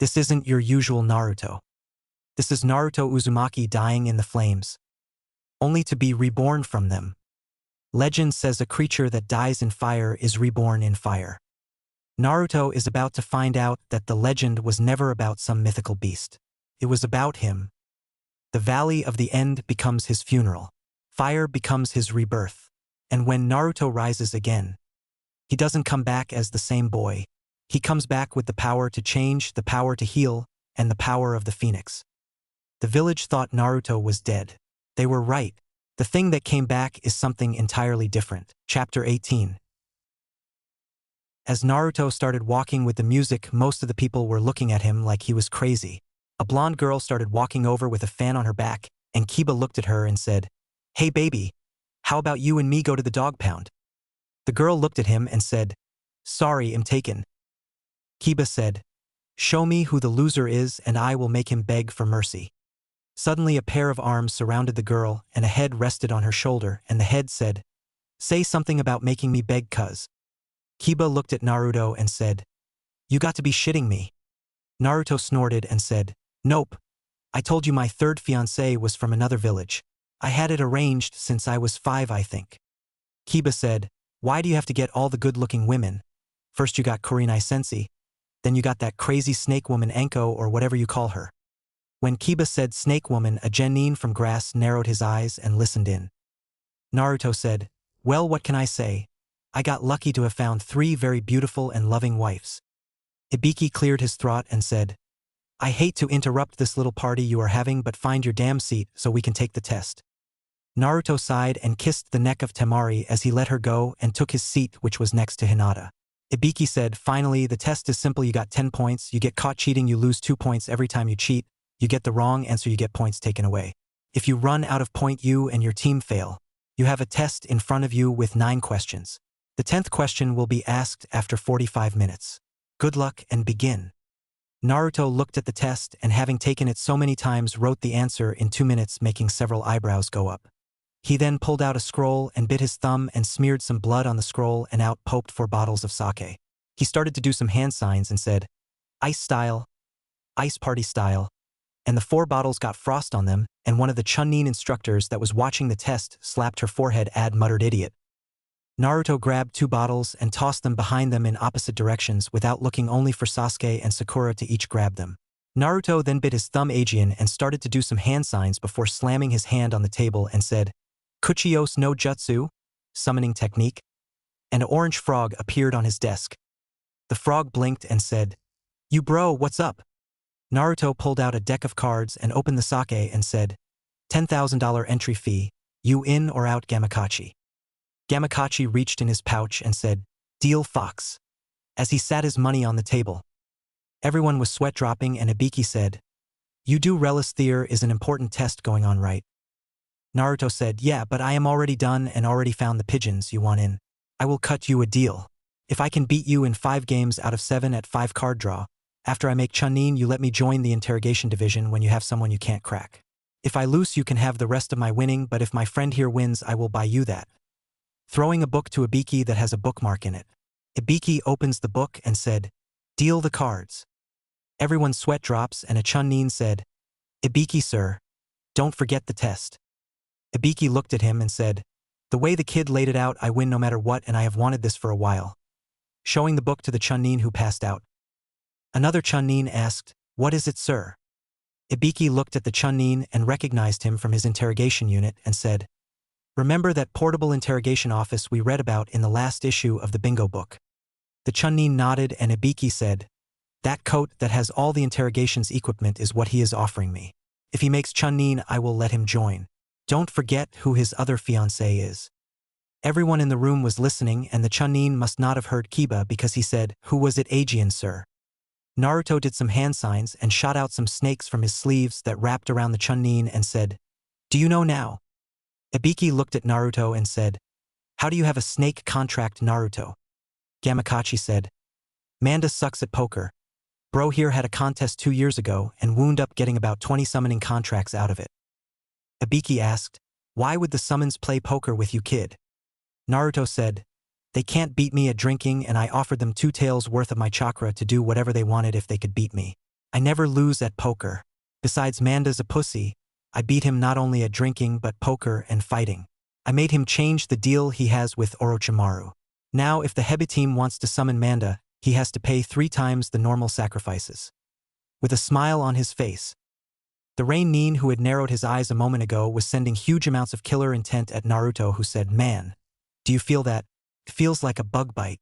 This isn't your usual Naruto. This is Naruto Uzumaki dying in the flames, only to be reborn from them. Legend says a creature that dies in fire is reborn in fire. Naruto is about to find out that the legend was never about some mythical beast. It was about him. The Valley of the End becomes his funeral. Fire becomes his rebirth. And when Naruto rises again, he doesn't come back as the same boy. He comes back with the power to change, the power to heal, and the power of the phoenix. The village thought Naruto was dead. They were right. The thing that came back is something entirely different. Chapter 18. As Naruto started walking with the music, most of the people were looking at him like he was crazy. A blonde girl started walking over with a fan on her back, and Kiba looked at her and said, "Hey baby, how about you and me go to the dog pound?" The girl looked at him and said, "Sorry, I'm taken." Kiba said, "Show me who the loser is and I will make him beg for mercy." Suddenly a pair of arms surrounded the girl and a head rested on her shoulder, and the head said, "Say something about making me beg cuz." Kiba looked at Naruto and said, "You got to be shitting me." Naruto snorted and said, "Nope. I told you my third fiancé was from another village. I had it arranged since I was 5, I think." Kiba said, "Why do you have to get all the good-looking women? First you got Kurinai Sensei, then you got that crazy snake woman Enko or whatever you call her." When Kiba said snake woman, a genin from grass narrowed his eyes and listened in. Naruto said, "Well, what can I say? I got lucky to have found 3 very beautiful and loving wives." Ibiki cleared his throat and said, "I hate to interrupt this little party you are having, but find your damn seat so we can take the test." Naruto sighed and kissed the neck of Temari as he let her go and took his seat, which was next to Hinata. Ibiki said, "Finally, the test is simple. You got 10 points. You get caught cheating, you lose 2 points every time you cheat. You get the wrong answer, you get points taken away. If you run out of point, you and your team fail. You have a test in front of you with 9 questions. The 10th question will be asked after 45 minutes. Good luck and begin." Naruto looked at the test and, having taken it so many times, wrote the answer in 2 minutes, making several eyebrows go up. He then pulled out a scroll and bit his thumb and smeared some blood on the scroll, and out popped 4 bottles of sake. He started to do some hand signs and said, "Ice style, ice party style," and the 4 bottles got frost on them, and one of the Chunin instructors that was watching the test slapped her forehead and muttered, "Idiot." Naruto grabbed 2 bottles and tossed them behind them in opposite directions without looking, only for Sasuke and Sakura to each grab them. Naruto then bit his thumb Aegean and started to do some hand signs before slamming his hand on the table and said, "Kuchiyos no Jutsu, summoning technique." An orange frog appeared on his desk. The frog blinked and said, "You bro, what's up?" Naruto pulled out a deck of cards and opened the sake and said, $10,000 entry fee, you in or out Gamakachi? Gamakachi reached in his pouch and said, "Deal fox," as he sat his money on the table. Everyone was sweat dropping, and Ibiki said, "You do realize there is an important test going on, right?" Naruto said, "Yeah, but I am already done and already found the pigeons you want in. I will cut you a deal. If I can beat you in 5 games out of 7 at 5 card draw, after I make Chunin, you let me join the interrogation division when you have someone you can't crack. If I lose, you can have the rest of my winning, but if my friend here wins, I will buy you that." Throwing a book to Ibiki that has a bookmark in it. Ibiki opens the book and said, "Deal the cards." Everyone's sweat drops, and a Chunin said, "Ibiki sir, don't forget the test." Ibiki looked at him and said, "The way the kid laid it out, I win no matter what, and I have wanted this for a while," showing the book to the Chunin who passed out. Another Chunin asked, "What is it, sir?" Ibiki looked at the Chunin and recognized him from his interrogation unit and said, "Remember that portable interrogation office we read about in the last issue of the bingo book?" The Chunin nodded, and Ibiki said, "That coat that has all the interrogations equipment is what he is offering me. If he makes Chunin, I will let him join. Don't forget who his other fiancé is." Everyone in the room was listening, and the Chunin must not have heard Kiba because he said, "Who was it, Aegean, sir?" Naruto did some hand signs and shot out some snakes from his sleeves that wrapped around the Chunin and said, "Do you know now?" Ibiki looked at Naruto and said, "How do you have a snake contract, Naruto?" Gamakachi said, "Manda sucks at poker. Bro here had a contest 2 years ago and wound up getting about 20 summoning contracts out of it." Ibiki asked, "Why would the summons play poker with you, kid?" Naruto said, "They can't beat me at drinking, and I offered them 2 taels worth of my chakra to do whatever they wanted if they could beat me. I never lose at poker. Besides Manda's a pussy, I beat him not only at drinking but poker and fighting. I made him change the deal he has with Orochimaru. Now if the Hebe team wants to summon Manda, he has to pay 3 times the normal sacrifices. With a smile on his face, the Rain-nin, who had narrowed his eyes a moment ago, was sending huge amounts of killer intent at Naruto, who said, "Man, do you feel that? It feels like a bug bite."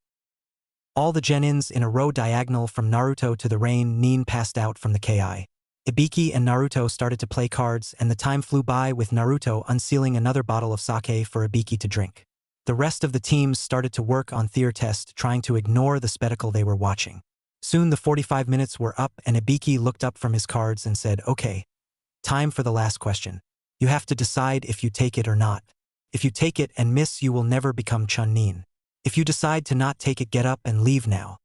All the genins in a row diagonal from Naruto to the Rain-nin passed out from the Ki. Ibiki and Naruto started to play cards, and the time flew by with Naruto unsealing another bottle of sake for Ibiki to drink. The rest of the teams started to work on theater test, trying to ignore the spectacle they were watching. Soon the 45 minutes were up and Ibiki looked up from his cards and said, "Okay, time for the last question. You have to decide if you take it or not. If you take it and miss, you will never become Chunin. If you decide to not take it, get up and leave now."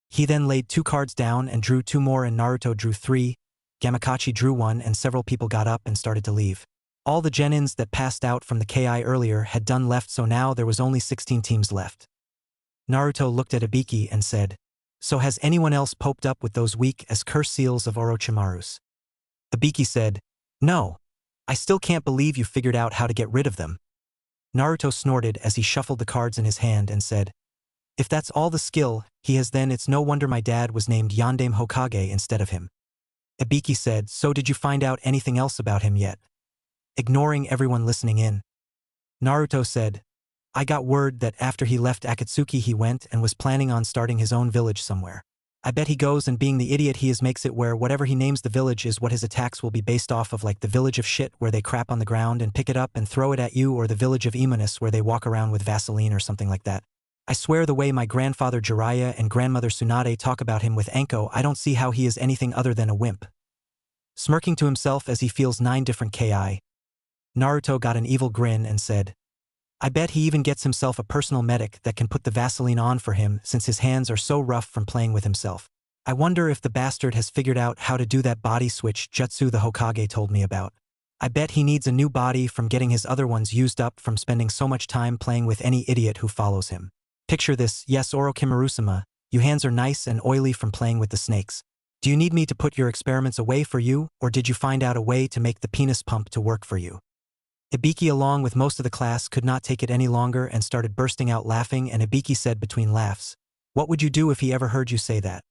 He then laid 2 cards down and drew 2 more, and Naruto drew 3, Gamakachi drew 1, and several people got up and started to leave. All the genins that passed out from the Ki earlier had done left, so now there was only 16 teams left. Naruto looked at Ibiki and said, "So has anyone else popped up with those weak as curse seals of Orochimaru's?" Ibiki said, "No. I still can't believe you figured out how to get rid of them." Naruto snorted as he shuffled the cards in his hand and said, "If that's all the skill he has, then it's no wonder my dad was named Yondaime Hokage instead of him." Ibiki said, "So did you find out anything else about him yet?" Ignoring everyone listening in, Naruto said, "I got word that after he left Akatsuki he went and was planning on starting his own village somewhere. I bet he goes, and being the idiot he is makes it where whatever he names the village is what his attacks will be based off of, like the village of shit where they crap on the ground and pick it up and throw it at you, or the village of Emanus where they walk around with Vaseline or something like that. I swear the way my grandfather Jiraiya and grandmother Tsunade talk about him with Anko, I don't see how he is anything other than a wimp." Smirking to himself as he feels 9 different Ki, Naruto got an evil grin and said, "I bet he even gets himself a personal medic that can put the Vaseline on for him since his hands are so rough from playing with himself. I wonder if the bastard has figured out how to do that body switch jutsu the Hokage told me about. I bet he needs a new body from getting his other ones used up from spending so much time playing with any idiot who follows him. Picture this, yes, Orochimaru-sama, your hands are nice and oily from playing with the snakes. Do you need me to put your experiments away for you, or did you find out a way to make the penis pump to work for you?" Ibiki, along with most of the class, could not take it any longer and started bursting out laughing, and Ibiki said between laughs, "What would you do if he ever heard you say that?"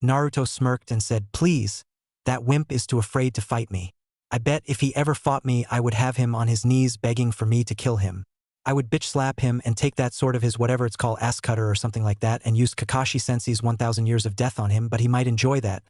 Naruto smirked and said, "Please, that wimp is too afraid to fight me. I bet if he ever fought me I would have him on his knees begging for me to kill him. I would bitch slap him and take that sort of his whatever it's called ass cutter or something like that and use Kakashi Sensei's 1000 years of death on him, but he might enjoy that.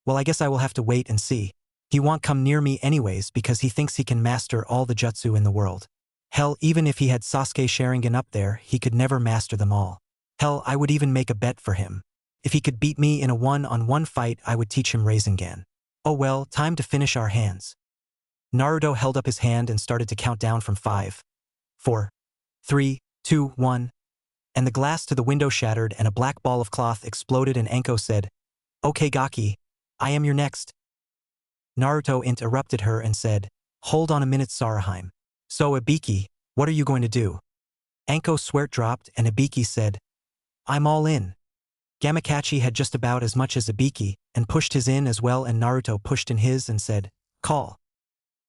Well, I guess I will have to wait and see. He won't come near me anyways because he thinks he can master all the jutsu in the world. Hell, even if he had Sasuke Sharingan up there, he could never master them all. Hell, I would even make a bet for him. If he could beat me in a 1-on-1 fight, I would teach him Rasengan. Oh well, time to finish our hands." Naruto held up his hand and started to count down from 5, 4, 3, 2, 1, and the glass to the window shattered and a black ball of cloth exploded, and Anko said, "Okay Gaki, I am your next." Naruto interrupted her and said, "Hold on a minute, Saraheim. So Ibiki, what are you going to do?" Anko's sweat dropped and Ibiki said, "I'm all in." Gamakachi had just about as much as Ibiki and pushed his in as well, and Naruto pushed in his and said, "Call."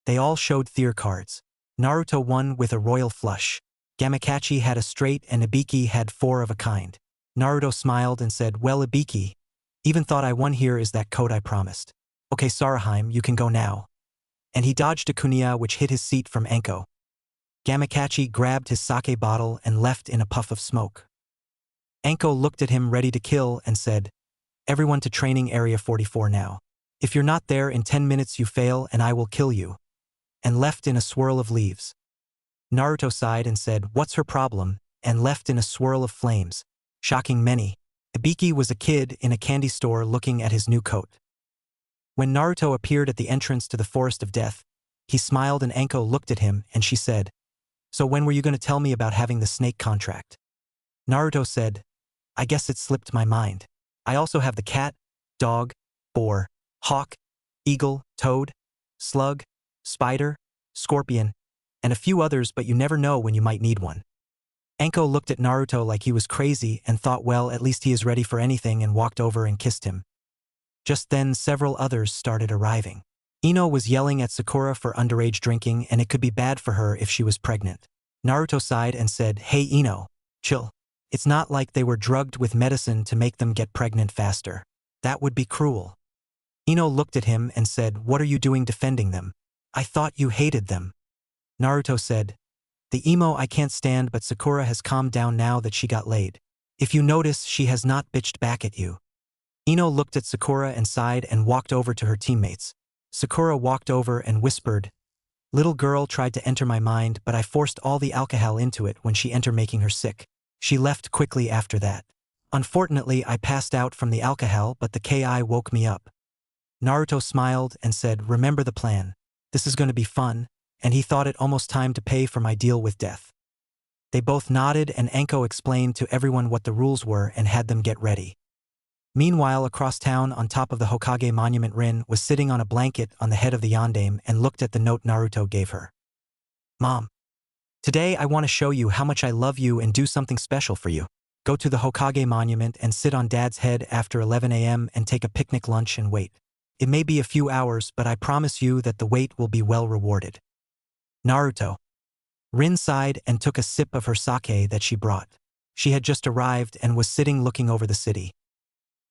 They all showed their cards. Naruto won with a royal flush. Gamakachi had a straight and Ibiki had 4 of a kind. Naruto smiled and said, "Well Ibiki, even thought I won. Here is that code I promised. Okay Saraheim, you can go now." And he dodged a kunia which hit his seat from Anko. Gamakachi grabbed his sake bottle and left in a puff of smoke. Anko looked at him ready to kill and said, "Everyone to training area 44 now. If you're not there in 10 minutes you fail and I will kill you." And left in a swirl of leaves. Naruto sighed and said, "What's her problem?" and left in a swirl of flames, shocking many. Ibiki was a kid in a candy store looking at his new coat. When Naruto appeared at the entrance to the Forest of Death, he smiled and Anko looked at him and she said, "So when were you going to tell me about having the snake contract?" Naruto said, "I guess it slipped my mind. I also have the cat, dog, boar, hawk, eagle, toad, slug, spider, scorpion, and a few others, but you never know when you might need one." Anko looked at Naruto like he was crazy and thought, well, at least he is ready for anything, and walked over and kissed him. Just then several others started arriving. Ino was yelling at Sakura for underage drinking, and it could be bad for her if she was pregnant. Naruto sighed and said, "Hey Ino, chill. It's not like they were drugged with medicine to make them get pregnant faster. That would be cruel." Ino looked at him and said, "What are you doing defending them? I thought you hated them." Naruto said, "The emo I can't stand, but Sakura has calmed down now that she got laid. If you notice, she has not bitched back at you." Ino looked at Sakura and sighed and walked over to her teammates. Sakura walked over and whispered, "Little girl tried to enter my mind, but I forced all the alcohol into it when she entered, making her sick. She left quickly after that. Unfortunately, I passed out from the alcohol, but the Ki woke me up." Naruto smiled and said, "Remember the plan. This is going to be fun," and he thought it almost time to pay for my deal with death. They both nodded, and Anko explained to everyone what the rules were and had them get ready. Meanwhile, across town, on top of the Hokage monument, Rin was sitting on a blanket on the head of the yondaime and looked at the note Naruto gave her. "Mom, today I want to show you how much I love you and do something special for you. Go to the Hokage monument and sit on Dad's head after 11 a.m. and take a picnic lunch and wait. It may be a few hours, but I promise you that the wait will be well rewarded." Naruto. Rin sighed and took a sip of her sake that she brought. She had just arrived and was sitting looking over the city.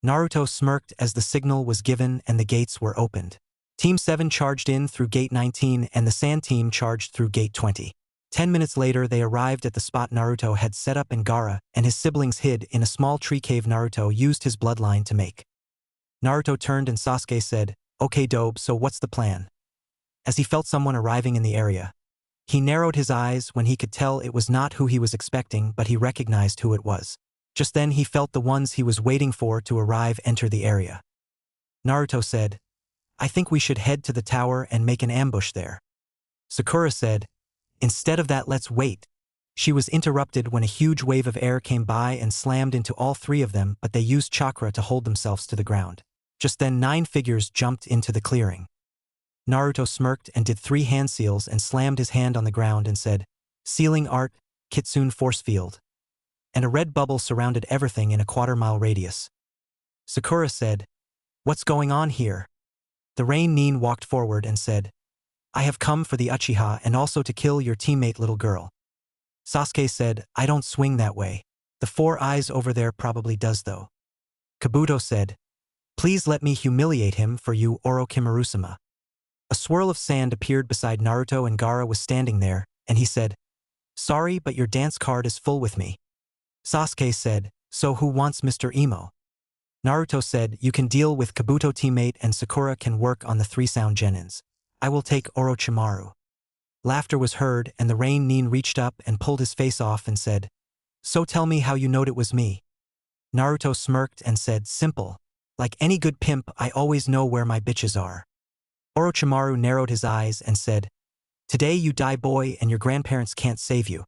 Naruto smirked as the signal was given and the gates were opened. Team 7 charged in through Gate 19 and the Sand Team charged through Gate 20. 10 minutes later, they arrived at the spot Naruto had set up, and Gaara and his siblings hid in a small tree cave Naruto used his bloodline to make. Naruto turned and Sasuke said, "Okay Dobe, so what's the plan?" As he felt someone arriving in the area, he narrowed his eyes when he could tell it was not who he was expecting, but he recognized who it was. Just then he felt the ones he was waiting for to arrive enter the area. Naruto said, "I think we should head to the tower and make an ambush there." Sakura said, "Instead of that, let's wait." She was interrupted when a huge wave of air came by and slammed into all three of them, but they used chakra to hold themselves to the ground. Just then 9 figures jumped into the clearing. Naruto smirked and did 3 hand seals and slammed his hand on the ground and said, "Sealing art, Kitsune force field." And a red bubble surrounded everything in a quarter-mile radius. Sakura said, "What's going on here?" The Rain Nin walked forward and said, "I have come for the Uchiha and also to kill your teammate little girl." Sasuke said, "I don't swing that way. The 4 eyes over there probably does though." Kabuto said, "Please let me humiliate him for you, Orochimaru-sama." A swirl of sand appeared beside Naruto and Gaara was standing there, and he said, "Sorry, but your dance card is full with me." Sasuke said, "So who wants Mr. Emo?" Naruto said, "You can deal with Kabuto teammate and Sakura can work on the 3 sound genins. I will take Orochimaru." Laughter was heard and the Rain Nin reached up and pulled his face off and said, "So tell me how you knowed it was me." Naruto smirked and said, "Simple. Like any good pimp, I always know where my bitches are." Orochimaru narrowed his eyes and said, "Today you die boy and your grandparents can't save you."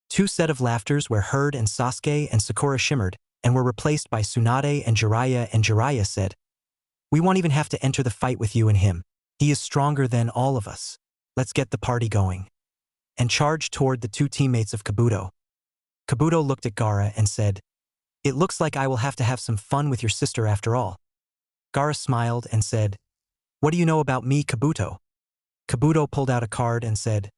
2 set of laughters were heard and Sasuke and Sakura shimmered and were replaced by Tsunade and Jiraiya said, "We won't even have to enter the fight with you and him. He is stronger than all of us. Let's get the party going." And charged toward the 2 teammates of Kabuto. Kabuto looked at Gaara and said, "It looks like I will have to have some fun with your sister after all." Gaara smiled and said, "What do you know about me, Kabuto?" Kabuto pulled out a card and said,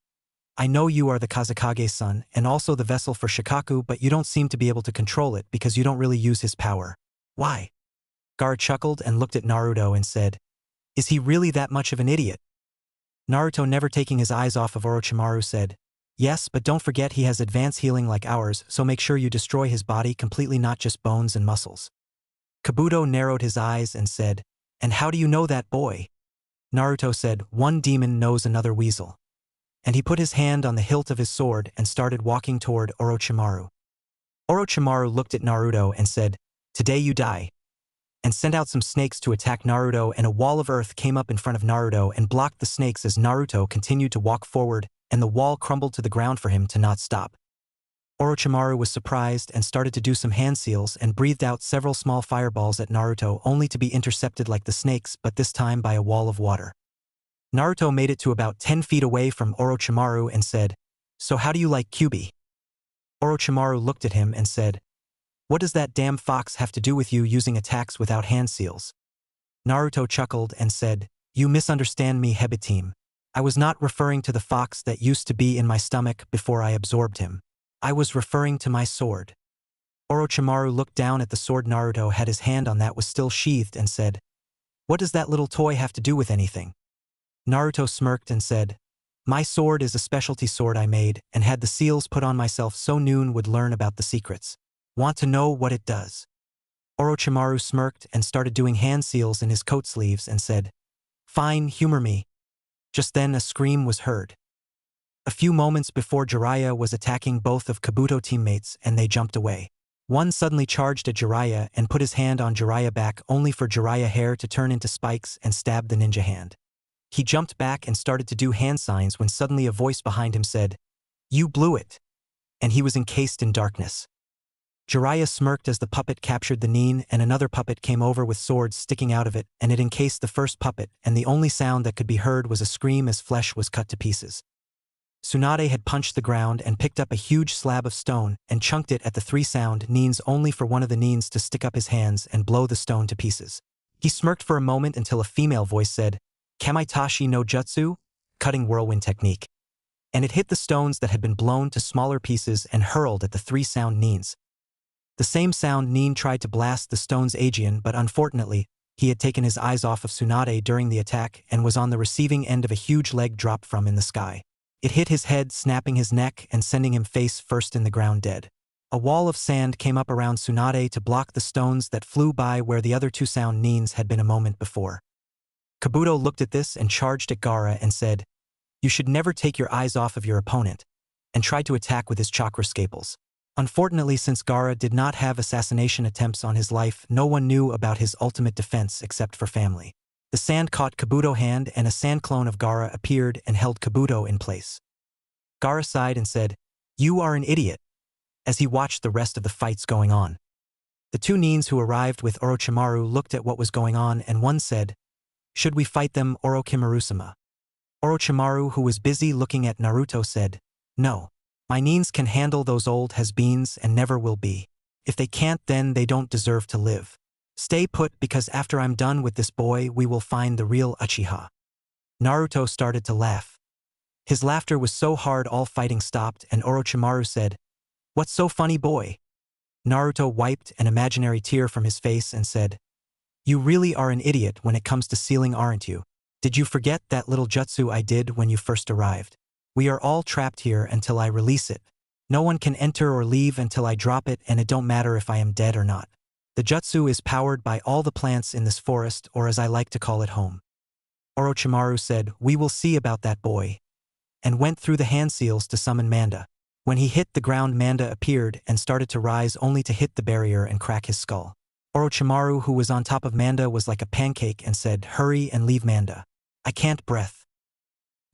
"I know you are the Kazekage's son and also the vessel for Shikaku, but you don't seem to be able to control it because you don't really use his power. Why?" Gaara chuckled and looked at Naruto and said, "Is he really that much of an idiot?" Naruto, never taking his eyes off of Orochimaru, said, "Yes, but don't forget he has advanced healing like ours, so make sure you destroy his body completely, not just bones and muscles." Kabuto narrowed his eyes and said, "And how do you know that, boy?" Naruto said, "One demon knows another weasel." And he put his hand on the hilt of his sword and started walking toward Orochimaru. Orochimaru looked at Naruto and said, "Today you die," and sent out some snakes to attack Naruto, and a wall of earth came up in front of Naruto and blocked the snakes as Naruto continued to walk forward, and the wall crumbled to the ground for him to not stop. Orochimaru was surprised and started to do some hand seals and breathed out several small fireballs at Naruto, only to be intercepted like the snakes, but this time by a wall of water. Naruto made it to about 10 feet away from Orochimaru and said, "So how do you like Kyuubi?" Orochimaru looked at him and said, "What does that damn fox have to do with you using attacks without hand seals?" Naruto chuckled and said, "You misunderstand me, Hebeteam. I was not referring to the fox that used to be in my stomach before I absorbed him. I was referring to my sword." Orochimaru looked down at the sword Naruto had his hand on that was still sheathed and said, "What does that little toy have to do with anything?" Naruto smirked and said, "My sword is a specialty sword I made and had the seals put on myself so Noon would learn about the secrets. Want to know what it does?" Orochimaru smirked and started doing hand seals in his coat sleeves and said, "Fine, humor me." Just then a scream was heard. A few moments before Jiraiya was attacking both of Kabuto teammates and they jumped away. One suddenly charged at Jiraiya and put his hand on Jiraiya back only for Jiraiya hair to turn into spikes and stab the ninja hand. He jumped back and started to do hand signs when suddenly a voice behind him said, "You blew it." And he was encased in darkness. Jiraiya smirked as the puppet captured the Nin and another puppet came over with swords sticking out of it and it encased the first puppet and the only sound that could be heard was a scream as flesh was cut to pieces. Tsunade had punched the ground and picked up a huge slab of stone and chunked it at the three sound Nins only for one of the Nins to stick up his hands and blow the stone to pieces. He smirked for a moment until a female voice said, "Kamaitashi no Jutsu?" Cutting whirlwind technique. And it hit the stones that had been blown to smaller pieces and hurled at the three sound Nins. The same sound Nin tried to blast the stone's Aegean but unfortunately, he had taken his eyes off of Tsunade during the attack and was on the receiving end of a huge leg dropped from in the sky. It hit his head, snapping his neck and sending him face first in the ground dead. A wall of sand came up around Tsunade to block the stones that flew by where the other two sound Nins had been a moment before. Kabuto looked at this and charged at Gaara and said, "You should never take your eyes off of your opponent," and tried to attack with his chakra scaples. Unfortunately, since Gaara did not have assassination attempts on his life, no one knew about his ultimate defense except for family. The sand caught Kabuto's hand and a sand clone of Gaara appeared and held Kabuto in place. Gaara sighed and said, "You are an idiot," as he watched the rest of the fights going on. The two Nins who arrived with Orochimaru looked at what was going on and one said, "Should we fight them, Orochimaru-sama?" Orochimaru, who was busy looking at Naruto, said, "No. My Nins can handle those old has-beens and never will be. If they can't, then they don't deserve to live. Stay put because after I'm done with this boy we will find the real Uchiha." Naruto started to laugh. His laughter was so hard all fighting stopped and Orochimaru said, "What's so funny, boy?" Naruto wiped an imaginary tear from his face and said, "You really are an idiot when it comes to sealing, aren't you? Did you forget that little jutsu I did when you first arrived? We are all trapped here until I release it. No one can enter or leave until I drop it and it don't matter if I am dead or not. The jutsu is powered by all the plants in this forest, or as I like to call it, home." Orochimaru said, "We will see about that, boy," and went through the hand seals to summon Manda. When he hit the ground, Manda appeared and started to rise only to hit the barrier and crack his skull. Orochimaru, who was on top of Manda, was like a pancake and said, "Hurry and leave Manda. I can't breath."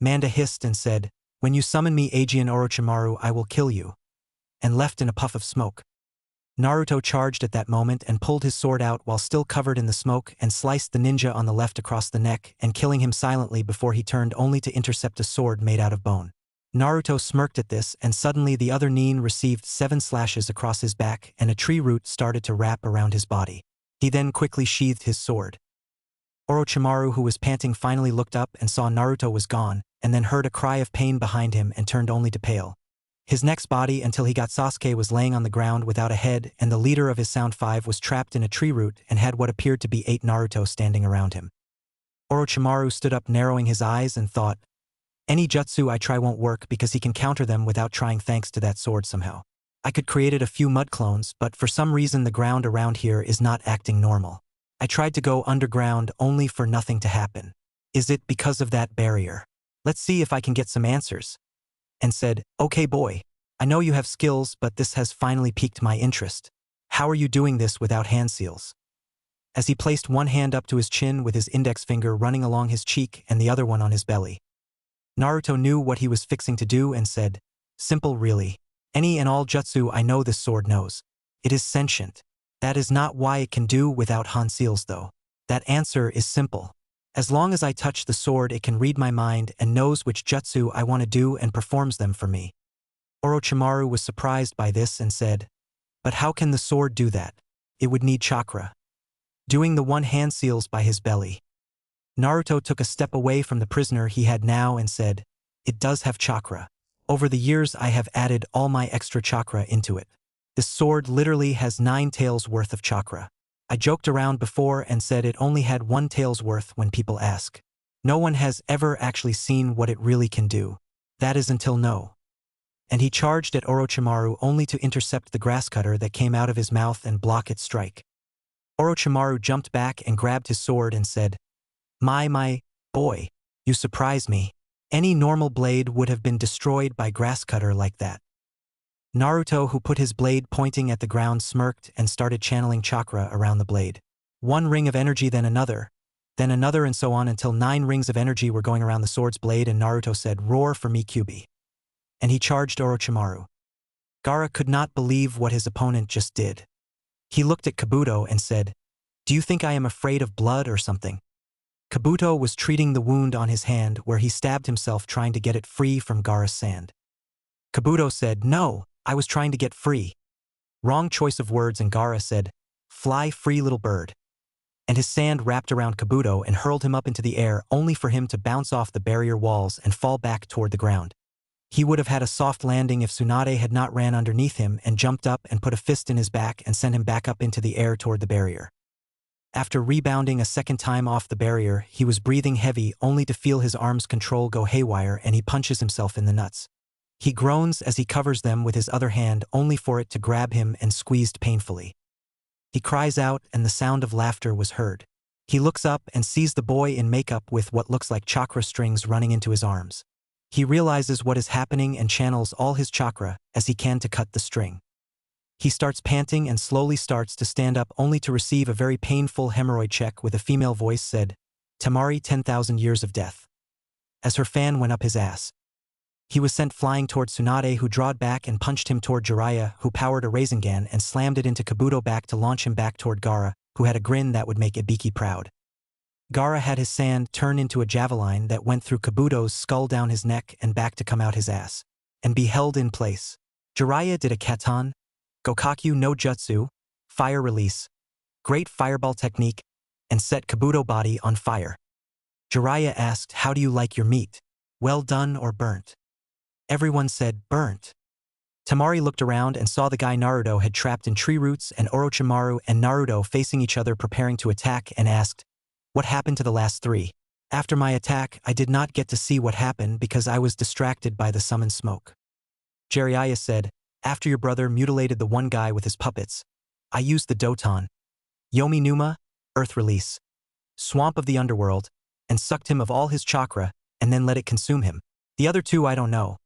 Manda hissed and said, "When you summon me, Aegean Orochimaru, I will kill you," and left in a puff of smoke. Naruto charged at that moment and pulled his sword out while still covered in the smoke and sliced the ninja on the left across the neck and killing him silently before he turned only to intercept a sword made out of bone. Naruto smirked at this and suddenly the other Nin received 7 slashes across his back and a tree root started to wrap around his body. He then quickly sheathed his sword. Orochimaru, who was panting, finally looked up and saw Naruto was gone, and then heard a cry of pain behind him and turned only to pale. His next body until he got Sasuke was laying on the ground without a head, and the leader of his Sound 5 was trapped in a tree root and had what appeared to be 8 Naruto standing around him. Orochimaru stood up, narrowing his eyes, and thought, "Any jutsu I try won't work because he can counter them without trying thanks to that sword somehow. I could created a few mud clones, but for some reason the ground around here is not acting normal. I tried to go underground only for nothing to happen. Is it because of that barrier? Let's see if I can get some answers." And said, "Okay, boy. I know you have skills, but this has finally piqued my interest. How are you doing this without hand seals?" As he placed one hand up to his chin with his index finger running along his cheek and the other one on his belly. Naruto knew what he was fixing to do and said, "Simple, really. Any and all jutsu I know this sword knows. It is sentient. That is not why it can do without hand seals though. That answer is simple. As long as I touch the sword, it can read my mind and knows which jutsu I want to do and performs them for me." Orochimaru was surprised by this and said, "But how can the sword do that? It would need chakra." doing the one hand seals by his belly. Naruto took a step away from the prisoner he had now and said, "It does have chakra. Over the years I have added all my extra chakra into it. This sword literally has 9 taels worth of chakra. I joked around before and said it only had 1 tael's worth when people ask. No one has ever actually seen what it really can do. That is until no." And he charged at Orochimaru only to intercept the grass cutter that came out of his mouth and block its strike. Orochimaru jumped back and grabbed his sword and said, My boy, you surprise me. Any normal blade would have been destroyed by grass cutter like that." Naruto, who put his blade pointing at the ground, smirked and started channeling chakra around the blade. 1 ring of energy, then another, and so on until 9 rings of energy were going around the sword's blade, and Naruto said, "Roar for me, Kyuubi." And he charged Orochimaru. Gaara could not believe what his opponent just did. He looked at Kabuto and said, "Do you think I am afraid of blood or something?" Kabuto was treating the wound on his hand where he stabbed himself trying to get it free from Gaara's sand. Kabuto said, "No, I was trying to get free." Wrong choice of words, and Gaara said, "Fly free, little bird." And his sand wrapped around Kabuto and hurled him up into the air, only for him to bounce off the barrier walls and fall back toward the ground. He would have had a soft landing if Tsunade had not ran underneath him and jumped up and put a fist in his back and sent him back up into the air toward the barrier. After rebounding a second time off the barrier, he was breathing heavy only to feel his arms control go haywire, and he punches himself in the nuts. He groans as he covers them with his other hand only for it to grab him and squeezed painfully. He cries out and the sound of laughter was heard. He looks up and sees the boy in makeup with what looks like chakra strings running into his arms. He realizes what is happening and channels all his chakra as he can to cut the string. He starts panting and slowly starts to stand up only to receive a very painful hemorrhoid check with a female voice said, "Tamari, 10,000 years of death," as her fan went up his ass. He was sent flying toward Tsunade, who drawed back and punched him toward Jiraiya, who powered a Rasengan and slammed it into Kabuto back to launch him back toward Gaara, who had a grin that would make Ibiki proud. Gaara had his sand turn into a javelin that went through Kabuto's skull down his neck and back to come out his ass, and be held in place. Jiraiya did a Katan, Gokaku no Jutsu, fire release, great fireball technique, and set Kabuto body on fire. Jiraiya asked, "How do you like your meat? Well done or burnt?" Everyone said, "Burnt." Tamari looked around and saw the guy Naruto had trapped in tree roots and Orochimaru and Naruto facing each other preparing to attack, and asked, "What happened to the last 3? After my attack, I did not get to see what happened because I was distracted by the summoned smoke." Jiraiya said, "After your brother mutilated the one guy with his puppets, I used the Doton, Yomi Numa, Earth Release, Swamp of the Underworld, and sucked him of all his chakra and then let it consume him. The other 2 I don't know."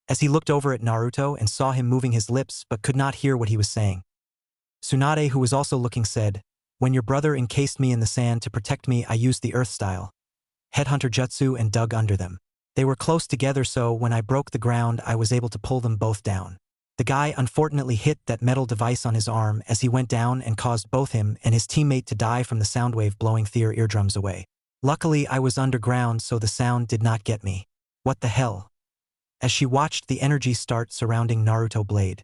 As he looked over at Naruto and saw him moving his lips but could not hear what he was saying. Tsunade, who was also looking, said, "When your brother encased me in the sand to protect me, I used the earth style, Headhunter Jutsu, and dug under them. They were close together, so when I broke the ground, I was able to pull them both down. The guy unfortunately hit that metal device on his arm as he went down and caused both him and his teammate to die from the sound wave blowing their eardrums away. Luckily, I was underground, so the sound did not get me." "What the hell?" As she watched the energy start surrounding Naruto blade.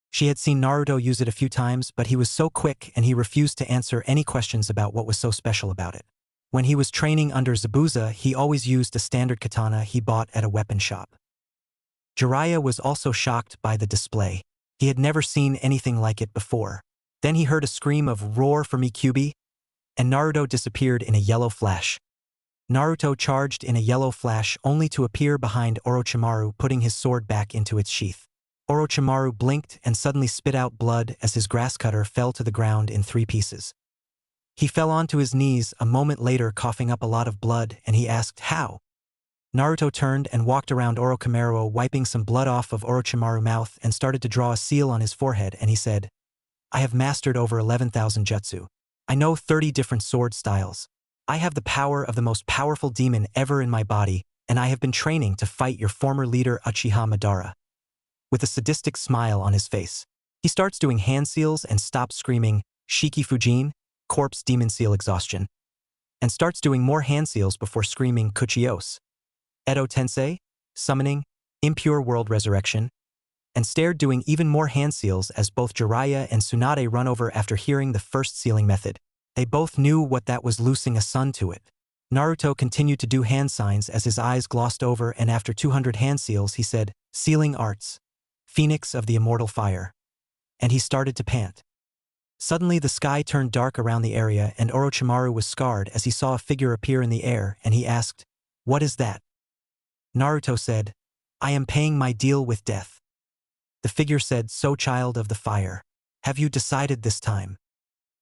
She had seen Naruto use it a few times, but he was so quick and he refused to answer any questions about what was so special about it. When he was training under Zabuza, he always used a standard katana he bought at a weapon shop. Jiraiya was also shocked by the display. He had never seen anything like it before. Then he heard a scream of "Roar for me, Kyuubi," and Naruto disappeared in a yellow flash. Naruto charged in a yellow flash only to appear behind Orochimaru, putting his sword back into its sheath. Orochimaru blinked and suddenly spit out blood as his grass cutter fell to the ground in 3 pieces. He fell onto his knees a moment later, coughing up a lot of blood, and he asked, "How?" Naruto turned and walked around Orochimaru, wiping some blood off of Orochimaru's mouth, and started to draw a seal on his forehead, and he said, "I have mastered over 11,000 jutsu. I know 30 different sword styles. I have the power of the most powerful demon ever in my body, and I have been training to fight your former leader Uchiha Madara." With a sadistic smile on his face, he starts doing hand seals and stops screaming, "Shiki Fujin, corpse demon seal exhaustion," and starts doing more hand seals before screaming, "Kuchios, Edo Tensei, summoning, impure world resurrection," and stared, doing even more hand seals as both Jiraiya and Tsunade run over after hearing the first sealing method. They both knew what that was, losing a son to it. Naruto continued to do hand signs as his eyes glossed over, and after 200 hand seals he said, "Sealing arts. Phoenix of the immortal fire." And he started to pant. Suddenly the sky turned dark around the area and Orochimaru was scarred as he saw a figure appear in the air, and he asked, "What is that?" Naruto said, "I am paying my deal with death." The figure said, "So, child of the fire, have you decided this time?"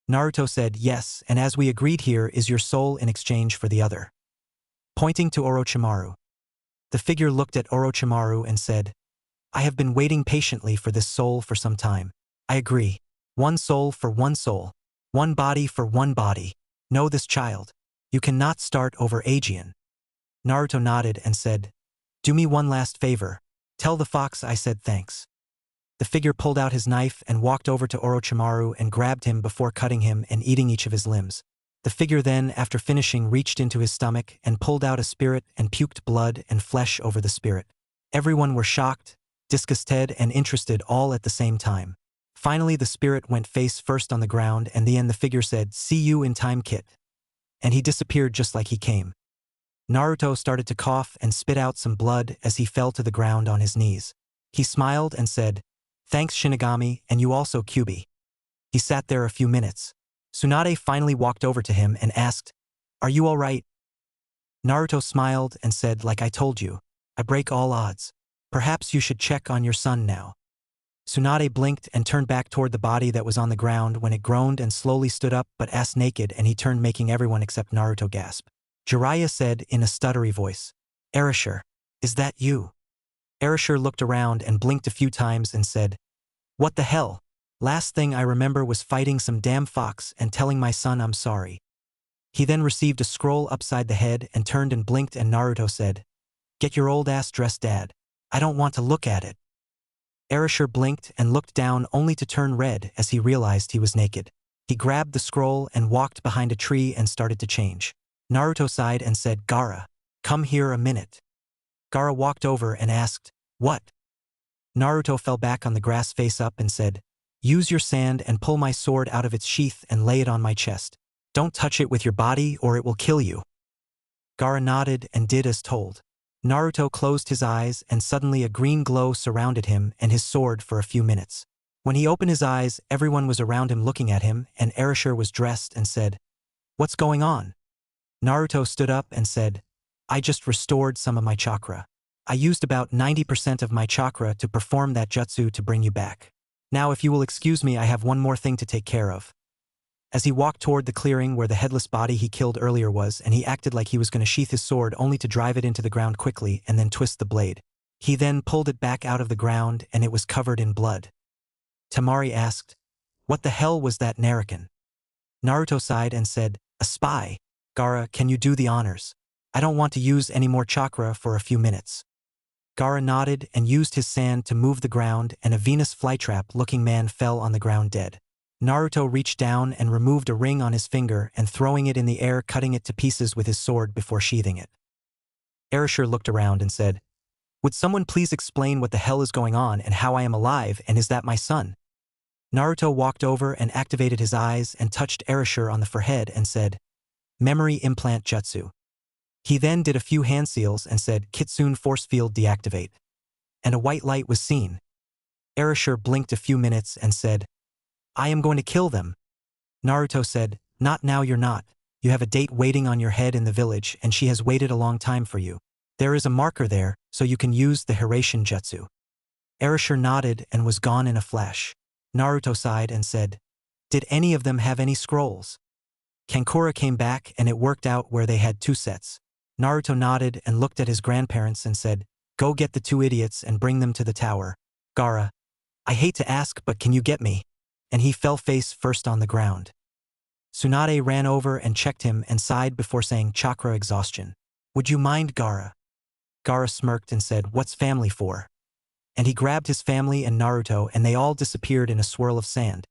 Naruto said, "Yes, and as we agreed, here is your soul in exchange for the other." Pointing to Orochimaru. The figure looked at Orochimaru and said, "I have been waiting patiently for this soul for some time. I agree. One soul for one soul. One body for one body. Know this, child. You cannot start over Aegean." Naruto nodded and said, "Do me one last favor. Tell the fox I said thanks." The figure pulled out his knife and walked over to Orochimaru and grabbed him before cutting him and eating each of his limbs. The figure then, after finishing, reached into his stomach and pulled out a spirit and puked blood and flesh over the spirit. Everyone were shocked, disgusted, and interested all at the same time. Finally the spirit went face first on the ground, and then the figure said, "See you in time, kid." And he disappeared just like he came. Naruto started to cough and spit out some blood as he fell to the ground on his knees. He smiled and said, "Thanks, Shinigami, and you also, Kyuubi." He sat there a few minutes. Tsunade finally walked over to him and asked, "Are you all right?" Naruto smiled and said, "Like I told you, I break all odds. Perhaps you should check on your son now." Tsunade blinked and turned back toward the body that was on the ground when it groaned and slowly stood up but ass naked, and he turned, making everyone except Naruto gasp. Jiraiya said in a stuttery voice, "Erasure, is that you?" Erasure looked around and blinked a few times and said, "What the hell? Last thing I remember was fighting some damn fox and telling my son I'm sorry." He then received a scroll upside the head and turned and blinked, and Naruto said, "Get your old ass dressed, Dad. I don't want to look at it." Erasure blinked and looked down only to turn red as he realized he was naked. He grabbed the scroll and walked behind a tree and started to change. Naruto sighed and said, "Gaara, come here a minute." Gaara walked over and asked, "What?" Naruto fell back on the grass face up and said, "Use your sand and pull my sword out of its sheath and lay it on my chest. Don't touch it with your body or it will kill you." Gaara nodded and did as told. Naruto closed his eyes and suddenly a green glow surrounded him and his sword for a few minutes. When he opened his eyes, everyone was around him looking at him, and Erasure was dressed and said, "What's going on?" Naruto stood up and said, "I just restored some of my chakra. I used about 90% of my chakra to perform that jutsu to bring you back. Now if you will excuse me, I have one more thing to take care of." As he walked toward the clearing where the headless body he killed earlier was, and he acted like he was going to sheath his sword only to drive it into the ground quickly and then twist the blade. He then pulled it back out of the ground and it was covered in blood. Temari asked, "What the hell was that, Narukin?" Naruto sighed and said, "A spy. Gaara, can you do the honors? I don't want to use any more chakra for a few minutes." Gaara nodded and used his sand to move the ground, and a Venus flytrap-looking man fell on the ground dead. Naruto reached down and removed a ring on his finger and throwing it in the air, cutting it to pieces with his sword before sheathing it. Erasure looked around and said, "Would someone please explain what the hell is going on and how I am alive, and is that my son?" Naruto walked over and activated his eyes and touched Erasure on the forehead and said, "Memory implant jutsu." He then did a few hand seals and said, "Kitsune force field deactivate." And a white light was seen. Erasure blinked a few minutes and said, "I am going to kill them." Naruto said, "Not now, you're not. You have a date waiting on your head in the village, and she has waited a long time for you. There is a marker there, so you can use the Hiraishin jutsu." Erasure nodded and was gone in a flash. Naruto sighed and said, "Did any of them have any scrolls?" Kankura came back and it worked out where they had 2 sets. Naruto nodded and looked at his grandparents and said, "Go get the 2 idiots and bring them to the tower. Gaara, I hate to ask, but can you get me?" And he fell face first on the ground. Tsunade ran over and checked him and sighed before saying, "Chakra exhaustion. Would you mind, Gaara?" Gaara smirked and said, "What's family for?" And he grabbed his family and Naruto, and they all disappeared in a swirl of sand.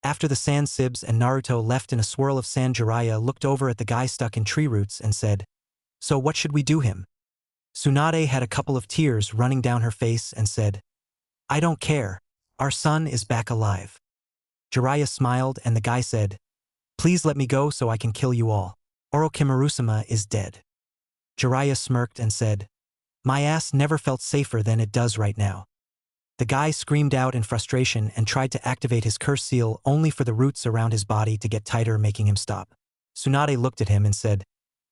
After the sand sibs and Naruto left in a swirl of sand, Jiraiya looked over at the guy stuck in tree roots and said, "So what should we do him?" Tsunade had a couple of tears running down her face and said, "I don't care. Our son is back alive." Jiraiya smiled and the guy said, Please let me go so I can kill you all. Orochimaru-sama is dead. Jiraiya smirked and said, my ass never felt safer than it does right now. The guy screamed out in frustration and tried to activate his curse seal only for the roots around his body to get tighter, making him stop. Tsunade looked at him and said,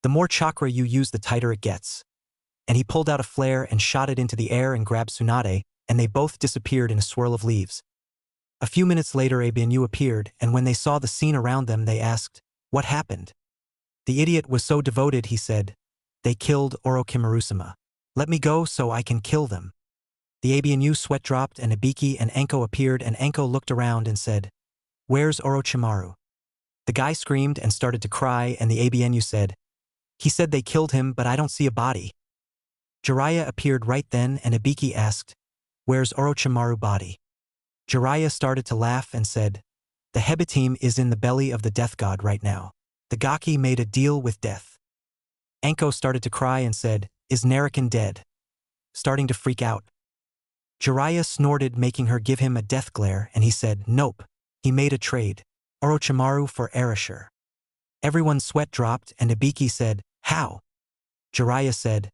the more chakra you use, the tighter it gets. And he pulled out a flare and shot it into the air and grabbed Tsunade, and they both disappeared in a swirl of leaves. A few minutes later, Abe and Yu appeared, and when they saw the scene around them, they asked, what happened? The idiot was so devoted, he said, they killed Orochimaru-sama. Let me go so I can kill them. The Abe and Yu sweat dropped, and Ibiki and Anko appeared, and Anko looked around and said, where's Orochimaru? The guy screamed and started to cry, and the Abe and Yu said, he said they killed him, but I don't see a body. Jiraiya appeared right then, and Ibiki asked, where's Orochimaru's body? Jiraiya started to laugh and said, the Hebe team is in the belly of the death god right now. The Gaki made a deal with death. Anko started to cry and said, is Naruto dead? Starting to freak out. Jiraiya snorted, making her give him a death glare, and he said, nope. He made a trade. Orochimaru for Erasure. Everyone's sweat dropped, and Ibiki said, how? Jiraiya said,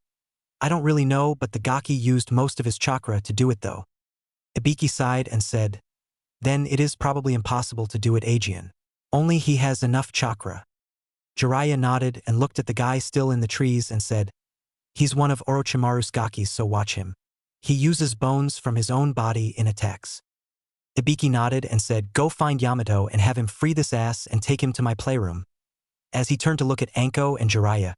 I don't really know, but the Gaki used most of his chakra to do it though. Ibiki sighed and said, then it is probably impossible to do it, Aegean. Only he has enough chakra. Jiraiya nodded and looked at the guy still in the trees and said, he's one of Orochimaru's Gakis, so watch him. He uses bones from his own body in attacks. Ibiki nodded and said, go find Yamato and have him free this ass and take him to my playroom. As he turned to look at Anko and Jiraiya,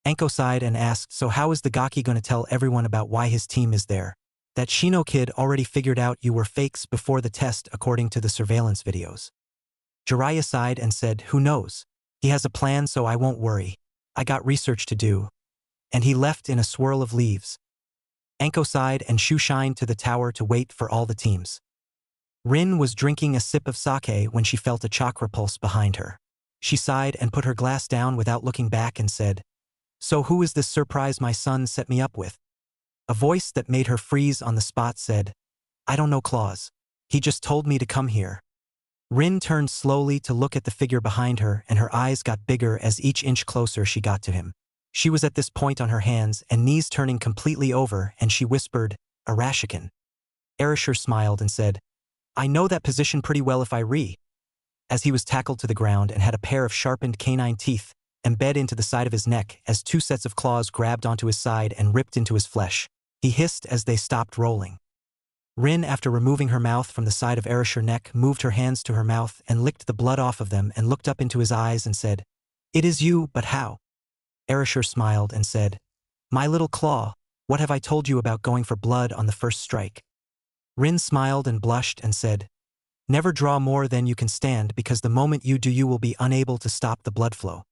Anko sighed and asked, so how is the Gaki going to tell everyone about why his team is there? That Shino kid already figured out you were fakes before the test according to the surveillance videos. Jiraiya sighed and said, who knows? He has a plan, so I won't worry. I got research to do. And he left in a swirl of leaves. Anko sighed and shoo-shined to the tower to wait for all the teams. Rin was drinking a sip of sake when she felt a chakra pulse behind her. She sighed and put her glass down without looking back and said, so who is this surprise my son set me up with? A voice that made her freeze on the spot said, I don't know, Claus. He just told me to come here. Rin turned slowly to look at the figure behind her, and her eyes got bigger as each inch closer she got to him. She was at this point on her hands and knees turning completely over, and she whispered, Arashikin. Erasure smiled and said, I know that position pretty well if I re. As he was tackled to the ground and had a pair of sharpened canine teeth embed into the side of his neck as two sets of claws grabbed onto his side and ripped into his flesh. He hissed as they stopped rolling. Rin, after removing her mouth from the side of Erasher's neck, moved her hands to her mouth and licked the blood off of them and looked up into his eyes and said, it is you, but how? Erasher smiled and said, my little claw, what have I told you about going for blood on the first strike? Rin smiled and blushed and said, never draw more than you can stand, because the moment you do you will be unable to stop the blood flow.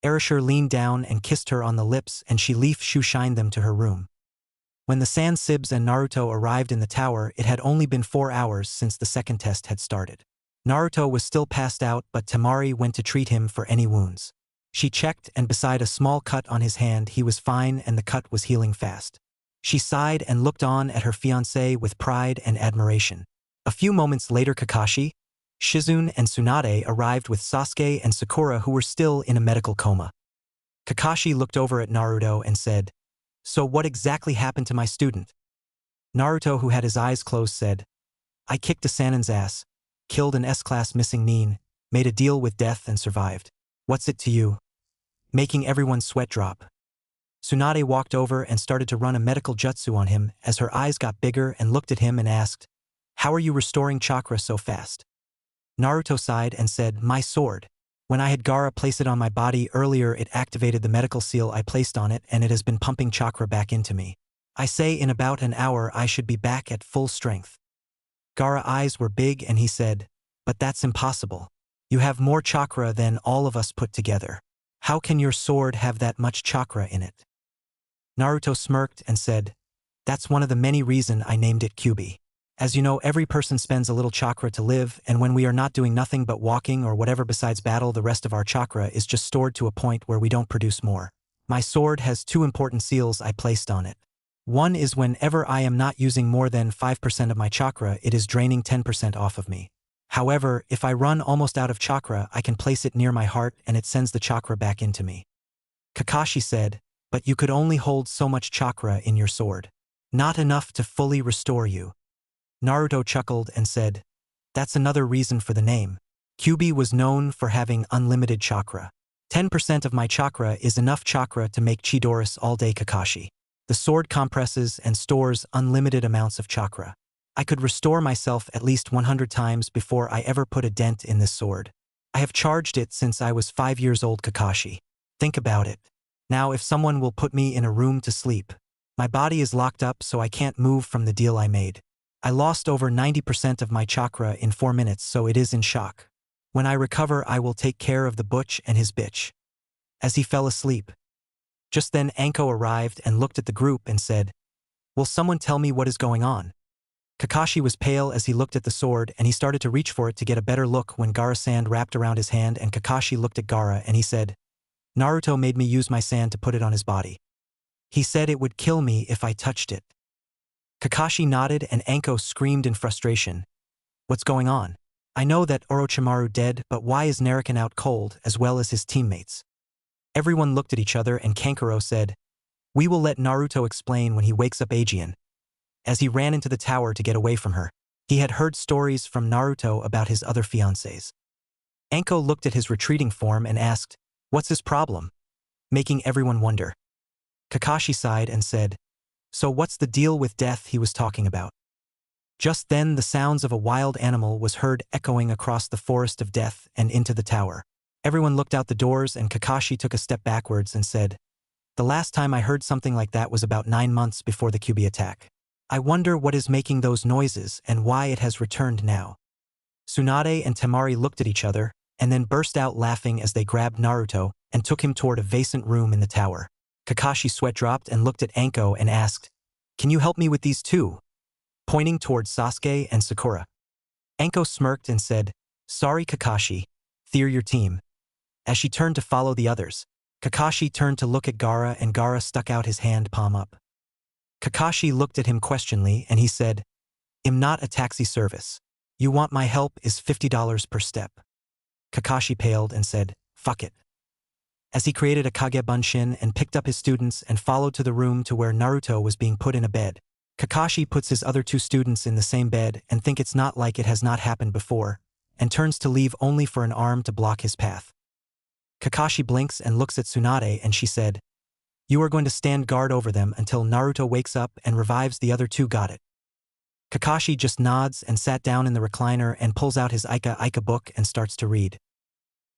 Erasher leaned down and kissed her on the lips, and she shoo-shined them to her room. When the San Sibs and Naruto arrived in the tower, it had only been 4 hours since the second test had started. Naruto was still passed out, but Temari went to treat him for any wounds. She checked, and beside a small cut on his hand, he was fine and the cut was healing fast. She sighed and looked on at her fiancé with pride and admiration. A few moments later, Kakashi, Shizune, and Tsunade arrived with Sasuke and Sakura, who were still in a medical coma. Kakashi looked over at Naruto and said, so what exactly happened to my student? Naruto, who had his eyes closed, said, I kicked a Sanin's ass, killed an S-class missing Nin, made a deal with death and survived. What's it to you? Making everyone's sweat drop. Tsunade walked over and started to run a medical jutsu on him as her eyes got bigger and looked at him and asked, how are you restoring chakra so fast? Naruto sighed and said, my sword. When I had Gaara place it on my body earlier, it activated the medical seal I placed on it, and it has been pumping chakra back into me. I say in about an hour I should be back at full strength. Gaara's eyes were big and he said, but that's impossible. You have more chakra than all of us put together. How can your sword have that much chakra in it? Naruto smirked and said, that's one of the many reasons I named it Kyubi. As you know, every person spends a little chakra to live, and when we are not doing nothing but walking or whatever besides battle, the rest of our chakra is just stored to a point where we don't produce more. My sword has 2 important seals I placed on it. One is whenever I am not using more than 5% of my chakra, it is draining 10% off of me. However, if I run almost out of chakra, I can place it near my heart and it sends the chakra back into me. Kakashi said, but you could only hold so much chakra in your sword. Not enough to fully restore you. Naruto chuckled and said, that's another reason for the name. Kyuubi was known for having unlimited chakra. 10% of my chakra is enough chakra to make Chidorus all day Kakashi. The sword compresses and stores unlimited amounts of chakra. I could restore myself at least 100 times before I ever put a dent in this sword. I have charged it since I was 5 years old Kakashi. Think about it. Now if someone will put me in a room to sleep. My body is locked up so I can't move from the deal I made. I lost over 90% of my chakra in 4 minutes, so it is in shock. When I recover, I will take care of the butch and his bitch. As he fell asleep. Just then Anko arrived and looked at the group and said, will someone tell me what is going on? Kakashi was pale as he looked at the sword and he started to reach for it to get a better look when Gaara's sand wrapped around his hand and Kakashi looked at Gaara and he said, Naruto made me use my sand to put it on his body. He said it would kill me if I touched it. Kakashi nodded and Anko screamed in frustration. What's going on? I know that Orochimaru dead, but why is Naruto out cold as well as his teammates? Everyone looked at each other and Kankuro said, we will let Naruto explain when he wakes up Aegean. As he ran into the tower to get away from her, he had heard stories from Naruto about his other fiancés. Anko looked at his retreating form and asked, what's his problem? Making everyone wonder. Kakashi sighed and said, so what's the deal with death he was talking about? Just then the sounds of a wild animal was heard echoing across the forest of death and into the tower. Everyone looked out the doors and Kakashi took a step backwards and said, the last time I heard something like that was about 9 months before the Kyuubi attack. I wonder what is making those noises and why it has returned now. Tsunade and Temari looked at each other and then burst out laughing as they grabbed Naruto and took him toward a vacant room in the tower. Kakashi's sweat dropped and looked at Anko and asked, can you help me with these two? Pointing towards Sasuke and Sakura. Anko smirked and said, sorry Kakashi, fear your team. As she turned to follow the others, Kakashi turned to look at Gaara and Gaara stuck out his hand palm up. Kakashi looked at him questioningly and he said, I'm not a taxi service. You want my help is $50 per step. Kakashi paled and said, fuck it. As he created a Kage Bunshin and picked up his students and followed to the room to where Naruto was being put in a bed, Kakashi puts his other 2 students in the same bed and think it's not like it has not happened before, and turns to leave only for an arm to block his path. Kakashi blinks and looks at Tsunade and she said, you are going to stand guard over them until Naruto wakes up and revives the other 2, got it? Kakashi just nods and sat down in the recliner and pulls out his Ika book and starts to read.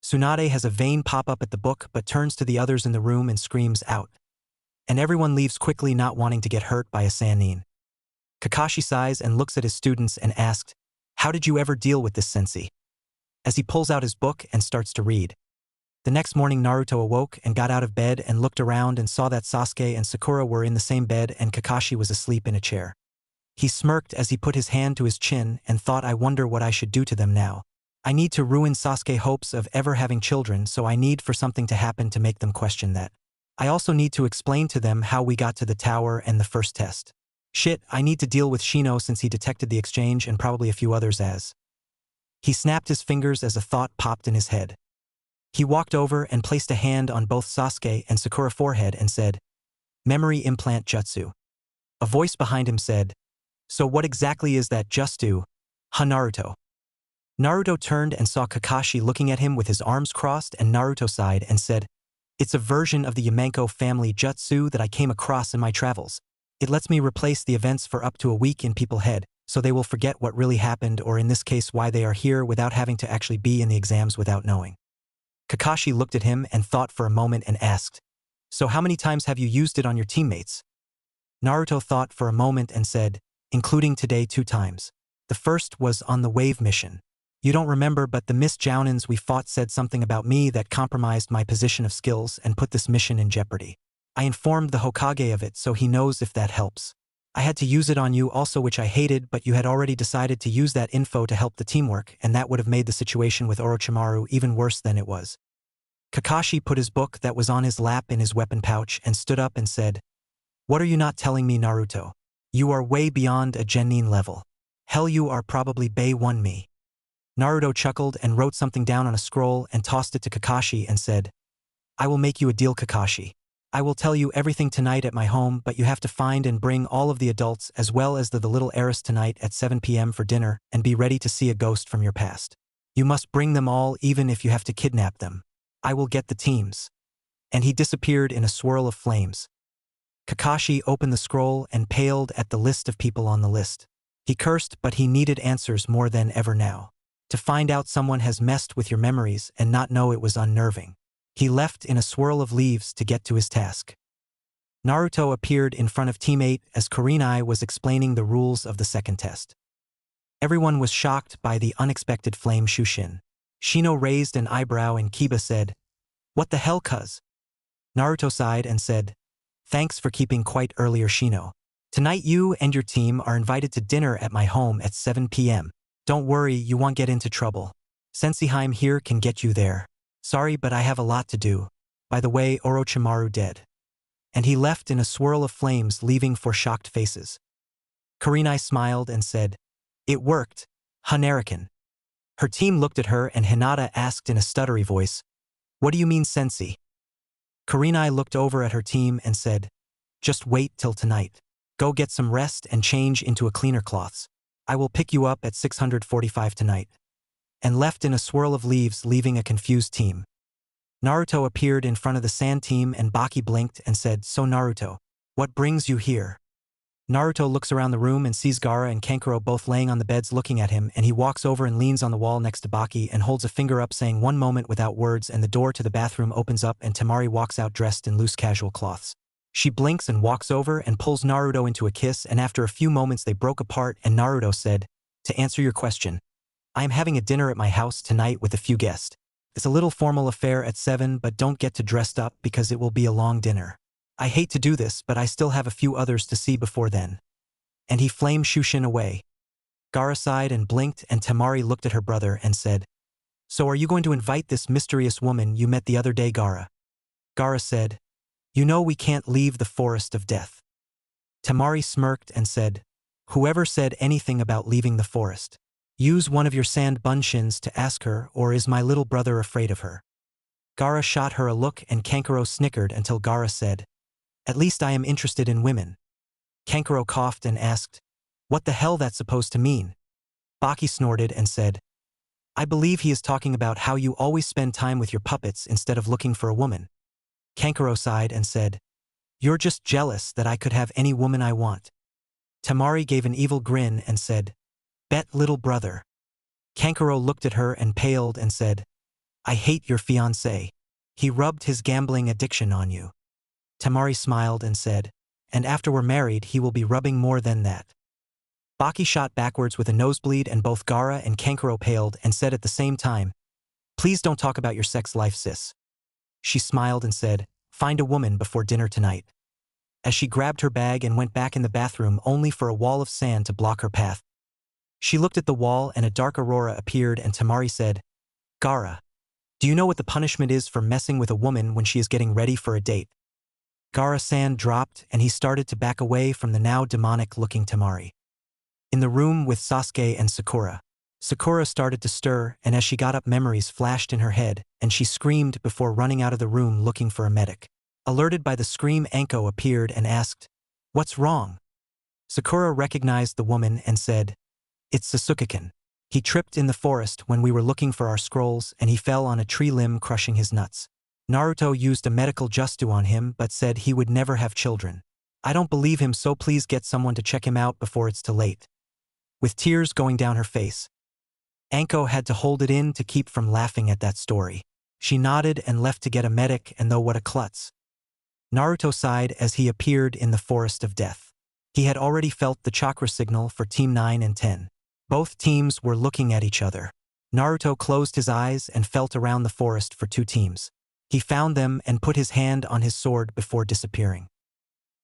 Tsunade has a vein pop up at the book but turns to the others in the room and screams out. And everyone leaves quickly not wanting to get hurt by a Sannin. Kakashi sighs and looks at his students and asked, how did you ever deal with this sensei? As he pulls out his book and starts to read. The next morning Naruto awoke and got out of bed and looked around and saw that Sasuke and Sakura were in the same bed and Kakashi was asleep in a chair. He smirked as he put his hand to his chin and thought, I wonder what I should do to them now. I need to ruin Sasuke's hopes of ever having children, so I need for something to happen to make them question that. I also need to explain to them how we got to the tower and the first test. Shit, I need to deal with Shino since he detected the exchange and probably a few others as. He snapped his fingers as a thought popped in his head. He walked over and placed a hand on both Sasuke and Sakura's forehead and said, memory implant jutsu. A voice behind him said, so what exactly is that jutsu, huh Naruto? Naruto turned and saw Kakashi looking at him with his arms crossed and Naruto sighed and said, it's a version of the Yamenko family jutsu that I came across in my travels. It lets me replace the events for up to a week in people's head, so they will forget what really happened or in this case why they are here without having to actually be in the exams without knowing. Kakashi looked at him and thought for a moment and asked, so how many times have you used it on your teammates? Naruto thought for a moment and said, including today 2 times. The first was on the wave mission. You don't remember, but the Miss Jounins we fought said something about me that compromised my position of skills and put this mission in jeopardy. I informed the Hokage of it so he knows if that helps. I had to use it on you also, which I hated, but you had already decided to use that info to help the teamwork, and that would have made the situation with Orochimaru even worse than it was. Kakashi put his book that was on his lap in his weapon pouch and stood up and said, what are you not telling me, Naruto? You are way beyond a genin level. Hell, you are probably Bay 1 me. Naruto chuckled and wrote something down on a scroll and tossed it to Kakashi and said, I will make you a deal, Kakashi. I will tell you everything tonight at my home, but you have to find and bring all of the adults as well as the little heiress tonight at 7 p.m. for dinner and be ready to see a ghost from your past. You must bring them all even if you have to kidnap them. I will get the teams. And he disappeared in a swirl of flames. Kakashi opened the scroll and paled at the list of people on the list. He cursed, but he needed answers more than ever now. To find out someone has messed with your memories and not know it was unnerving. He left in a swirl of leaves to get to his task. Naruto appeared in front of Team 8 as Kurenai was explaining the rules of the second test. Everyone was shocked by the unexpected flame Shushin. Shino raised an eyebrow and Kiba said, What the hell, cuz? Naruto sighed and said, Thanks for keeping quite earlier, Shino. Tonight you and your team are invited to dinner at my home at 7 p.m. Don't worry, you won't get into trouble. Senseiheim here can get you there. Sorry, but I have a lot to do. By the way, Orochimaru dead. And he left in a swirl of flames, leaving for shocked faces. Kurenai smiled and said, It worked, Hanarikan. Her team looked at her and Hinata asked in a stuttery voice, What do you mean, Sensei? Kurenai looked over at her team and said, Just wait till tonight. Go get some rest and change into a cleaner clothes. I will pick you up at 645 tonight. And left in a swirl of leaves, leaving a confused team. Naruto appeared in front of the sand team and Baki blinked and said, So Naruto, what brings you here? Naruto looks around the room and sees Gaara and Kankuro both laying on the beds looking at him, and he walks over and leans on the wall next to Baki and holds a finger up saying one moment without words, and the door to the bathroom opens up and Temari walks out dressed in loose casual cloths. She blinks and walks over and pulls Naruto into a kiss, and after a few moments they broke apart and Naruto said, To answer your question, I am having a dinner at my house tonight with a few guests. It's a little formal affair at 7, but don't get too dressed up because it will be a long dinner. I hate to do this, but I still have a few others to see before then. And he flamed Shushin away. Gaara sighed and blinked, and Temari looked at her brother and said, So are you going to invite this mysterious woman you met the other day, Gaara? Gaara said, You know we can't leave the forest of death. Temari smirked and said, Whoever said anything about leaving the forest? Use one of your sand bunshins to ask her, or is my little brother afraid of her? Gaara shot her a look and Kankuro snickered until Gaara said, At least I am interested in women. Kankuro coughed and asked, What the hell that's supposed to mean? Baki snorted and said, I believe he is talking about how you always spend time with your puppets instead of looking for a woman. Kankuro sighed and said, You're just jealous that I could have any woman I want. Temari gave an evil grin and said, Bet little brother. Kankuro looked at her and paled and said, I hate your fiancé. He rubbed his gambling addiction on you. Temari smiled and said, And after we're married he will be rubbing more than that. Baki shot backwards with a nosebleed and both Gaara and Kankuro paled and said at the same time, Please don't talk about your sex life, sis. She smiled and said, Find a woman before dinner tonight. As she grabbed her bag and went back in the bathroom only for a wall of sand to block her path. She looked at the wall and a dark aurora appeared and Temari said, Gaara, do you know what the punishment is for messing with a woman when she is getting ready for a date? Gaara's sand dropped and he started to back away from the now demonic-looking Temari. In the room with Sasuke and Sakura. Sakura started to stir, and as she got up memories flashed in her head, and she screamed before running out of the room looking for a medic. Alerted by the scream, Anko appeared and asked, What's wrong? Sakura recognized the woman and said, It's Sasuke-kun. He tripped in the forest when we were looking for our scrolls and he fell on a tree limb crushing his nuts. Naruto used a medical justu on him but said he would never have children. I don't believe him, so please get someone to check him out before it's too late. With tears going down her face. Anko had to hold it in to keep from laughing at that story. She nodded and left to get a medic, and though what a klutz. Naruto sighed as he appeared in the forest of death. He had already felt the chakra signal for Team 9 and 10. Both teams were looking at each other. Naruto closed his eyes and felt around the forest for two teams. He found them and put his hand on his sword before disappearing.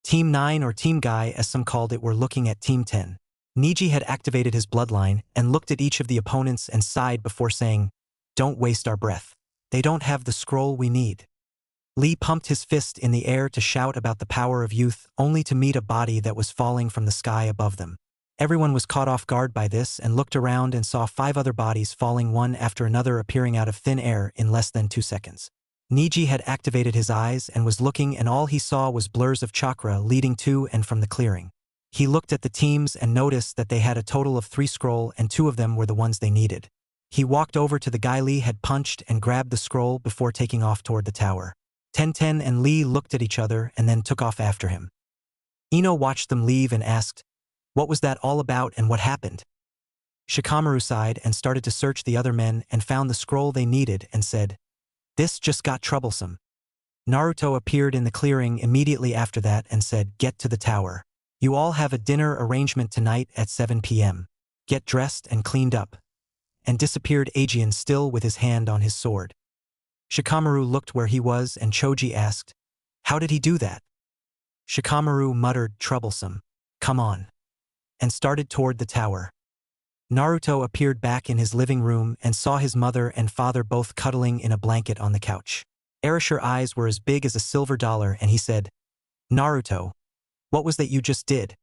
Team 9, or Team Guy as some called it, were looking at Team 10. Niji had activated his bloodline and looked at each of the opponents and sighed before saying, Don't waste our breath. They don't have the scroll we need. Lee pumped his fist in the air to shout about the power of youth, only to meet a body that was falling from the sky above them. Everyone was caught off guard by this and looked around and saw 5 other bodies falling one after another, appearing out of thin air in less than 2 seconds. Niji had activated his eyes and was looking, and all he saw was blurs of chakra leading to and from the clearing. He looked at the teams and noticed that they had a total of 3 scroll and 2 of them were the ones they needed. He walked over to the guy Lee had punched and grabbed the scroll before taking off toward the tower. Tenten and Lee looked at each other and then took off after him. Ino watched them leave and asked, "What was that all about and what happened?" Shikamaru sighed and started to search the other men and found the scroll they needed and said, "This just got troublesome." Naruto appeared in the clearing immediately after that and said, "Get to the tower. You all have a dinner arrangement tonight at 7 p.m. Get dressed and cleaned up." And disappeared, Aegean still with his hand on his sword. Shikamaru looked where he was and Choji asked, "How did he do that?" Shikamaru muttered, "Troublesome. Come on," and started toward the tower. Naruto appeared back in his living room and saw his mother and father both cuddling in a blanket on the couch. Arisher's eyes were as big as a silver dollar and he said, "Naruto, what was that you just did?"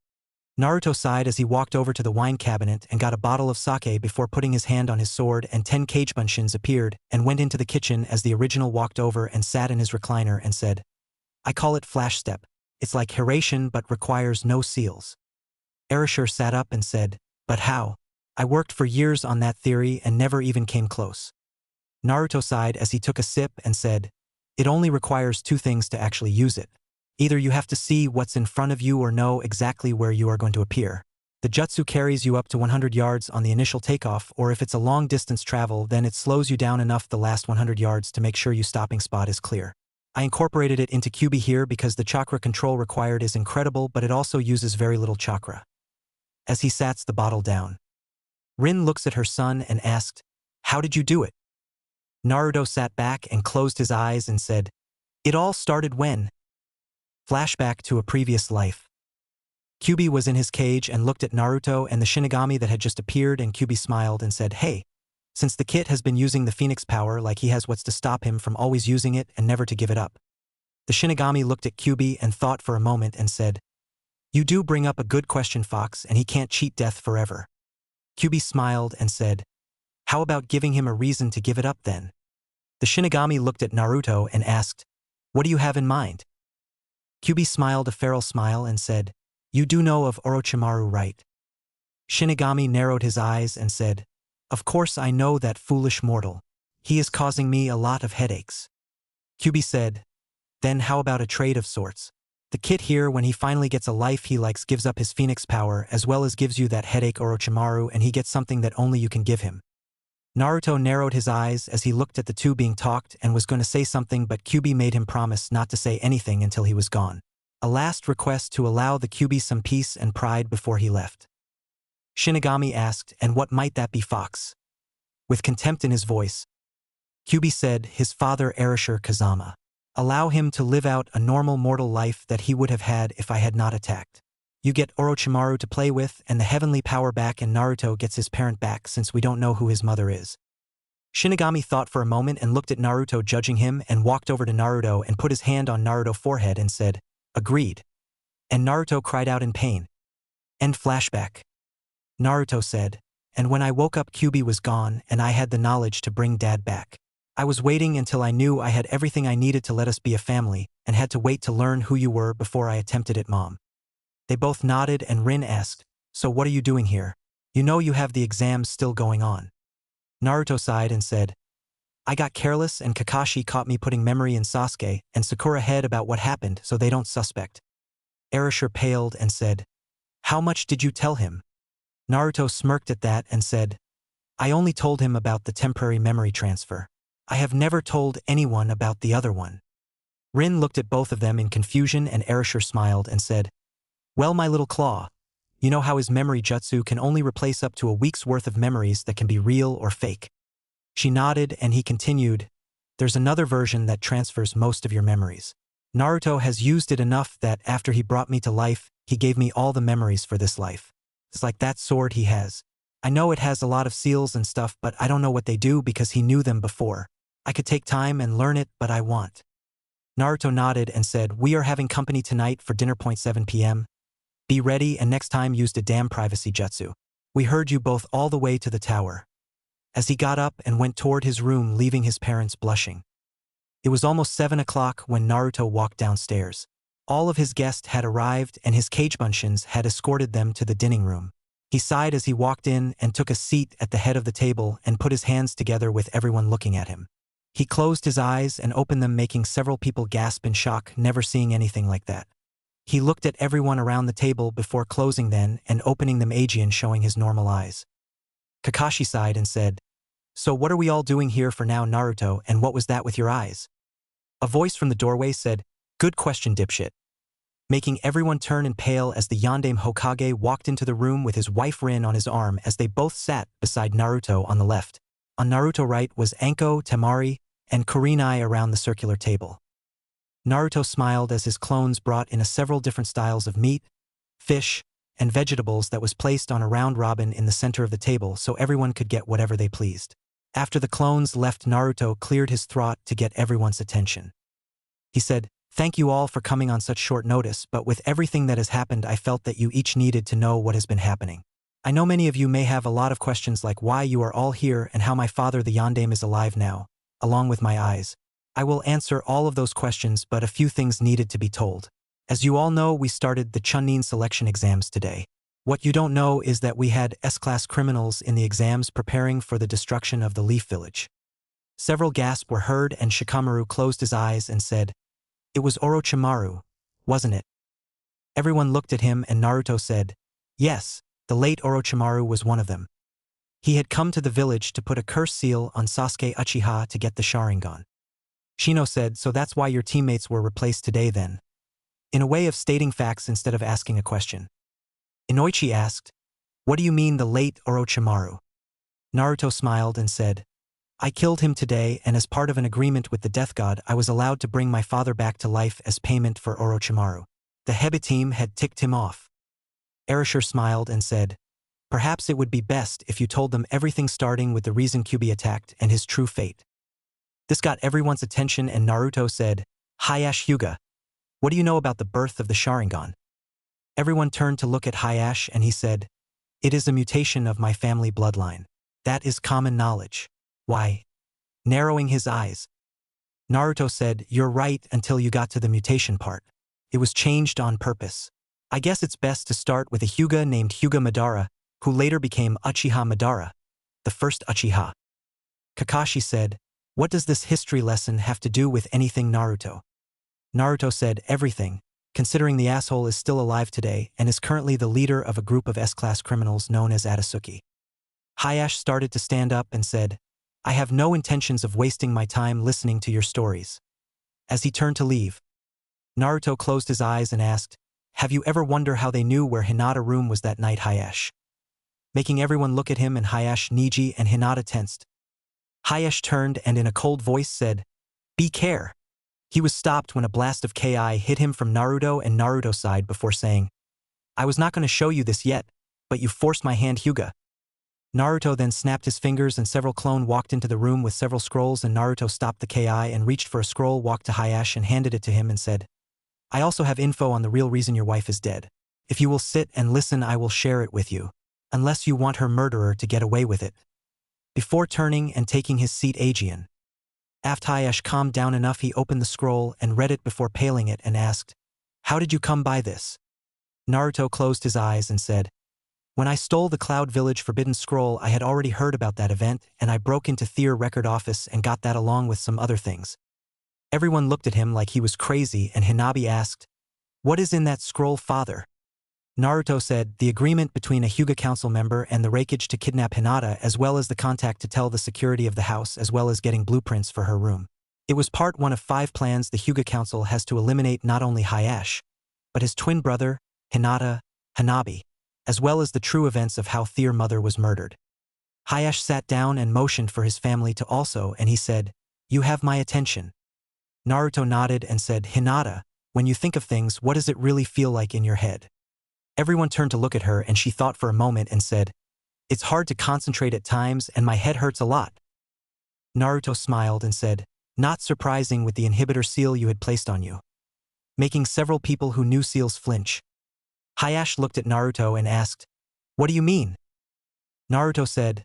Naruto sighed as he walked over to the wine cabinet and got a bottle of sake before putting his hand on his sword, and 10 Kagebunshin appeared and went into the kitchen as the original walked over and sat in his recliner and said, "I call it flash step. It's like Hiration but requires no seals." Arisher sat up and said, "But how? I worked for years on that theory and never even came close." Naruto sighed as he took a sip and said, "It only requires 2 things to actually use it. Either you have to see what's in front of you or know exactly where you are going to appear. The jutsu carries you up to 100 yards on the initial takeoff, or if it's a long distance travel then it slows you down enough the last 100 yards to make sure your stopping spot is clear. I incorporated it into Kyuubi here because the chakra control required is incredible, but it also uses very little chakra." As he sets the bottle down, Rin looks at her son and asked, "How did you do it?" Naruto sat back and closed his eyes and said, "It all started when..." Flashback to a previous life. Kyuubi was in his cage and looked at Naruto and the Shinigami that had just appeared, and Kyuubi smiled and said, "Hey, since the kid has been using the Phoenix power, like he has what's to stop him from always using it and never to give it up." The Shinigami looked at Kyuubi and thought for a moment and said, "You do bring up a good question, Fox, and he can't cheat death forever." Kyuubi smiled and said, "How about giving him a reason to give it up then?" The Shinigami looked at Naruto and asked, "What do you have in mind?" Kyuubi smiled a feral smile and said, "You do know of Orochimaru, right?" Shinigami narrowed his eyes and said, "Of course I know that foolish mortal. He is causing me a lot of headaches." Kyuubi said, "Then how about a trade of sorts? The kid here, when he finally gets a life he likes, gives up his Phoenix power as well as gives you that headache Orochimaru, and he gets something that only you can give him." Naruto narrowed his eyes as he looked at the two being talked and was going to say something, but Kyuubi made him promise not to say anything until he was gone. A last request to allow the Kyuubi some peace and pride before he left. Shinigami asked, "And what might that be, Fox?" With contempt in his voice, Kyuubi said, "His father Arisher Kazama. Allow him to live out a normal mortal life that he would have had if I had not attacked. You get Orochimaru to play with and the heavenly power back, and Naruto gets his parent back since we don't know who his mother is." Shinigami thought for a moment and looked at Naruto, judging him, and walked over to Naruto and put his hand on Naruto's forehead and said, "Agreed." And Naruto cried out in pain. End flashback. Naruto said, "And when I woke up Kyuubi was gone and I had the knowledge to bring Dad back. I was waiting until I knew I had everything I needed to let us be a family, and had to wait to learn who you were before I attempted it, Mom." They both nodded and Rin asked, "So what are you doing here? You know you have the exams still going on." Naruto sighed and said, "I got careless and Kakashi caught me putting memory in Sasuke and Sakura head about what happened so they don't suspect." Arisher paled and said, "How much did you tell him?" Naruto smirked at that and said, "I only told him about the temporary memory transfer. I have never told anyone about the other one." Rin looked at both of them in confusion and Arisher smiled and said, "Well, my little claw, you know how his memory jutsu can only replace up to a week's worth of memories that can be real or fake." She nodded and he continued, "There's another version that transfers most of your memories. Naruto has used it enough that after he brought me to life, he gave me all the memories for this life. It's like that sword he has. I know it has a lot of seals and stuff, but I don't know what they do because he knew them before. I could take time and learn it, but I want." Naruto nodded and said, "We are having company tonight for dinner. 7 p.m. Be ready and next time use the damn privacy jutsu. We heard you both all the way to the tower. As he got up and went toward his room, leaving his parents blushing. It was almost 7 o'clock when Naruto walked downstairs. All of his guests had arrived and his Kagebunshians had escorted them to the dining room. He sighed as he walked in and took a seat at the head of the table and put his hands together with everyone looking at him. He closed his eyes and opened them, making several people gasp in shock, never seeing anything like that. He looked at everyone around the table before closing them and opening them, Aegean showing his normal eyes. Kakashi sighed and said, "So what are we all doing here for now, Naruto, and what was that with your eyes?" A voice from the doorway said, "Good question, dipshit," making everyone turn and pale as the Yondaime Hokage walked into the room with his wife Rin on his arm as they both sat beside Naruto on the left. On Naruto right was Anko, Temari, and Kurenai around the circular table. Naruto smiled as his clones brought in several different styles of meat, fish, and vegetables that was placed on a round robin in the center of the table so everyone could get whatever they pleased. After the clones left, Naruto cleared his throat to get everyone's attention. He said, "Thank you all for coming on such short notice, but with everything that has happened I felt that you each needed to know what has been happening. I know many of you may have a lot of questions like why you are all here and how my father the Yondaime is alive now, along with my eyes. I will answer all of those questions, but a few things needed to be told. As you all know, we started the Chunin selection exams today. What you don't know is that we had S-class criminals in the exams preparing for the destruction of the Leaf Village." Several gasps were heard and Shikamaru closed his eyes and said, "It was Orochimaru, wasn't it?" Everyone looked at him and Naruto said, "Yes, the late Orochimaru was one of them. He had come to the village to put a curse seal on Sasuke Uchiha to get the Sharingan." Shino said, "So that's why your teammates were replaced today then?" In a way of stating facts instead of asking a question. Inoichi asked, "What do you mean the late Orochimaru?" Naruto smiled and said, "I killed him today, and as part of an agreement with the Death God I was allowed to bring my father back to life as payment for Orochimaru. The Hebe team had ticked him off." Erashur smiled and said, "Perhaps it would be best if you told them everything starting with the reason Kyuubi attacked and his true fate." This got everyone's attention and Naruto said, "Hayashi Hyuga, what do you know about the birth of the Sharingan?" Everyone turned to look at Hayashi and he said, "It is a mutation of my family bloodline. That is common knowledge." "Why?" Narrowing his eyes. Naruto said, "You're right until you got to the mutation part. It was changed on purpose. I guess it's best to start with a Hyuga named Hyuga Madara, who later became Uchiha Madara, the first Uchiha." Kakashi said, "What does this history lesson have to do with anything, Naruto?" Naruto said, "Everything, considering the asshole is still alive today and is currently the leader of a group of S-class criminals known as Atasuki." Hayashi started to stand up and said, "I have no intentions of wasting my time listening to your stories." As he turned to leave, Naruto closed his eyes and asked, "Have you ever wondered how they knew where Hinata's room was that night, Hayashi?" Making everyone look at him and Hayashi, Neji, and Hinata tensed. Hayashi turned and in a cold voice said, "Be care." He was stopped when a blast of Ki hit him from Naruto and Naruto's side before saying, "I was not going to show you this yet, but you forced my hand, Hyuga." Naruto then snapped his fingers and several clones walked into the room with several scrolls and Naruto stopped the Ki and reached for a scroll, walked to Hayashi and handed it to him and said, "I also have info on the real reason your wife is dead. If you will sit and listen I will share it with you, unless you want her murderer to get away with it." Before turning and taking his seat, Aegean. After Hayashi calmed down enough he opened the scroll and read it before paling it and asked, "How did you come by this?" Naruto closed his eyes and said, "When I stole the Cloud Village Forbidden Scroll I had already heard about that event and I broke into Their record office and got that along with some other things." Everyone looked at him like he was crazy and Hinabi asked, "What is in that scroll, father?" Naruto said, "The agreement between a Hyuga council member and the Raikage to kidnap Hinata as well as the contact to tell the security of the house as well as getting blueprints for her room. It was part one of 5 plans the Hyuga council has to eliminate not only Hayashi, but his twin brother, Hinata, Hanabi, as well as the true events of how Their mother was murdered." Hayashi sat down and motioned for his family to also and he said, "You have my attention." Naruto nodded and said, "Hinata, when you think of things what does it really feel like in your head?" Everyone turned to look at her and she thought for a moment and said, "It's hard to concentrate at times and my head hurts a lot." Naruto smiled and said, "Not surprising with the inhibitor seal you had placed on you," making several people who knew seals flinch. Hayash looked at Naruto and asked, "What do you mean?" Naruto said,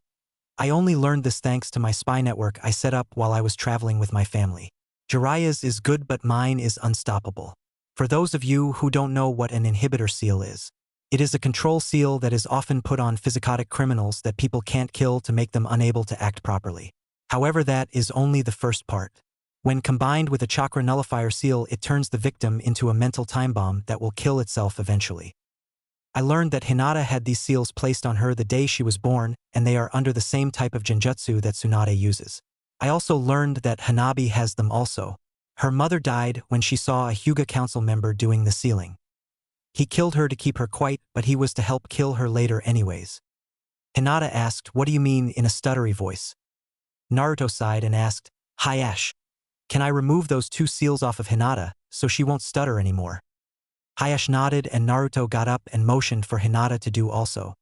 "I only learned this thanks to my spy network I set up while I was traveling with my family. Jiraiya's is good but mine is unstoppable. For those of you who don't know what an inhibitor seal is, it is a control seal that is often put on physicotic criminals that people can't kill to make them unable to act properly. However, that is only the first part. When combined with a chakra nullifier seal, it turns the victim into a mental time bomb that will kill itself eventually. I learned that Hinata had these seals placed on her the day she was born, and they are under the same type of genjutsu that Tsunade uses. I also learned that Hanabi has them also. Her mother died when she saw a Hyuga council member doing the sealing. He killed her to keep her quiet, but he was to help kill her later anyways." Hinata asked, "What do you mean?" in a stuttery voice. Naruto sighed and asked, "Hayash, can I remove those 2 seals off of Hinata so she won't stutter anymore?" Hayash nodded and Naruto got up and motioned for Hinata to do also.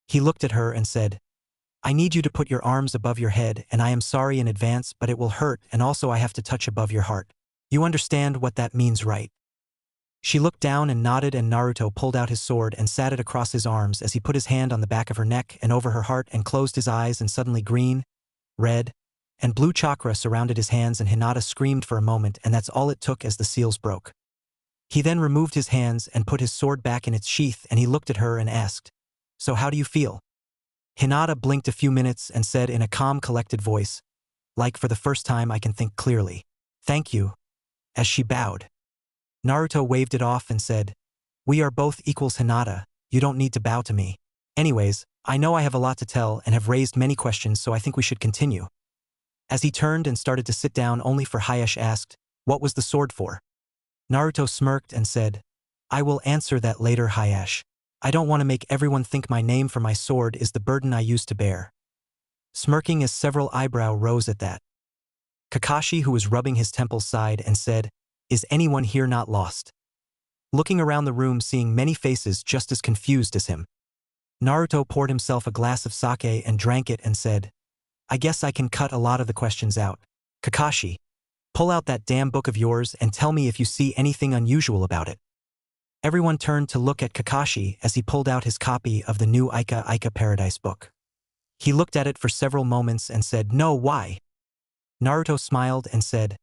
He looked at her and said, "I need you to put your arms above your head, and I am sorry in advance, but it will hurt, and also I have to touch above your heart. You understand what that means, right?" She looked down and nodded, and Naruto pulled out his sword and sat it across his arms as he put his hand on the back of her neck and over her heart and closed his eyes, and suddenly green, red, and blue chakra surrounded his hands, and Hinata screamed for a moment, and that's all it took as the seals broke. He then removed his hands and put his sword back in its sheath, and he looked at her and asked, "So how do you feel?" Hinata blinked a few minutes and said in a calm, collected voice, "Like for the first time I can think clearly. Thank you," as she bowed. Naruto waved it off and said, "We are both equals, Hinata, you don't need to bow to me. Anyways, I know I have a lot to tell and have raised many questions, so I think we should continue." As he turned and started to sit down, only for Hayash asked, "What was the sword for?" Naruto smirked and said, "I will answer that later, Hayash. I don't want to make everyone think my name for my sword is the burden I used to bear." Smirking as several eyebrows rose at that. Kakashi, who was rubbing his temples, sighed and said, "Is anyone here not lost?" Looking around the room, seeing many faces just as confused as him, Naruto poured himself a glass of sake and drank it and said, "I guess I can cut a lot of the questions out. Kakashi, pull out that damn book of yours and tell me if you see anything unusual about it." Everyone turned to look at Kakashi as he pulled out his copy of the new Ika Ika Paradise book. He looked at it for several moments and said, "No, why?" Naruto smiled and said,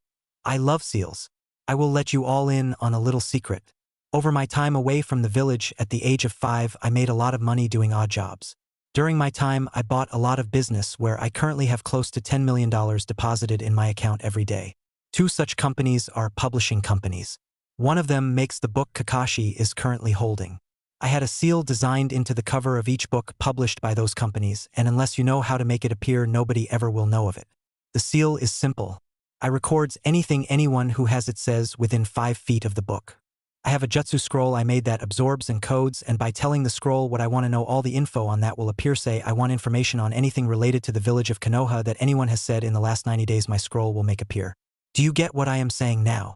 "I love seals. I will let you all in on a little secret. Over my time away from the village at the age of 5, I made a lot of money doing odd jobs. During my time, I bought a lot of business where I currently have close to $10 million deposited in my account every day. 2 such companies are publishing companies. One of them makes the book Kakashi is currently holding. I had a seal designed into the cover of each book published by those companies, and unless you know how to make it appear, nobody ever will know of it. The seal is simple. I records anything anyone who has it says within 5 feet of the book. I have a jutsu scroll I made that absorbs and codes, and by telling the scroll what I want to know, all the info on that will appear. Say I want information on anything related to the village of Konoha that anyone has said in the last 90 days, my scroll will make appear. Do you get what I am saying now?"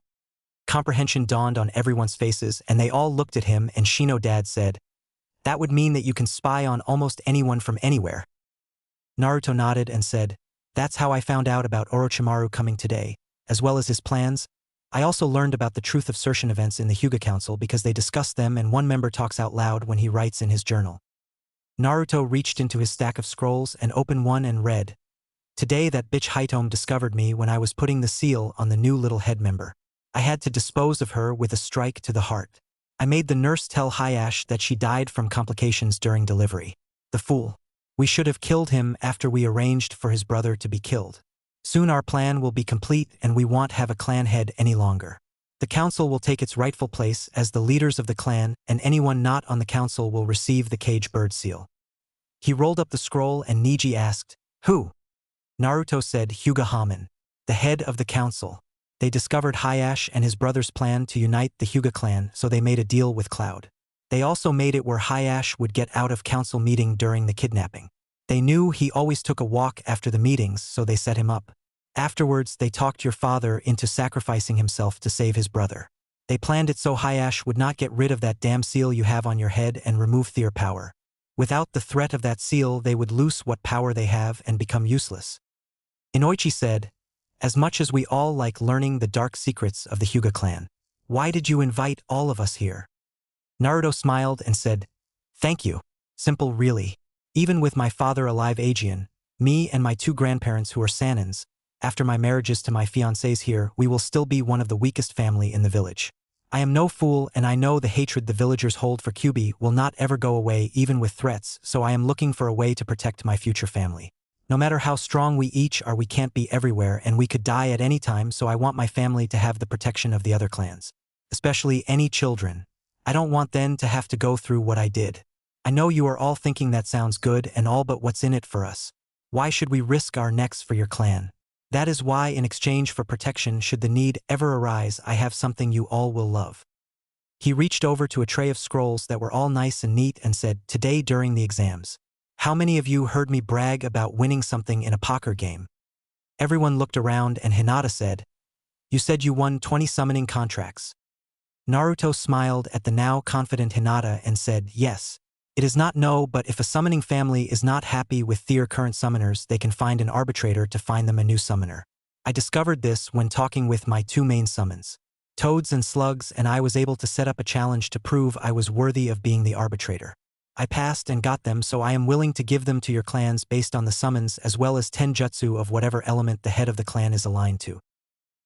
Comprehension dawned on everyone's faces, and they all looked at him, and Shino Dad said, "That would mean that you can spy on almost anyone from anywhere." Naruto nodded and said, "That's how I found out about Orochimaru coming today, as well as his plans. I also learned about the truth of Sershin events in the Hyuga Council because they discussed them, and one member talks out loud when he writes in his journal." Naruto reached into his stack of scrolls and opened one and read, "Today that bitch Hitome discovered me when I was putting the seal on the new little head member. I had to dispose of her with a strike to the heart. I made the nurse tell Hayash that she died from complications during delivery. The fool. We should have killed him after we arranged for his brother to be killed. Soon our plan will be complete and we won't have a clan head any longer. The council will take its rightful place as the leaders of the clan, and anyone not on the council will receive the cage bird seal." He rolled up the scroll and Neji asked, "Who?" Naruto said, "Hyuga Haman, the head of the council. They discovered Hayash and his brother's plan to unite the Hyuga clan, so they made a deal with Cloud. They also made it where Hayash would get out of council meeting during the kidnapping. They knew he always took a walk after the meetings, so they set him up. Afterwards, they talked your father into sacrificing himself to save his brother. They planned it so Hayash would not get rid of that damn seal you have on your head and remove their power. Without the threat of that seal, they would lose what power they have and become useless." Inoichi said, "As much as we all like learning the dark secrets of the Hyuga clan, why did you invite all of us here?" Naruto smiled and said, "Thank you. Simple really. Even with my father alive Aegean, me and my two grandparents who are Sanins, after my marriages to my fiancés here, we will still be one of the weakest family in the village. I am no fool and I know the hatred the villagers hold for Kyubi will not ever go away even with threats, so I am looking for a way to protect my future family. No matter how strong we each are, we can't be everywhere and we could die at any time, so I want my family to have the protection of the other clans. Especially any children. I don't want them to have to go through what I did. I know you are all thinking that sounds good and all, but what's in it for us? Why should we risk our necks for your clan? That is why, in exchange for protection, should the need ever arise, I have something you all will love." He reached over to a tray of scrolls that were all nice and neat and said, "Today during the exams, how many of you heard me brag about winning something in a poker game?" Everyone looked around and Hinata said, "You said you won 20 summoning contracts." Naruto smiled at the now confident Hinata and said, "Yes. It is not no, but if a summoning family is not happy with their current summoners, they can find an arbitrator to find them a new summoner. I discovered this when talking with my two main summons, Toads and Slugs, and I was able to set up a challenge to prove I was worthy of being the arbitrator. I passed and got them, so I am willing to give them to your clans based on the summons as well as 10 jutsu of whatever element the head of the clan is aligned to."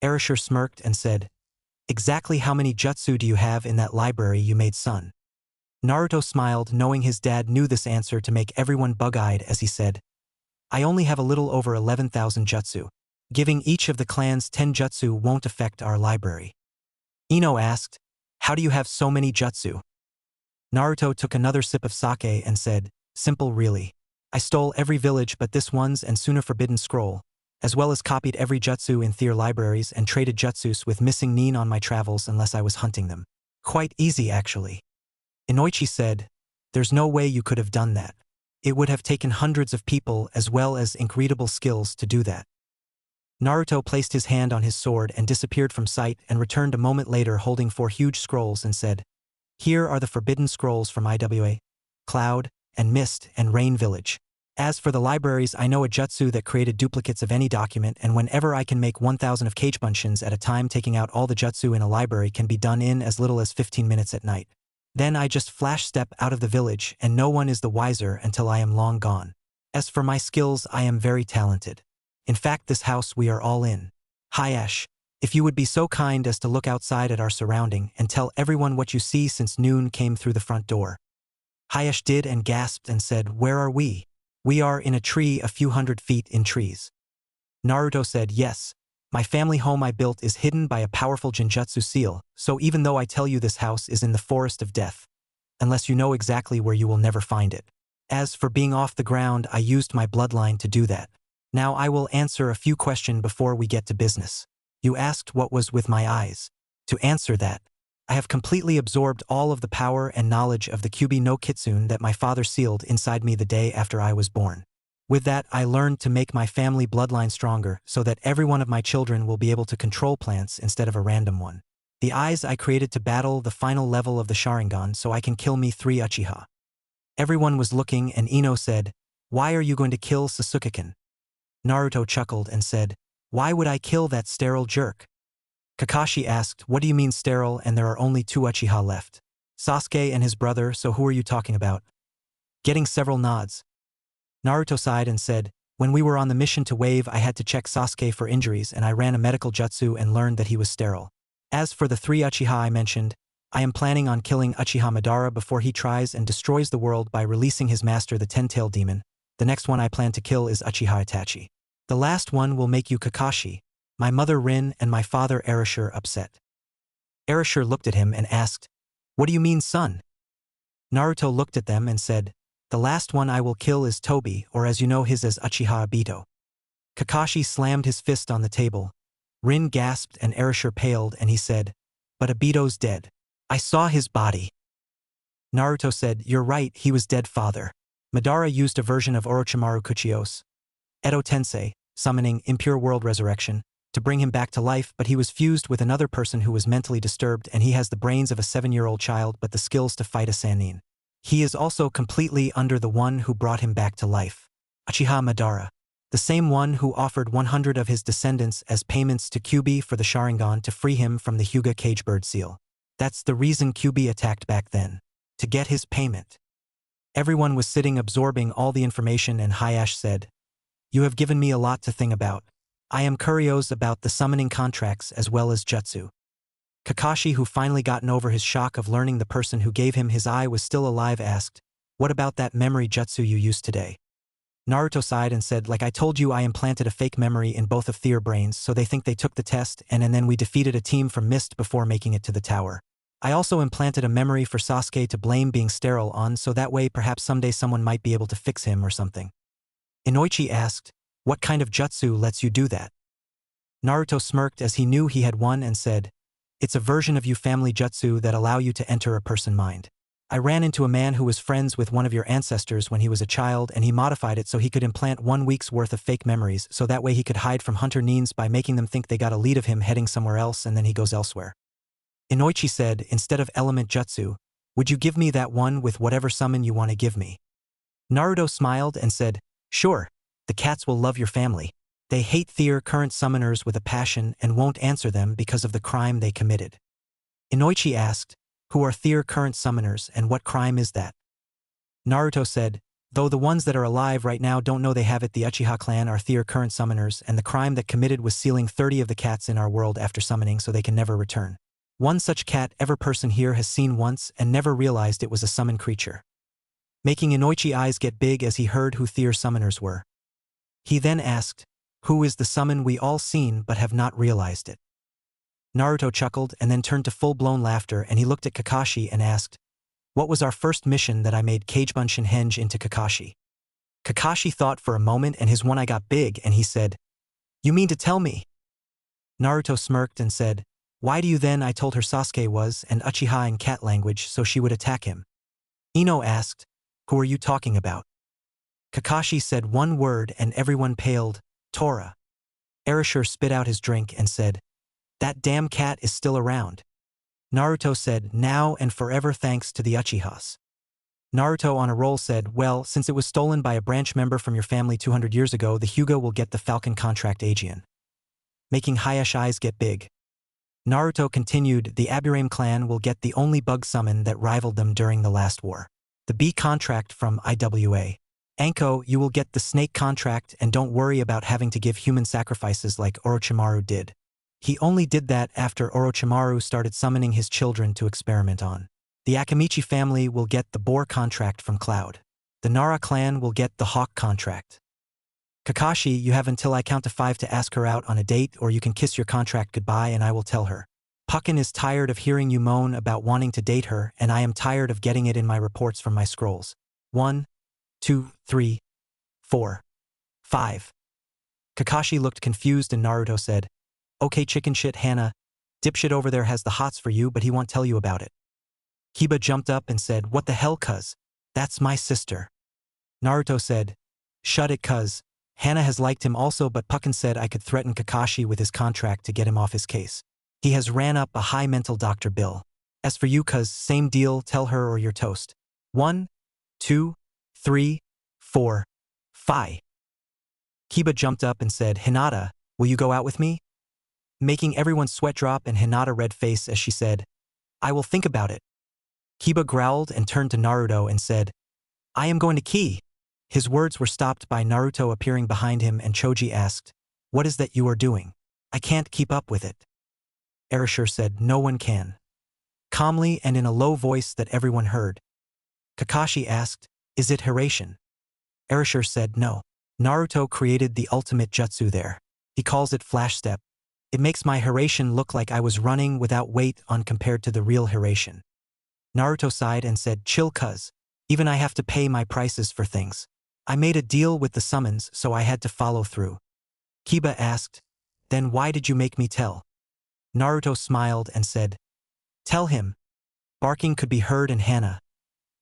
Erasure smirked and said, "Exactly how many jutsu do you have in that library you made, son?" Naruto smiled, knowing his dad knew this answer to make everyone bug-eyed as he said, "I only have a little over 11,000 jutsu. Giving each of the clans 10 jutsu won't affect our library." Ino asked, "How do you have so many jutsu?" Naruto took another sip of sake and said, "Simple really. I stole every village but this one's and sooner forbidden scroll, as well as copied every jutsu in their libraries and traded jutsus with missing nin on my travels unless I was hunting them. Quite easy actually." Inoichi said, "There's no way you could have done that. It would have taken hundreds of people as well as incredible skills to do that." Naruto placed his hand on his sword and disappeared from sight and returned a moment later holding 4 huge scrolls and said, "Here are the forbidden scrolls from Iwa, Cloud, and Mist and Rain Village. As for the libraries, I know a jutsu that created duplicates of any document, and whenever I can make 1,000 of Kagebunshin at a time, taking out all the jutsu in a library can be done in as little as 15 minutes at night. Then I just flash step out of the village and no one is the wiser until I am long gone. As for my skills, I am very talented. In fact, this house we are all in. Hayash, if you would be so kind as to look outside at our surrounding and tell everyone what you see since noon came through the front door." Hayash did and gasped and said, "Where are we?" "We are in a tree a few hundred feet in trees." Naruto said, "Yes. My family home I built is hidden by a powerful Jinjutsu seal, so even though I tell you this house is in the forest of death, unless you know exactly where you will never find it. As for being off the ground, I used my bloodline to do that. Now I will answer a few questions before we get to business. You asked what was with my eyes. To answer that, I have completely absorbed all of the power and knowledge of the Kyubi no Kitsune that my father sealed inside me the day after I was born. With that, I learned to make my family bloodline stronger so that every one of my children will be able to control plants instead of a random one. The eyes I created to battle the final level of the Sharingan so I can kill me 3 Uchiha." Everyone was looking and Ino said, "Why are you going to kill Sasuke-kun?" Naruto chuckled and said, "Why would I kill that sterile jerk?" Kakashi asked, "What do you mean sterile and there are only 2 Uchiha left?" "Sasuke and his brother, so who are you talking about?" Getting several nods. Naruto sighed and said, "When we were on the mission to Wave, I had to check Sasuke for injuries and I ran a medical jutsu and learned that he was sterile. As for the 3 Uchiha I mentioned, I am planning on killing Uchiha Madara before he tries and destroys the world by releasing his master, the 10-tailed demon. The next one I plan to kill is Uchiha Itachi. The last one will make you Kakashi, my mother Rin and my father Erasure upset." Erasure looked at him and asked, "What do you mean, son?" Naruto looked at them and said, "The last one I will kill is Tobi, or as you know his as Uchiha Obito." Kakashi slammed his fist on the table. Rin gasped and Erasure paled and he said, "But Obito's dead. I saw his body." Naruto said, "You're right, he was dead, father. Madara used a version of Orochimaru Kuchiyos, Edo Tensei, summoning Impure World Resurrection, to bring him back to life, but he was fused with another person who was mentally disturbed and he has the brains of a 7-year-old child but the skills to fight a Sannin. He is also completely under the one who brought him back to life, Uchiha Madara, the same one who offered 100 of his descendants as payments to Kyubi for the Sharingan to free him from the Hyuga Cagebird seal. That's the reason Kyubi attacked back then. to get his payment. Everyone was sitting absorbing all the information, and Hayash said, "You have given me a lot to think about. I am curious about the summoning contracts as well as jutsu." Kakashi, who finally gotten over his shock of learning the person who gave him his eye was still alive, asked, "What about that memory jutsu you used today?" Naruto sighed and said, "Like I told you, I implanted a fake memory in both of their brains, so they think they took the test, and then we defeated a team from Mist before making it to the tower. I also implanted a memory for Sasuke to blame being sterile on, so that way perhaps someday someone might be able to fix him or something." Inoichi asked, "What kind of jutsu lets you do that?" Naruto smirked as he knew he had one and said, "It's a version of you family jutsu that allow you to enter a person's mind. I ran into a man who was friends with one of your ancestors when he was a child, and he modified it so he could implant 1 week's worth of fake memories, so that way he could hide from Hunter Neens by making them think they got a lead of him heading somewhere else, and then he goes elsewhere." Inoichi said, "Instead of element jutsu, would you give me that one with whatever summon you want to give me?" Naruto smiled and said, "Sure, the cats will love your family. They hate their current summoners with a passion and won't answer them because of the crime they committed." Inoichi asked, "Who are their current summoners and what crime is that?" Naruto said, "Though the ones that are alive right now don't know they have it, the Uchiha clan are their current summoners, and the crime that committed was sealing 30 of the cats in our world after summoning so they can never return. One such cat every person here has seen once and never realized it was a summoned creature." Making Inoichi eyes get big as he heard who their summoners were. He then asked, "Who is the summon we all seen but have not realized it?" Naruto chuckled and then turned to full-blown laughter, and he looked at Kakashi and asked, "What was our first mission that I made Kagebunshin Henge into Kakashi?" Kakashi thought for a moment and his one eye got big and he said, "You mean to tell me?" Naruto smirked and said, "Why do you then? I told her Sasuke was and Uchiha in cat language so she would attack him." Ino asked, "Who are you talking about?" Kakashi said one word and everyone paled, "Tora." Erashur spit out his drink and said, "That damn cat is still around." Naruto said, "Now and forever thanks to the Uchihas." Naruto on a roll said, "Well, since it was stolen by a branch member from your family 200 years ago, the Hyuga will get the Falcon contract Aegean." Making Hayash eyes get big. Naruto continued, "The Aburame clan will get the only bug summon that rivaled them during the last war. The B contract from IWA. Anko, you will get the snake contract, and don't worry about having to give human sacrifices like Orochimaru did. He only did that after Orochimaru started summoning his children to experiment on. The Akamichi family will get the boar contract from Cloud. The Nara clan will get the hawk contract. Kakashi, you have until I count to 5 to ask her out on a date, or you can kiss your contract goodbye and I will tell her. Puckin is tired of hearing you moan about wanting to date her, and I am tired of getting it in my reports from my scrolls. 1, 2, 3, 4, 5. Kakashi looked confused and Naruto said, "Okay, chicken shit Hana, dipshit over there has the hots for you, but he won't tell you about it." Kiba jumped up and said, "What the hell, cuz? That's my sister." Naruto said, "Shut it, cuz. Hana has liked him also, but Puckin said I could threaten Kakashi with his contract to get him off his case. He has ran up a high mental doctor bill. As for you, cuz, same deal, tell her or you're toast. 1, 2, 3, 4, 5. Kiba jumped up and said, "Hinata, will you go out with me?" Making everyone's sweat drop and Hinata red face as she said, "I will think about it." Kiba growled and turned to Naruto and said, "I am going to Ki." His words were stopped by Naruto appearing behind him, and Choji asked, "What is that you are doing? I can't keep up with it." Erashur said, "No one can." Calmly and in a low voice that everyone heard. Kakashi asked, "Is it Hiration?" Erashur said, "No. Naruto created the ultimate jutsu there. He calls it Flash Step. It makes my Hiration look like I was running without weight on compared to the real Hiration." Naruto sighed and said, "Chill, cuz. Even I have to pay my prices for things. I made a deal with the summons, so I had to follow through." Kiba asked, "Then why did you make me tell?" Naruto smiled and said, "Tell him." Barking could be heard in Hana.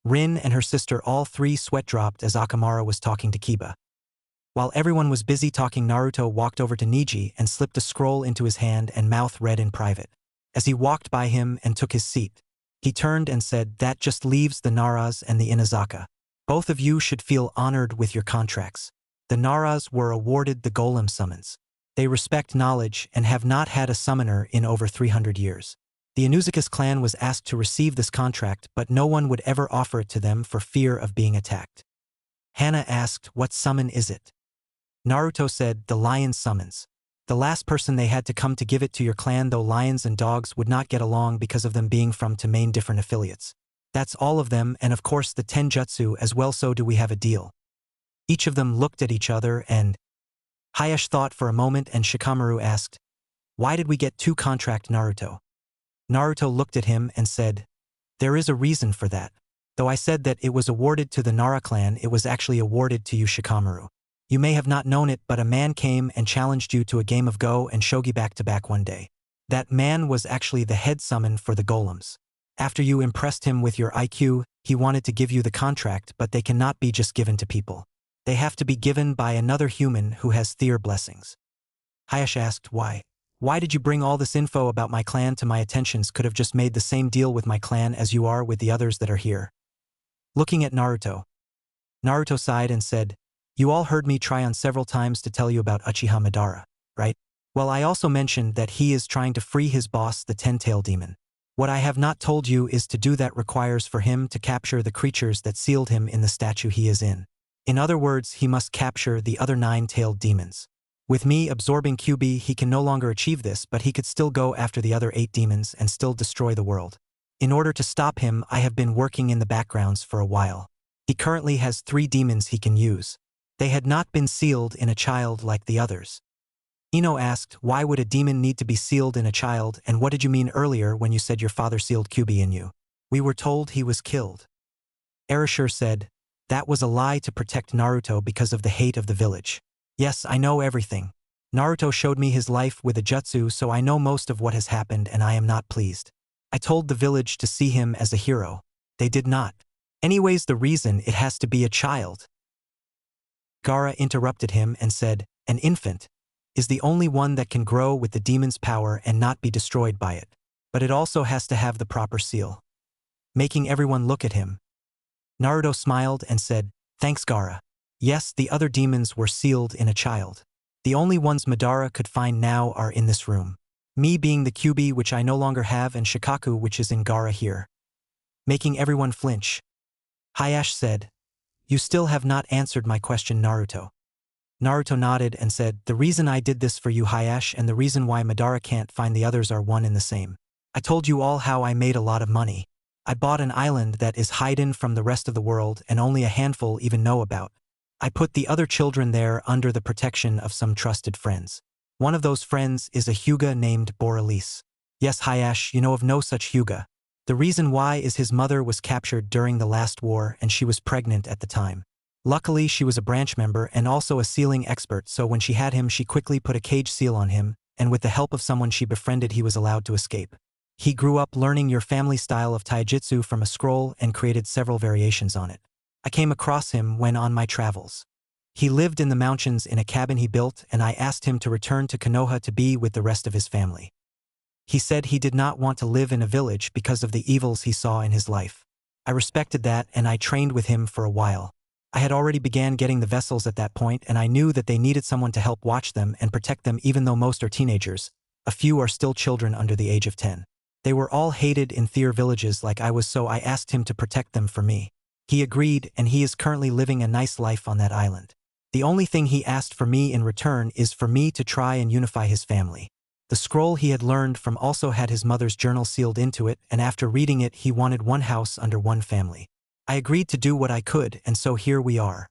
Rin and her sister all three sweat dropped as Akamara was talking to Kiba. While everyone was busy talking, Naruto walked over to Niji and slipped a scroll into his hand and mouth read in private. As he walked by him and took his seat, he turned and said, "That just leaves the Naras and the Inazaka. Both of you should feel honored with your contracts. The Naras were awarded the Golem summons. They respect knowledge and have not had a summoner in over 300 years. The Inuzuka's clan was asked to receive this contract, but no one would ever offer it to them for fear of being attacked. Hana asked, "What summon is it?" Naruto said, "The lion summons. The last person they had to come to give it to your clan, though lions and dogs would not get along because of them being from two main different affiliates. That's all of them, and of course the Tenjutsu as well, so do we have a deal?" Each of them looked at each other and Hayashi thought for a moment, and Shikamaru asked, "Why did we get two contract, Naruto?" Naruto looked at him and said, "There is a reason for that. Though I said that it was awarded to the Nara clan, it was actually awarded to you, Shikamaru. You may have not known it, but a man came and challenged you to a game of Go and Shogi back-to-back one day. That man was actually the head summon for the golems. After you impressed him with your IQ, he wanted to give you the contract, but they cannot be just given to people. They have to be given by another human who has their blessings." Hayashi asked, "Why? Why did you bring all this info about my clan to my attentions? Could have just made the same deal with my clan as you are with the others that are here." Looking at Naruto, Naruto sighed and said, "You all heard me try on several times to tell you about Uchiha Madara, right? Well, I also mentioned that he is trying to free his boss, the Ten-Tailed Demon. What I have not told you is to do that requires for him to capture the creatures that sealed him in the statue he is in. In other words, he must capture the other 9-tailed demons. With me absorbing QB, he can no longer achieve this, but he could still go after the other 8 demons and still destroy the world. In order to stop him, I have been working in the backgrounds for a while. He currently has 3 demons he can use. They had not been sealed in a child like the others." Ino asked, "Why would a demon need to be sealed in a child, and what did you mean earlier when you said your father sealed QB in you? We were told he was killed." Erashur said, "That was a lie to protect Naruto because of the hate of the village. Yes, I know everything. Naruto showed me his life with a jutsu, so I know most of what has happened, and I am not pleased. I told the village to see him as a hero. They did not. Anyways, the reason it has to be a child." Gaara interrupted him and said, "An infant is the only one that can grow with the demon's power and not be destroyed by it. But it also has to have the proper seal." Making everyone look at him, Naruto smiled and said, "Thanks, Gaara. Yes, the other demons were sealed in a child. The only ones Madara could find now are in this room. Me being the QB, which I no longer have, and Shikaku, which is in Gaara here." Making everyone flinch, Hayashi said, "You still have not answered my question, Naruto." Naruto nodded and said, "The reason I did this for you, Hayashi, and the reason why Madara can't find the others are one and the same. I told you all how I made a lot of money. I bought an island that is hidden from the rest of the world and only a handful even know about. I put the other children there under the protection of some trusted friends. One of those friends is a Hyuga named Borelise. Yes, Hayashi, you know of no such Hyuga. The reason why is his mother was captured during the last war and she was pregnant at the time. Luckily, she was a branch member and also a sealing expert, so when she had him, she quickly put a cage seal on him, and with the help of someone she befriended, he was allowed to escape. He grew up learning your family style of taijutsu from a scroll and created several variations on it. I came across him when on my travels. He lived in the mountains in a cabin he built, and I asked him to return to Konoha to be with the rest of his family. He said he did not want to live in a village because of the evils he saw in his life. I respected that, and I trained with him for a while. I had already began getting the vessels at that point, and I knew that they needed someone to help watch them and protect them, even though most are teenagers. A few are still children under the age of 10. They were all hated in their villages like I was, so I asked him to protect them for me. He agreed, and he is currently living a nice life on that island. The only thing he asked for me in return is for me to try and unify his family. The scroll he had learned from also had his mother's journal sealed into it, and after reading it, he wanted one house under one family. I agreed to do what I could, and so here we are."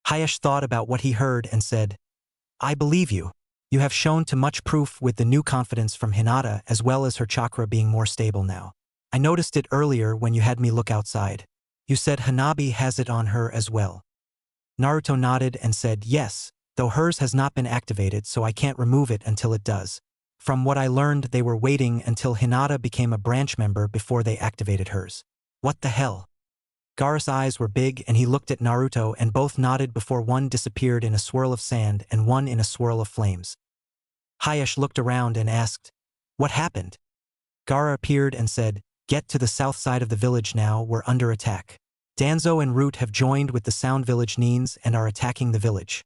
Hayashi thought about what he heard and said, "I believe you. You have shown too much proof with the new confidence from Hinata, as well as her chakra being more stable now. I noticed it earlier when you had me look outside. You said Hanabi has it on her as well." Naruto nodded and said, "Yes, though hers has not been activated, so I can't remove it until it does. From what I learned, they were waiting until Hinata became a branch member before they activated hers." "What the hell?" Gaara's eyes were big and he looked at Naruto, and both nodded before one disappeared in a swirl of sand and one in a swirl of flames. Hayashi looked around and asked, "What happened?" Gaara appeared and said, "Get to the south side of the village now, we're under attack. Danzo and Root have joined with the Sound Village Neens and are attacking the village."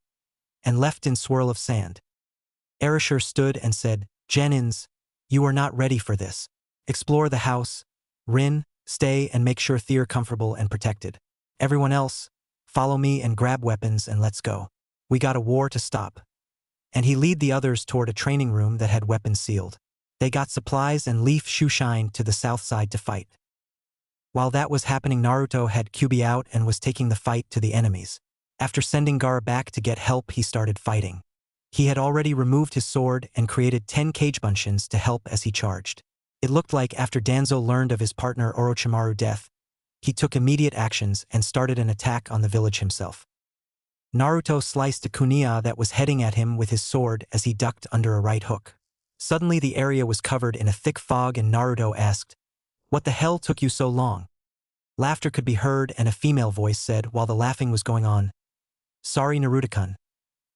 And left in swirl of sand. Erashur stood and said, "Genins, you are not ready for this. Explore the house. Rin, stay and make sure Thea comfortable and protected. Everyone else, follow me and grab weapons and let's go. We got a war to stop. And he lead the others toward a training room that had weapons sealed. They got supplies and Leaf Shushine to the south side to fight. While that was happening, Naruto had Kyuubi out and was taking the fight to the enemies. After sending Gaara back to get help, he started fighting. He had already removed his sword and created 10 cage bunshin to help as he charged. It looked like after Danzo learned of his partner Orochimaru's death, he took immediate actions and started an attack on the village himself. Naruto sliced a kunia that was heading at him with his sword as he ducked under a right hook. Suddenly the area was covered in a thick fog and Naruto asked, "What the hell took you so long?" Laughter could be heard and a female voice said while the laughing was going on, "Sorry Naruto-kun.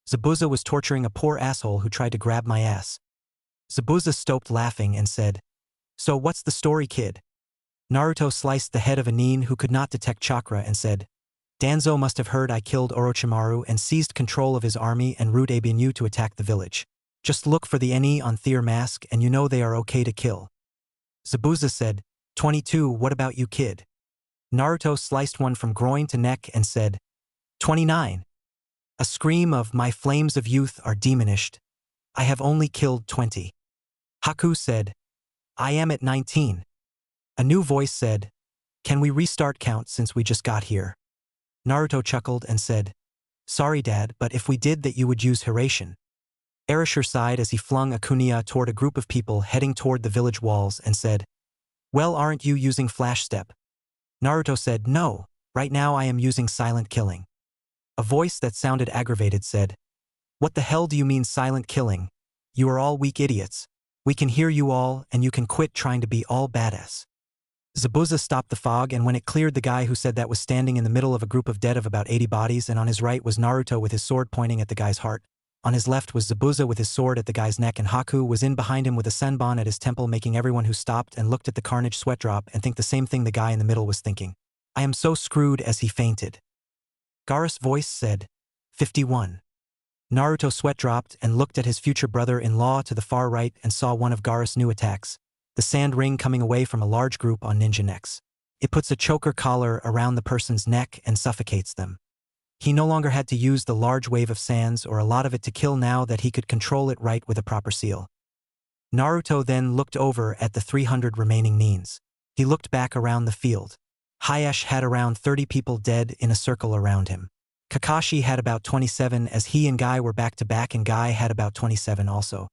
Zabuza was torturing a poor asshole who tried to grab my ass." Zabuza stopped laughing and said, "So what's the story, kid?" Naruto sliced the head of a nin who could not detect chakra and said, "Danzo must have heard I killed Orochimaru and seized control of his army and route Abinu to attack the village. Just look for the Eni on Thea mask and you know they are okay to kill." Zabuza said, 22, what about you, kid?" Naruto sliced one from groin to neck and said, 29. A scream of "My flames of youth are diminished. I have only killed 20. Haku said, "I am at 19. A new voice said, "Can we restart count since we just got here?" Naruto chuckled and said, "Sorry dad, but if we did that you would use Hiration." Erashur sighed as he flung a kunia toward a group of people heading toward the village walls and said, "Well, aren't you using flash step?" Naruto said, "No, right now I am using silent killing." A voice that sounded aggravated said, "What the hell do you mean silent killing? You are all weak idiots. We can hear you all and you can quit trying to be all badass." Zabuza stopped the fog and when it cleared, the guy who said that was standing in the middle of a group of dead of about 80 bodies, and on his right was Naruto with his sword pointing at the guy's heart. On his left was Zabuza with his sword at the guy's neck, and Haku was in behind him with a senbon at his temple, making everyone who stopped and looked at the carnage sweat drop and think the same thing the guy in the middle was thinking. "I am so screwed," as he fainted. Gaara's voice said, 51. Naruto sweat dropped and looked at his future brother-in-law to the far right and saw one of Gaara's new attacks, the sand ring coming away from a large group on ninja necks. It puts a choker collar around the person's neck and suffocates them. He no longer had to use the large wave of sands or a lot of it to kill now that he could control it right with a proper seal. Naruto then looked over at the 300 remaining nins. He looked back around the field. Hayashi had around 30 people dead in a circle around him. Kakashi had about 27 as he and Guy were back to back, and Guy had about 27 also.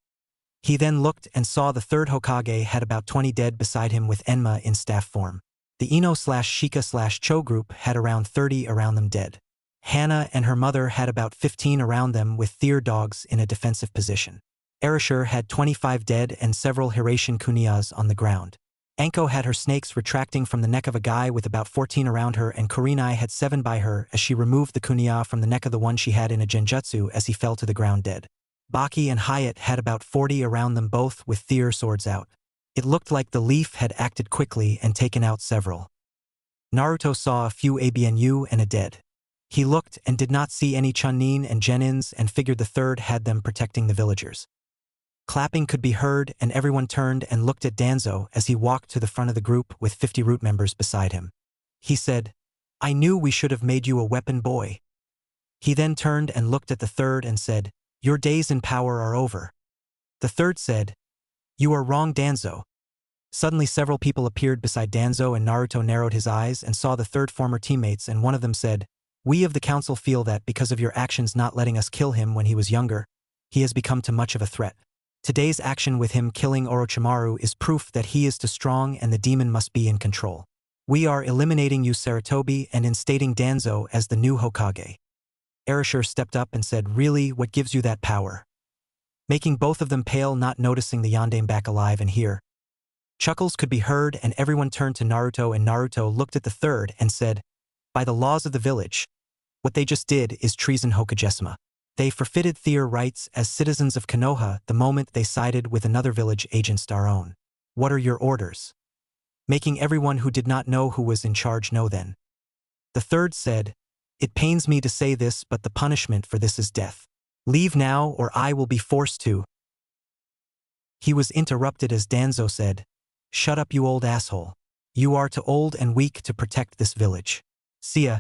He then looked and saw the third Hokage had about 20 dead beside him with Enma in staff form. The Ino/Shika/Cho group had around 30 around them dead. Hana and her mother had about 15 around them with Thea dogs in a defensive position. Erashur had 25 dead and several Hiration kuniyas on the ground. Anko had her snakes retracting from the neck of a guy with about 14 around her, and Kurenai had 7 by her as she removed the kuniya from the neck of the one she had in a genjutsu as he fell to the ground dead. Baki and Hyatt had about 40 around them, both with Thea swords out. It looked like the Leaf had acted quickly and taken out several. Naruto saw a few ABNU and a dead. He looked and did not see any Chunin and Genins and figured the third had them protecting the villagers. Clapping could be heard and everyone turned and looked at Danzo as he walked to the front of the group with 50 root members beside him. He said, "I knew we should have made you a weapon boy." He then turned and looked at the third and said, "Your days in power are over." The third said, "You are wrong, Danzo." Suddenly several people appeared beside Danzo and Naruto narrowed his eyes and saw the third former teammates, and one of them said, "We of the council feel that because of your actions not letting us kill him when he was younger, he has become too much of a threat. Today's action with him killing Orochimaru is proof that he is too strong and the demon must be in control. We are eliminating you, Saratobi, and instating Danzo as the new Hokage." Erashur stepped up and said, "Really, what gives you that power?" Making both of them pale, not noticing the Yondaime back alive and here. Chuckles could be heard and everyone turned to Naruto, and Naruto looked at the third and said, "By the laws of the village, what they just did is treason, Hokagesima. They forfeited Thea rights as citizens of Konoha the moment they sided with another village against our own. What are your orders?" Making everyone who did not know who was in charge know then. The third said, "It pains me to say this, but the punishment for this is death. Leave now or I will be forced to." He was interrupted as Danzo said, Shut up, you old asshole. You are too old and weak to protect this village. See ya.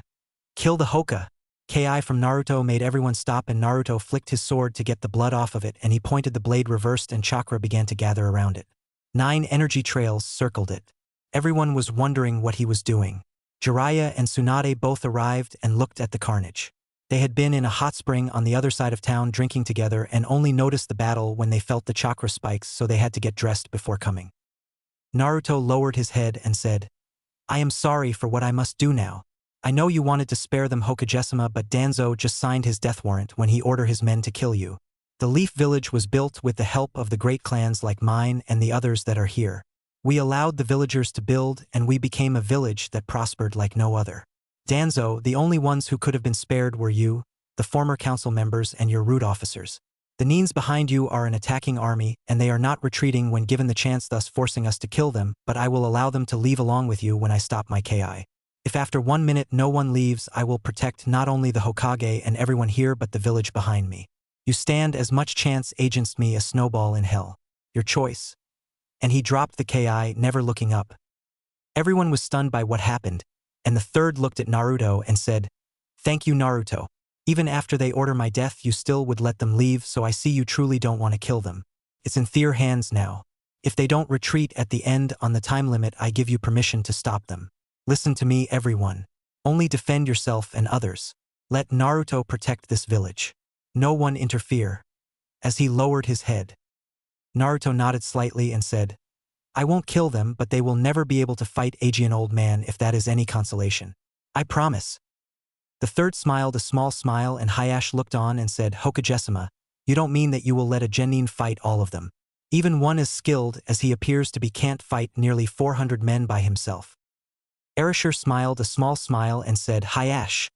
Kill the Hoka. Ki from Naruto made everyone stop, and Naruto flicked his sword to get the blood off of it, and he pointed the blade reversed and chakra began to gather around it. 9 energy trails circled it. Everyone was wondering what he was doing. Jiraiya and Tsunade both arrived and looked at the carnage. They had been in a hot spring on the other side of town drinking together and only noticed the battle when they felt the chakra spikes, so they had to get dressed before coming. Naruto lowered his head and said, I am sorry for what I must do now. I know you wanted to spare them, Hokage-sama, but Danzo just signed his death warrant when he ordered his men to kill you. The Leaf Village was built with the help of the great clans like mine and the others that are here. We allowed the villagers to build, and we became a village that prospered like no other. Danzo, the only ones who could have been spared were you, the former council members, and your root officers. The Nines behind you are an attacking army, and they are not retreating when given the chance, thus forcing us to kill them, but I will allow them to leave along with you when I stop my Ki. If after 1 minute no one leaves, I will protect not only the Hokage and everyone here but the village behind me. You stand as much chance against me as snowball in hell. Your choice. And he dropped the Ki, never looking up. Everyone was stunned by what happened, and the third looked at Naruto and said, Thank you, Naruto. Even after they order my death, you still would let them leave, so I see you truly don't want to kill them. It's in their hands now. If they don't retreat at the end on the time limit, I give you permission to stop them. Listen to me, everyone. Only defend yourself and others. Let Naruto protect this village. No one interfere. As he lowered his head, Naruto nodded slightly and said, I won't kill them, but they will never be able to fight Aegean old man, if that is any consolation. I promise. The third smiled a small smile, and Hayash looked on and said, Hokage-sama, you don't mean that you will let a genin fight all of them. Even one as skilled as he appears to be can't fight nearly 400 men by himself. Erashur smiled a small smile and said, Hayash,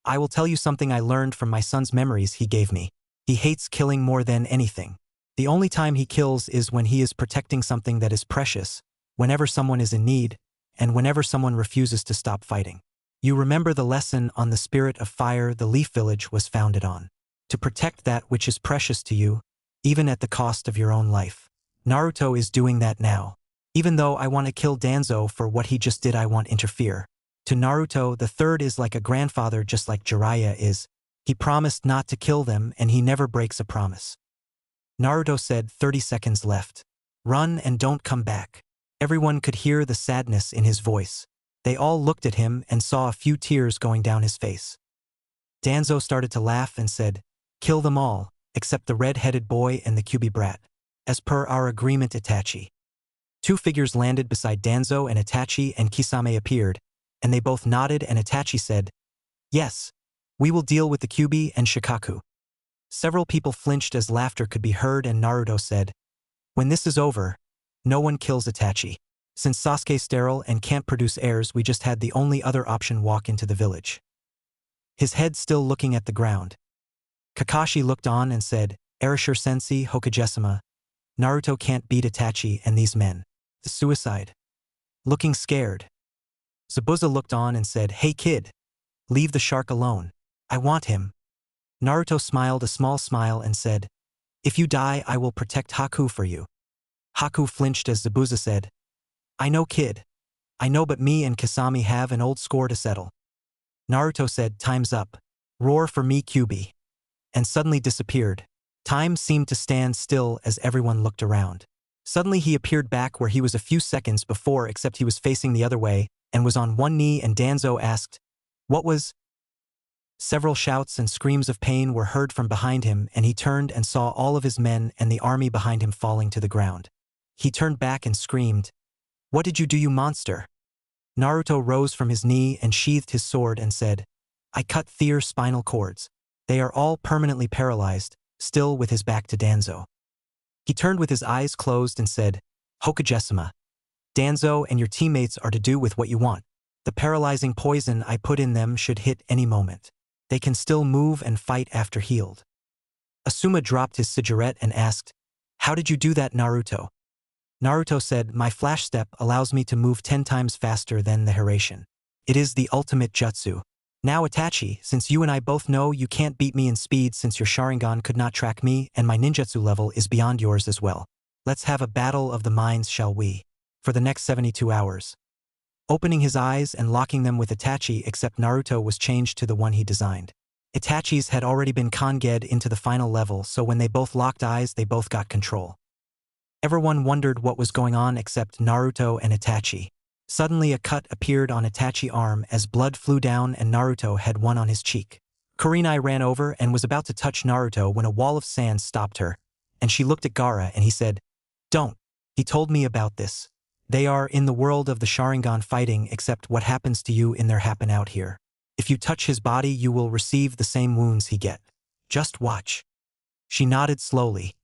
I will tell you something I learned from my son's memories he gave me. He hates killing more than anything. The only time he kills is when he is protecting something that is precious, whenever someone is in need, and whenever someone refuses to stop fighting. You remember the lesson on the spirit of fire the Leaf Village was founded on. To protect that which is precious to you, even at the cost of your own life. Naruto is doing that now. Even though I want to kill Danzo for what he just did, I won't interfere. To Naruto, the third is like a grandfather, just like Jiraiya is. He promised not to kill them, and he never breaks a promise. Naruto said, 30 seconds left. Run and don't come back. Everyone could hear the sadness in his voice. They all looked at him and saw a few tears going down his face. Danzo started to laugh and said, Kill them all, except the red-headed boy and the Kyuubi brat. As per our agreement, Itachi. 2 figures landed beside Danzo, and Itachi and Kisame appeared, and they both nodded, and Itachi said, Yes, we will deal with the Kyuubi and Shikaku. Several people flinched as laughter could be heard, and Naruto said, When this is over, no one kills Itachi. Since Sasuke's sterile and can't produce heirs, we just had the only other option: walk into the village. His head still looking at the ground. Kakashi looked on and said, Erashur Sensei, Hokage-sama, Naruto can't beat Itachi and these men. The suicide. Looking scared. Zabuza looked on and said, Hey kid, leave the shark alone. I want him. Naruto smiled a small smile and said, If you die, I will protect Haku for you. Haku flinched as Zabuza said, I know kid. I know, but me and Kisame have an old score to settle. Naruto said, Time's up. Roar for me, Kyuubi. And suddenly disappeared. Time seemed to stand still as everyone looked around. Suddenly he appeared back where he was a few seconds before, except he was facing the other way and was on one knee, and Danzo asked, What was? Several shouts and screams of pain were heard from behind him, and he turned and saw all of his men and the army behind him falling to the ground. He turned back and screamed, What did you do, you monster? Naruto rose from his knee and sheathed his sword and said, I cut their spinal cords. They are all permanently paralyzed, still with his back to Danzo. He turned with his eyes closed and said, Hokage-sama, Danzo and your teammates are to do with what you want. The paralyzing poison I put in them should hit any moment. They can still move and fight after healed. Asuma dropped his cigarette and asked, How did you do that, Naruto? Naruto said, My flash step allows me to move 10 times faster than the Hiraishin. It is the ultimate jutsu. Now Itachi, since you and I both know you can't beat me in speed, since your Sharingan could not track me and my ninjutsu level is beyond yours as well. Let's have a battle of the minds, shall we? for the next 72 hours. Opening his eyes and locking them with Itachi, except Naruto was changed to the one he designed. Itachi's had already been kanged into the final level, so when they both locked eyes they both got control. Everyone wondered what was going on except Naruto and Itachi. Suddenly a cut appeared on Itachi's arm as blood flew down and Naruto had one on his cheek. Kurenai ran over and was about to touch Naruto when a wall of sand stopped her, and she looked at Gaara and he said, "Don't. He told me about this. They are in the world of the Sharingan fighting, except what happens to you in there happen out here. If you touch his body you will receive the same wounds he get. Just watch." She nodded slowly.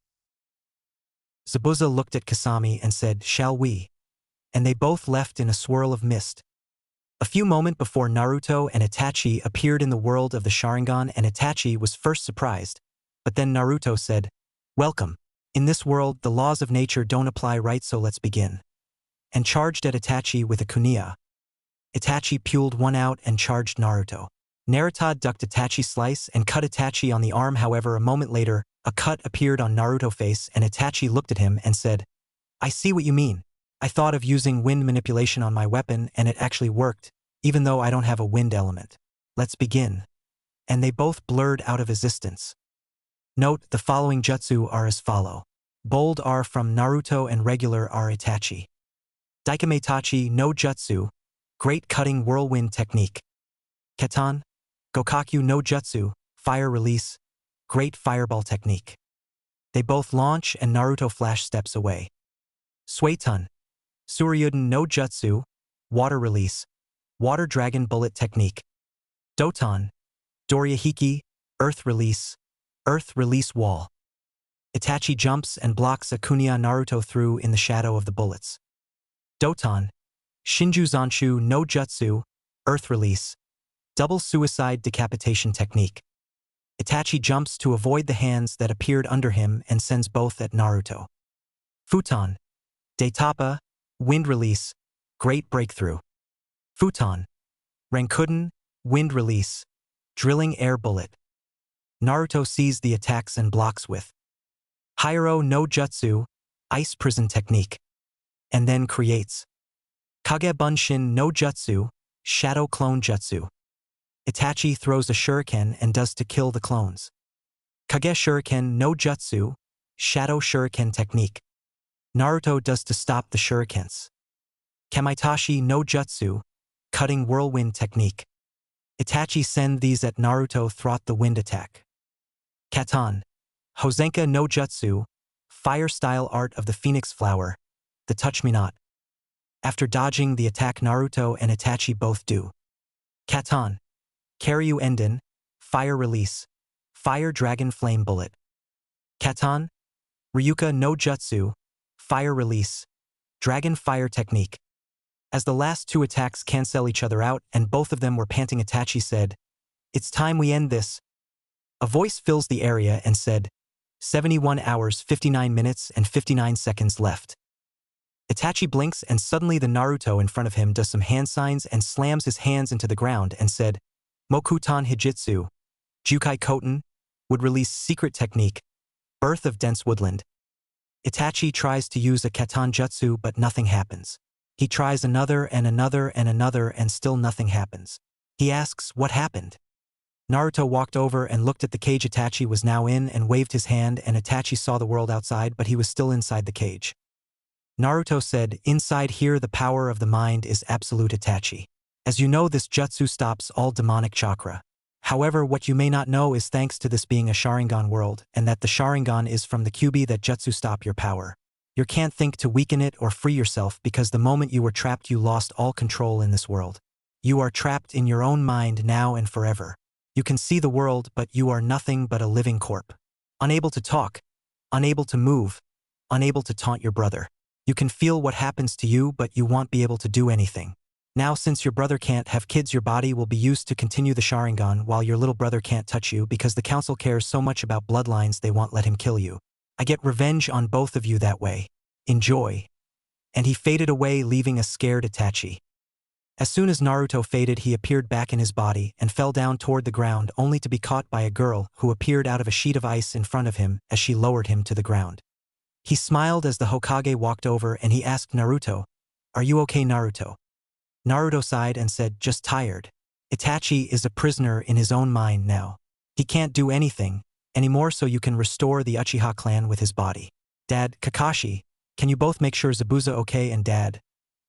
Zabuza looked at Kasami and said, "Shall we?" And they both left in a swirl of mist. A few moments before Naruto and Itachi appeared in the world of the Sharingan, and Itachi was first surprised, but then Naruto said, "Welcome. In this world the laws of nature don't apply, right, so let's begin." And charged at Itachi with a kunia. Itachi pulled one out and charged Naruto. Naruto ducked Itachi's slice and cut Itachi on the arm. However, a moment later, a cut appeared on Naruto's face and Itachi looked at him and said, "I see what you mean. I thought of using wind manipulation on my weapon and it actually worked, even though I don't have a wind element. Let's begin." And they both blurred out of existence. Note, the following jutsu are as follow. Bold are from Naruto and regular are Itachi. Daikameitachi no Jutsu, Great Cutting Whirlwind Technique. Katan, Gokaku no Jutsu, Fire Release, Great Fireball Technique. They both launch and Naruto flash steps away. Suetun, Suryuden no Jutsu, Water Release, Water Dragon Bullet Technique. Doton, Dorihiki, Earth Release Wall. Itachi jumps and blocks a kunia Naruto threw in the shadow of the bullets. Doton, Shinju Zanshu no Jutsu, Earth Release, Double Suicide Decapitation Technique. Itachi jumps to avoid the hands that appeared under him and sends both at Naruto. Futon, Daitapa, Wind Release, Great Breakthrough. Futon, Rankuden, Wind Release, Drilling Air Bullet. Naruto sees the attacks and blocks with Hyro no Jutsu, Ice Prison Technique, and then creates Kage Bunshin no Jutsu, Shadow Clone Jutsu. Itachi throws a shuriken and does to kill the clones. Kage Shuriken no Jutsu, Shadow Shuriken Technique. Naruto does to stop the shurikens. Kamaitachi no Jutsu, Cutting Whirlwind Technique. Itachi send these at Naruto thwart the wind attack. Katan, Hosenka no Jutsu, Fire Style Art of the Phoenix Flower, the Touch Me Not. After dodging the attack, Naruto and Itachi both do. Katan, Karyu Enden, Fire Release, Fire Dragon Flame Bullet. Katan, Ryuka no Jutsu, Fire Release, Dragon Fire Technique. As the last two attacks cancel each other out and both of them were panting, Itachi said, "It's time we end this." A voice fills the area and said, 71 hours 59 minutes and 59 seconds left. Itachi blinks and suddenly the Naruto in front of him does some hand signs and slams his hands into the ground and said, "Mokutan Hijitsu, Jukai Koten, would release secret technique, Birth of Dense Woodland." Itachi tries to use a Katan Jutsu but nothing happens. He tries another and another and another and still nothing happens. He asks what happened. Naruto walked over and looked at the cage Itachi was now in and waved his hand, and Itachi saw the world outside but he was still inside the cage. Naruto said, "Inside here the power of the mind is absolute, Itachi. As you know, this jutsu stops all demonic chakra. However, what you may not know is thanks to this being a Sharingan world, and that the Sharingan is from the Kyuubi that jutsu stop your power. You can't think to weaken it or free yourself because the moment you were trapped you lost all control in this world. You are trapped in your own mind now and forever. You can see the world but you are nothing but a living corpse. Unable to talk, unable to move, unable to taunt your brother. You can feel what happens to you but you won't be able to do anything. Now since your brother can't have kids, your body will be used to continue the Sharingan while your little brother can't touch you because the council cares so much about bloodlines they won't let him kill you. I get revenge on both of you that way. Enjoy." And he faded away, leaving a scared Itachi. As soon as Naruto faded, he appeared back in his body and fell down toward the ground only to be caught by a girl who appeared out of a sheet of ice in front of him as she lowered him to the ground. He smiled as the Hokage walked over and he asked Naruto, Are you okay, Naruto? Naruto sighed and said, just tired. Itachi is a prisoner in his own mind now. He can't do anything anymore, so you can restore the Uchiha clan with his body. Dad, Kakashi, can you both make sure Zabuza okay, and Dad,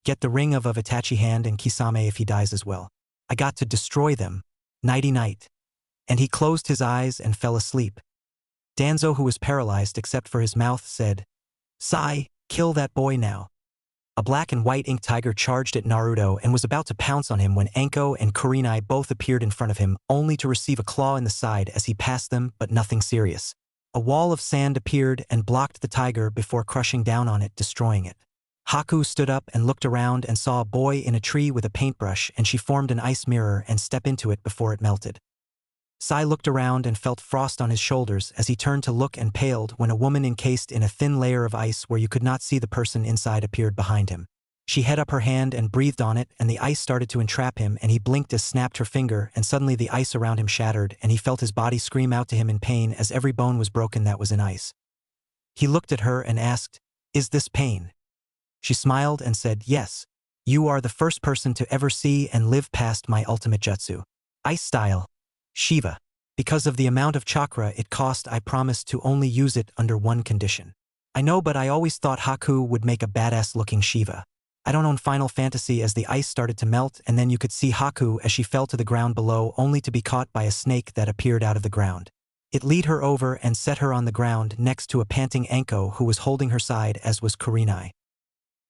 get the ring of Itachi hand and Kisame if he dies as well. I got to destroy them. Nighty-night. And he closed his eyes and fell asleep. Danzo, who was paralyzed except for his mouth, said, Sai, kill that boy now. A black and white ink tiger charged at Naruto and was about to pounce on him when Anko and Kurenai both appeared in front of him, only to receive a claw in the side as he passed them, but nothing serious. A wall of sand appeared and blocked the tiger before crushing down on it, destroying it. Haku stood up and looked around and saw a boy in a tree with a paintbrush, and she formed an ice mirror and stepped into it before it melted. Sai looked around and felt frost on his shoulders as he turned to look and paled when a woman encased in a thin layer of ice where you could not see the person inside appeared behind him. She held up her hand and breathed on it, and the ice started to entrap him, and he blinked as snapped her finger, and suddenly the ice around him shattered and he felt his body scream out to him in pain as every bone was broken that was in ice. He looked at her and asked, Is this pain? She smiled and said, Yes. You are the first person to ever see and live past my ultimate jutsu. Ice style. Shiva. Because of the amount of chakra it cost, I promised to only use it under one condition. I know, but I always thought Haku would make a badass-looking Shiva. I don't own Final Fantasy as the ice started to melt, and then you could see Haku as she fell to the ground below, only to be caught by a snake that appeared out of the ground. It lead her over and set her on the ground next to a panting Anko who was holding her side, as was Kurenai.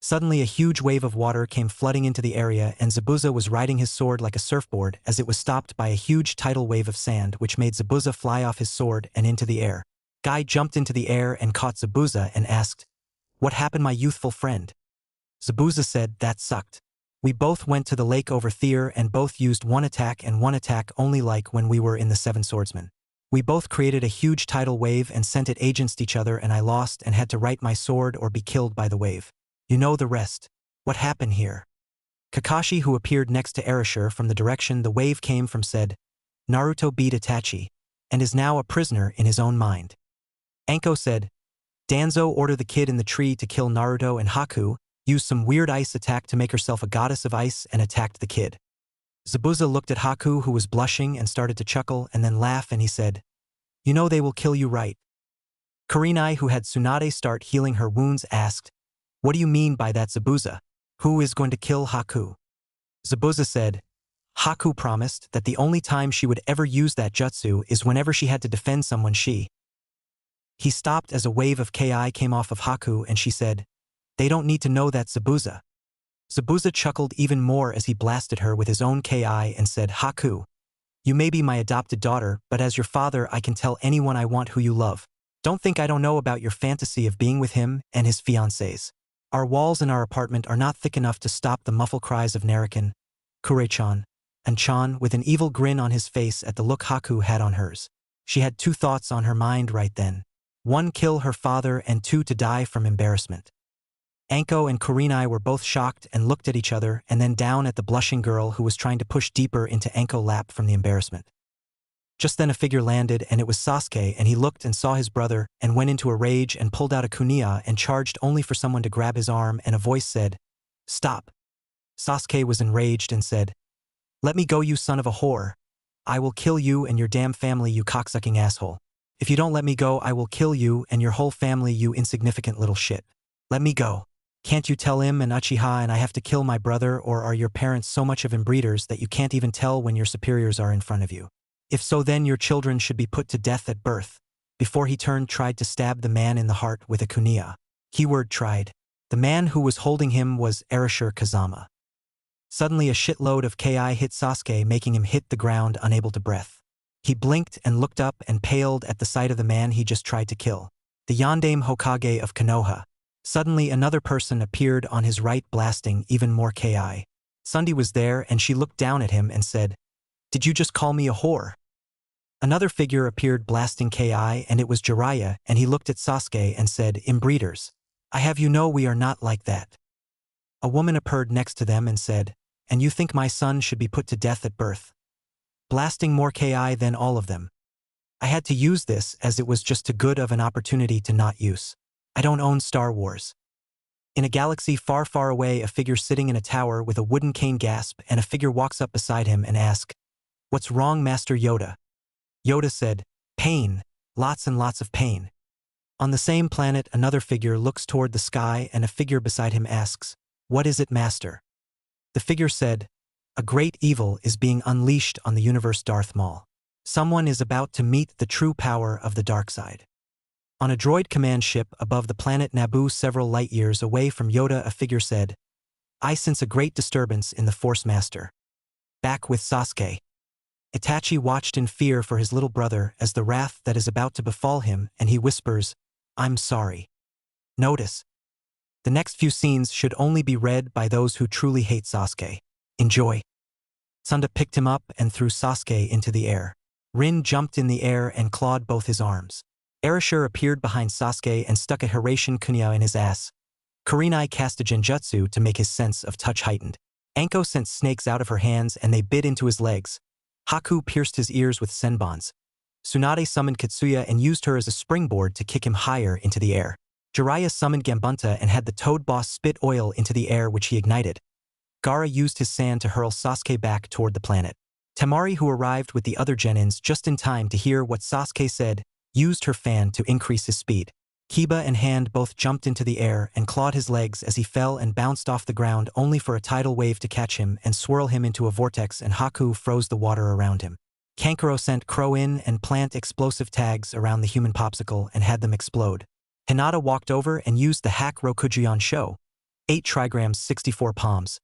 Suddenly a huge wave of water came flooding into the area, and Zabuza was riding his sword like a surfboard as it was stopped by a huge tidal wave of sand which made Zabuza fly off his sword and into the air. Guy jumped into the air and caught Zabuza and asked, What happened, my youthful friend? Zabuza said, That sucked. We both went to the lake over there and both used one attack and one attack only, like when we were in the Seven Swordsmen. We both created a huge tidal wave and sent it against each other, and I lost and had to right my sword or be killed by the wave. You know the rest. What happened here? Kakashi, who appeared next to Erasure from the direction the wave came from, said, Naruto beat Itachi, and is now a prisoner in his own mind. Anko said, Danzo ordered the kid in the tree to kill Naruto, and Haku used some weird ice attack to make herself a goddess of ice and attacked the kid. Zabuza looked at Haku, who was blushing, and started to chuckle and then laugh, and he said, You know they will kill you, right? Kurenai, who had Tsunade start healing her wounds, asked, What do you mean by that, Zabuza? Who is going to kill Haku? Zabuza said, Haku promised that the only time she would ever use that jutsu is whenever she had to defend someone. He stopped as a wave of Ki came off of Haku, and she said, They don't need to know that, Zabuza. Zabuza chuckled even more as he blasted her with his own Ki and said, Haku, you may be my adopted daughter, but as your father I can tell anyone I want who you love. Don't think I don't know about your fantasy of being with him and his fiancées. Our walls in our apartment are not thick enough to stop the muffled cries of Narukin, Kure-chan, and Chan with an evil grin on his face at the look Haku had on hers. She had two thoughts on her mind right then. One, kill her father, and two, to die from embarrassment. Anko and Kurenai were both shocked and looked at each other and then down at the blushing girl who was trying to push deeper into Anko's lap from the embarrassment. Just then a figure landed, and it was Sasuke, and he looked and saw his brother and went into a rage and pulled out a kunai and charged only for someone to grab his arm, and a voice said, Stop. Sasuke was enraged and said, Let me go, you son of a whore. I will kill you and your damn family, you cocksucking asshole. If you don't let me go, I will kill you and your whole family, you insignificant little shit. Let me go. Can't you tell him and Uchiha and I have to kill my brother, or are your parents so much of inbreeders that you can't even tell when your superiors are in front of you? If so, then your children should be put to death at birth. Before he turned, tried to stab the man in the heart with a kunai. Keyword tried. The man who was holding him was Erasure Kazama. Suddenly a shitload of Ki hit Sasuke, making him hit the ground unable to breathe. He blinked and looked up and paled at the sight of the man he just tried to kill. The Yondaime Hokage of Konoha. Suddenly another person appeared on his right, blasting even more Ki. Sundi was there, and she looked down at him and said, Did you just call me a whore? Another figure appeared blasting Ki, and it was Jiraiya, and he looked at Sasuke and said, Inbreeders. I have you know we are not like that. A woman appeared next to them and said, And you think my son should be put to death at birth? Blasting more Ki than all of them. I had to use this as it was just too good of an opportunity to not use. I don't own Star Wars. In a galaxy far, far away, a figure sitting in a tower with a wooden cane gasp, and a figure walks up beside him and asks, "What's wrong, Master Yoda?" Yoda said, "Pain, lots and lots of pain." On the same planet, another figure looks toward the sky and a figure beside him asks, "What is it, Master?" The figure said, "A great evil is being unleashed on the universe, Darth Maul. Someone is about to meet the true power of the dark side." On a droid command ship above the planet Naboo several light years away from Yoda, a figure said, "I sense a great disturbance in the Force, Master." Back with Sasuke. Itachi watched in fear for his little brother as the wrath that is about to befall him, and he whispers, "I'm sorry." Notice. The next few scenes should only be read by those who truly hate Sasuke. Enjoy. Sunda picked him up and threw Sasuke into the air. Rin jumped in the air and clawed both his arms. Erashur appeared behind Sasuke and stuck a Hiraishin kunya in his ass. Kurenai cast a genjutsu to make his sense of touch heightened. Anko sent snakes out of her hands and they bit into his legs. Haku pierced his ears with senbons. Tsunade summoned Katsuya and used her as a springboard to kick him higher into the air. Jiraiya summoned Gambunta and had the Toad Boss spit oil into the air, which he ignited. Gaara used his sand to hurl Sasuke back toward the planet. Temari, who arrived with the other Genins just in time to hear what Sasuke said, used her fan to increase his speed. Kiba and Hand both jumped into the air and clawed his legs as he fell and bounced off the ground, only for a tidal wave to catch him and swirl him into a vortex, and Haku froze the water around him. Kankuro sent Crow in and plant explosive tags around the human popsicle and had them explode. Hinata walked over and used the hack Rokujuyan Sho, 8 trigrams 64 palms,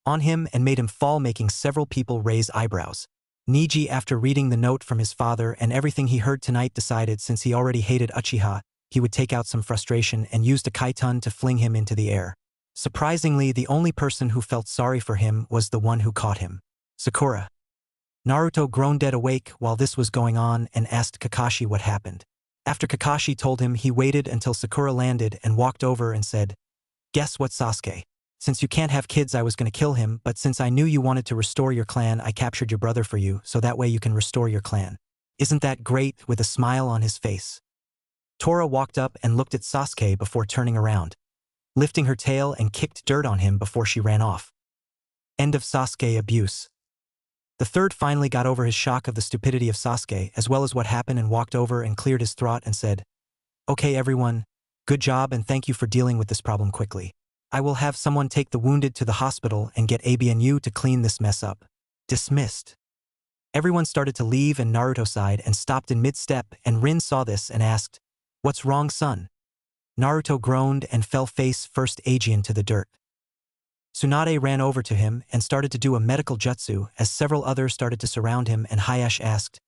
on him and made him fall, making several people raise eyebrows. Niji, after reading the note from his father and everything he heard tonight, decided since he already hated Uchiha, he would take out some frustration and used a Kaitun to fling him into the air. Surprisingly, the only person who felt sorry for him was the one who caught him. Sakura. Naruto groaned dead awake while this was going on and asked Kakashi what happened. After Kakashi told him, he waited until Sakura landed and walked over and said, "Guess what, Sasuke? Since you can't have kids, I was going to kill him, but since I knew you wanted to restore your clan, I captured your brother for you, so that way you can restore your clan. Isn't that great?" with a smile on his face. Tora walked up and looked at Sasuke before turning around, lifting her tail and kicked dirt on him before she ran off. End of Sasuke abuse. The third finally got over his shock of the stupidity of Sasuke, as well as what happened, and walked over and cleared his throat and said, "Okay everyone, good job and thank you for dealing with this problem quickly. I will have someone take the wounded to the hospital and get ABNU to clean this mess up." Dismissed. Everyone started to leave and Naruto sighed and stopped in mid-step, and Rin saw this and asked, "What's wrong, son?" Naruto groaned and fell face first Aegean to the dirt. Tsunade ran over to him and started to do a medical jutsu as several others started to surround him, and Hayash asked,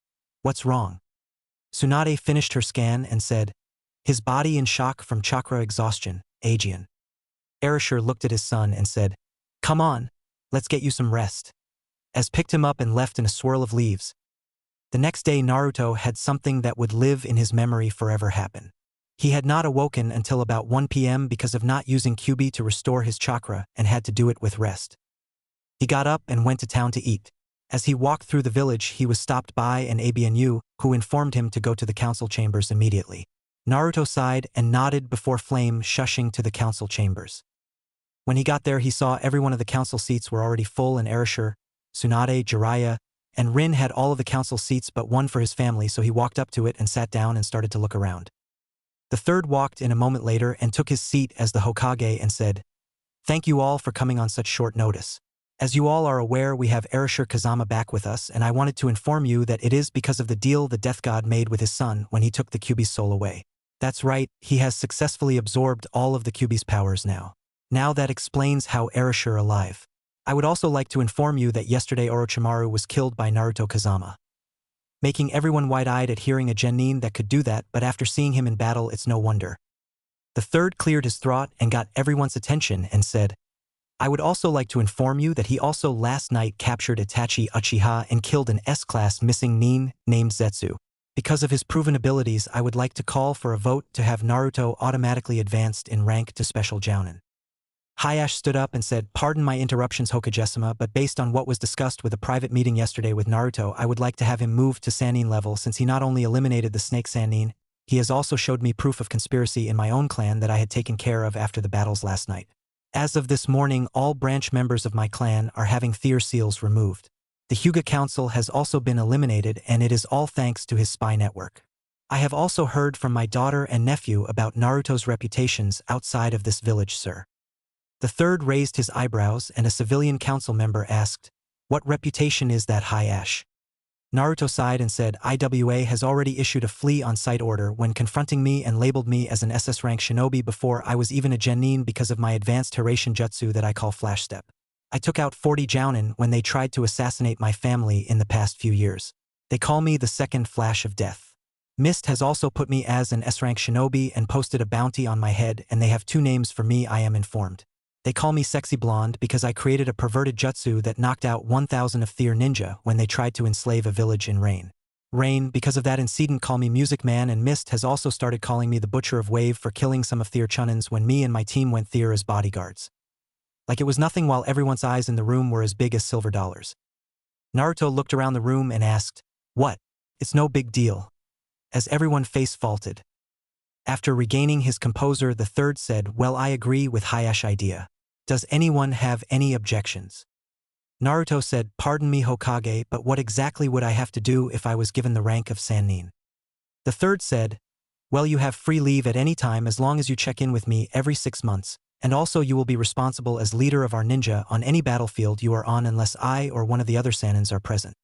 "What's wrong?" Tsunade finished her scan and said, "His body in shock from chakra exhaustion, Aegean." Erashur looked at his son and said, "Come on, let's get you some rest." As picked him up and left in a swirl of leaves. The next day Naruto had something that would live in his memory forever happen. He had not awoken until about 1 p.m. because of not using Kyuubi to restore his chakra and had to do it with rest. He got up and went to town to eat. As he walked through the village, he was stopped by an ABNU, who informed him to go to the council chambers immediately. Naruto sighed and nodded before Flame shushing to the council chambers. When he got there, he saw every one of the council seats were already full, and Erashur, Tsunade, Jiraiya, and Rin had all of the council seats but one for his family, so he walked up to it and sat down and started to look around. The third walked in a moment later and took his seat as the Hokage and said, "Thank you all for coming on such short notice. As you all are aware, we have Erashur Kazama back with us, and I wanted to inform you that it is because of the deal the Death God made with his son when he took the Kyuubi's soul away. That's right, he has successfully absorbed all of the Kyuubi's powers now. Now that explains how Erashur alive. I would also like to inform you that yesterday Orochimaru was killed by Naruto Kazama." Making everyone wide-eyed at hearing a genin that could do that, but after seeing him in battle, it's no wonder. The third cleared his throat and got everyone's attention and said, "I would also like to inform you that he also last night captured Itachi Uchiha and killed an S-class missing nin named Zetsu. Because of his proven abilities, I would like to call for a vote to have Naruto automatically advanced in rank to Special Jounin." Hayash stood up and said, "Pardon my interruptions, Hokage-sama, but based on what was discussed with a private meeting yesterday with Naruto, I would like to have him moved to Sannin level, since he not only eliminated the Snake Sannin, He has also showed me proof of conspiracy in my own clan that I had taken care of after the battles last night. As of this morning, all branch members of my clan are having Thier seals removed. The Hyuga Council has also been eliminated, and it is all thanks to his spy network. I have also heard from my daughter and nephew about Naruto's reputations outside of this village, sir. The third raised his eyebrows, and a civilian council member asked, "What reputation is that, High Ash?" Naruto sighed and said, "IWA has already issued a flee-on-site order when confronting me and labeled me as an SS rank shinobi before I was even a genin because of my advanced Hiraishin jutsu that I call Flash Step. I took out 40 jounin when they tried to assassinate my family in the past few years. They call me the second Flash of Death. Mist has also put me as an S-rank shinobi and posted a bounty on my head, and they have 2 names for me, I am informed. They call me Sexy Blonde because I created a perverted jutsu that knocked out 1,000 of Thier ninja when they tried to enslave a village in Rain. Rain, because of that incident, call me Music Man, and Mist has also started calling me the Butcher of Wave for killing some of Thier chunins when me and my team went Thier as bodyguards. Like it was nothing, while everyone's eyes in the room were as big as silver dollars. Naruto looked around the room and asked, "What? It's no big deal." As everyone face-faulted. After regaining his composure, the third said, "Well, I agree with Hayash's idea. Does anyone have any objections?" Naruto said, "Pardon me, Hokage, but what exactly would I have to do if I was given the rank of Sannin?" The third said, "Well, you have free leave at any time as long as you check in with me every 6 months, and also you will be responsible as leader of our ninja on any battlefield you are on unless I or one of the other Sannins are present."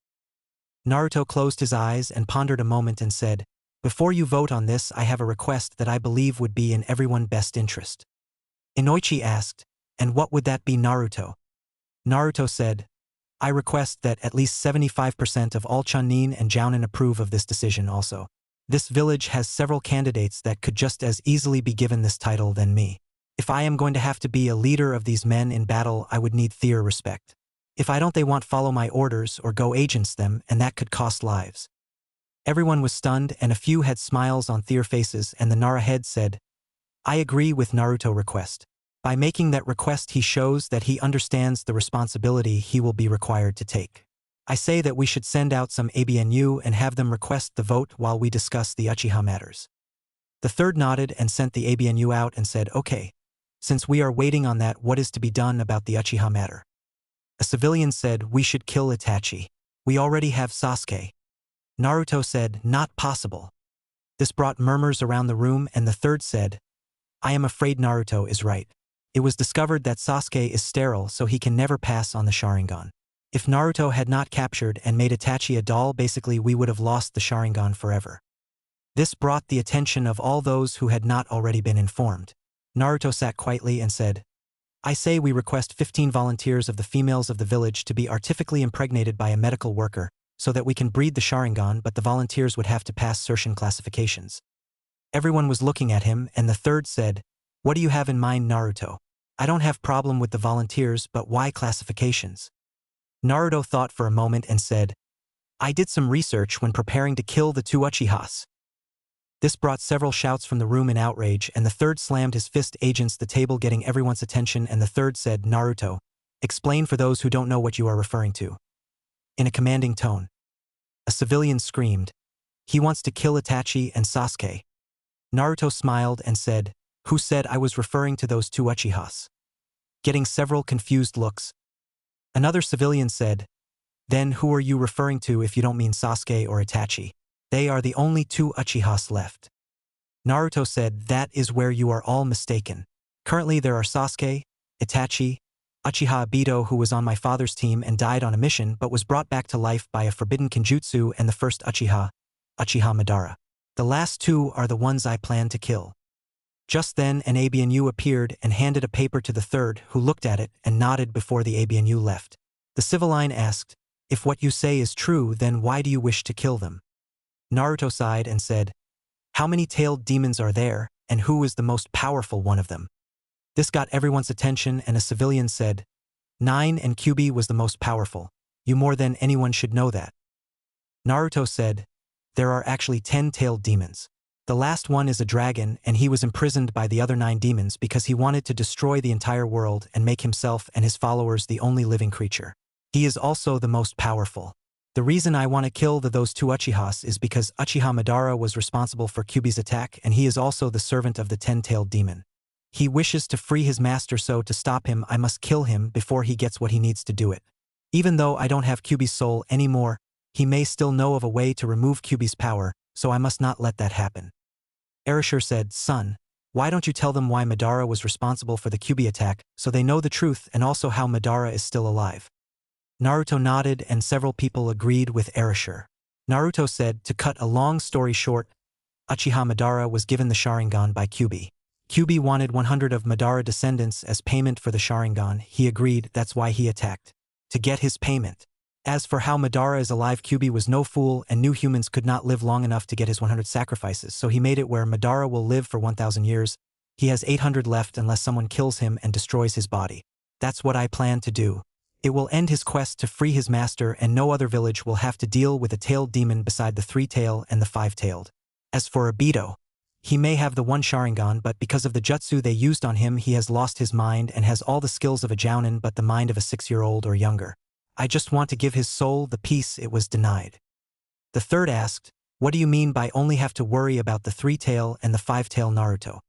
Naruto closed his eyes and pondered a moment and said, "Before you vote on this, I have a request that I believe would be in everyone's best interest." Inoichi asked, "And what would that be, Naruto?" Naruto said, "I request that at least 75% of all Chunin and Jounin approve of this decision also. This village has several candidates that could just as easily be given this title than me. If I am going to have to be a leader of these men in battle, I would need Thier respect. If I don't, they won't follow my orders or go against them, and that could cost lives." Everyone was stunned, and a few had smiles on Thier faces, and the Nara head said, "I agree with Naruto request. By making that request, he shows that he understands the responsibility he will be required to take. I say that we should send out some ABNU and have them request the vote while we discuss the Uchiha matters." The third nodded and sent the ABNU out and said, "Okay. Since we are waiting on that, what is to be done about the Uchiha matter?" A civilian said, "We should kill Itachi. We already have Sasuke." Naruto said, "Not possible." This brought murmurs around the room, and the third said, "I am afraid Naruto is right. It was discovered that Sasuke is sterile, so he can never pass on the Sharingan. If Naruto had not captured and made Itachi a doll, basically we would have lost the Sharingan forever." This brought the attention of all those who had not already been informed. Naruto sat quietly and said, "I say we request 15 volunteers of the females of the village to be artificially impregnated by a medical worker, so that we can breed the Sharingan, but the volunteers would have to pass certain classifications." Everyone was looking at him, and the third said, "What do you have in mind, Naruto? I don't have problem with the volunteers, but why classifications?" Naruto thought for a moment and said, "I did some research when preparing to kill the 2 Uchihas." This brought several shouts from the room in outrage, and the third slammed his fist against the table, getting everyone's attention, and the third said, "Naruto, explain for those who don't know what you are referring to." In a commanding tone. A civilian screamed, "He wants to kill Itachi and Sasuke." Naruto smiled and said, "Who said I was referring to those 2 Uchihas?" Getting several confused looks. Another civilian said, "Then who are you referring to if you don't mean Sasuke or Itachi? They are the only 2 Uchihas left." Naruto said, "That is where you are all mistaken. Currently there are Sasuke, Itachi, Uchiha Obito, who was on my father's team and died on a mission but was brought back to life by a forbidden kenjutsu, and the first Uchiha, Uchiha Madara. The last 2 are the ones I plan to kill." Just then an ABNU appeared and handed a paper to the third, who looked at it and nodded before the ABNU left. The civilian asked, "If what you say is true, then why do you wish to kill them?" Naruto sighed and said, "How many tailed demons are there, and who is the most powerful one of them?" This got everyone's attention, and a civilian said, 9, and Kyuubi was the most powerful. You more than anyone should know that." Naruto said, "There are actually 10 tailed demons. The last one is a dragon, and he was imprisoned by the other 9 demons because he wanted to destroy the entire world and make himself and his followers the only living creature. He is also the most powerful. The reason I want to kill those two Uchihas is because Uchiha Madara was responsible for Kyuubi's attack and he is also the servant of the 10-tailed demon. He wishes to free his master, so to stop him I must kill him before he gets what he needs to do it. Even though I don't have Kyuubi's soul anymore, he may still know of a way to remove Kyuubi's power, so I must not let that happen. Erashur said, "Son, why don't you tell them why Madara was responsible for the Kyuubi attack so they know the truth and also how Madara is still alive?" Naruto nodded and several people agreed with Erashur. Naruto said, to cut a long story short, Uchiha Madara was given the Sharingan by Kyuubi. Kyuubi wanted 100 of Madara descendants as payment for the Sharingan. He agreed, that's why he attacked. To get his payment. As for how Madara is alive, Kyuubi was no fool and knew humans could not live long enough to get his 100 sacrifices, so he made it where Madara will live for 1,000 years. He has 800 left unless someone kills him and destroys his body. That's what I plan to do. It will end his quest to free his master and no other village will have to deal with a tailed demon beside the 3-tail and the 5-tailed. As for Obito, he may have the one Sharingan, but because of the jutsu they used on him he has lost his mind and has all the skills of a jounin but the mind of a 6-year-old or younger. I just want to give his soul the peace it was denied. The third asked, what do you mean by only have to worry about the 3-tail and the 5-tail Naruto?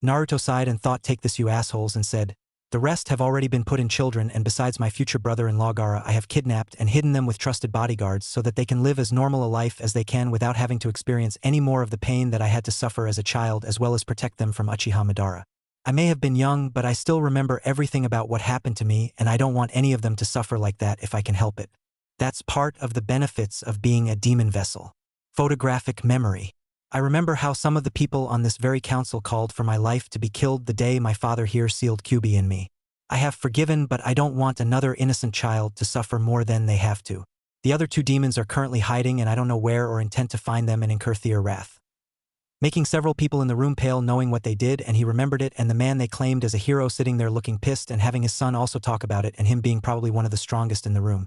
Naruto sighed and thought, take this you assholes, and said, the rest have already been put in children and besides my future brother-in-law Gaara I have kidnapped and hidden them with trusted bodyguards so that they can live as normal a life as they can without having to experience any more of the pain that I had to suffer as a child, as well as protect them from Uchiha Madara. I may have been young, but I still remember everything about what happened to me and I don't want any of them to suffer like that if I can help it. That's part of the benefits of being a demon vessel. Photographic memory. I remember how some of the people on this very council called for my life to be killed the day my father here sealed Kyuubi in me. I have forgiven, but I don't want another innocent child to suffer more than they have to. The other two demons are currently hiding and I don't know where or intend to find them and incur their wrath. Making several people in the room pale knowing what they did, and he remembered it and the man they claimed as a hero sitting there looking pissed and having his son also talk about it and him being probably one of the strongest in the room.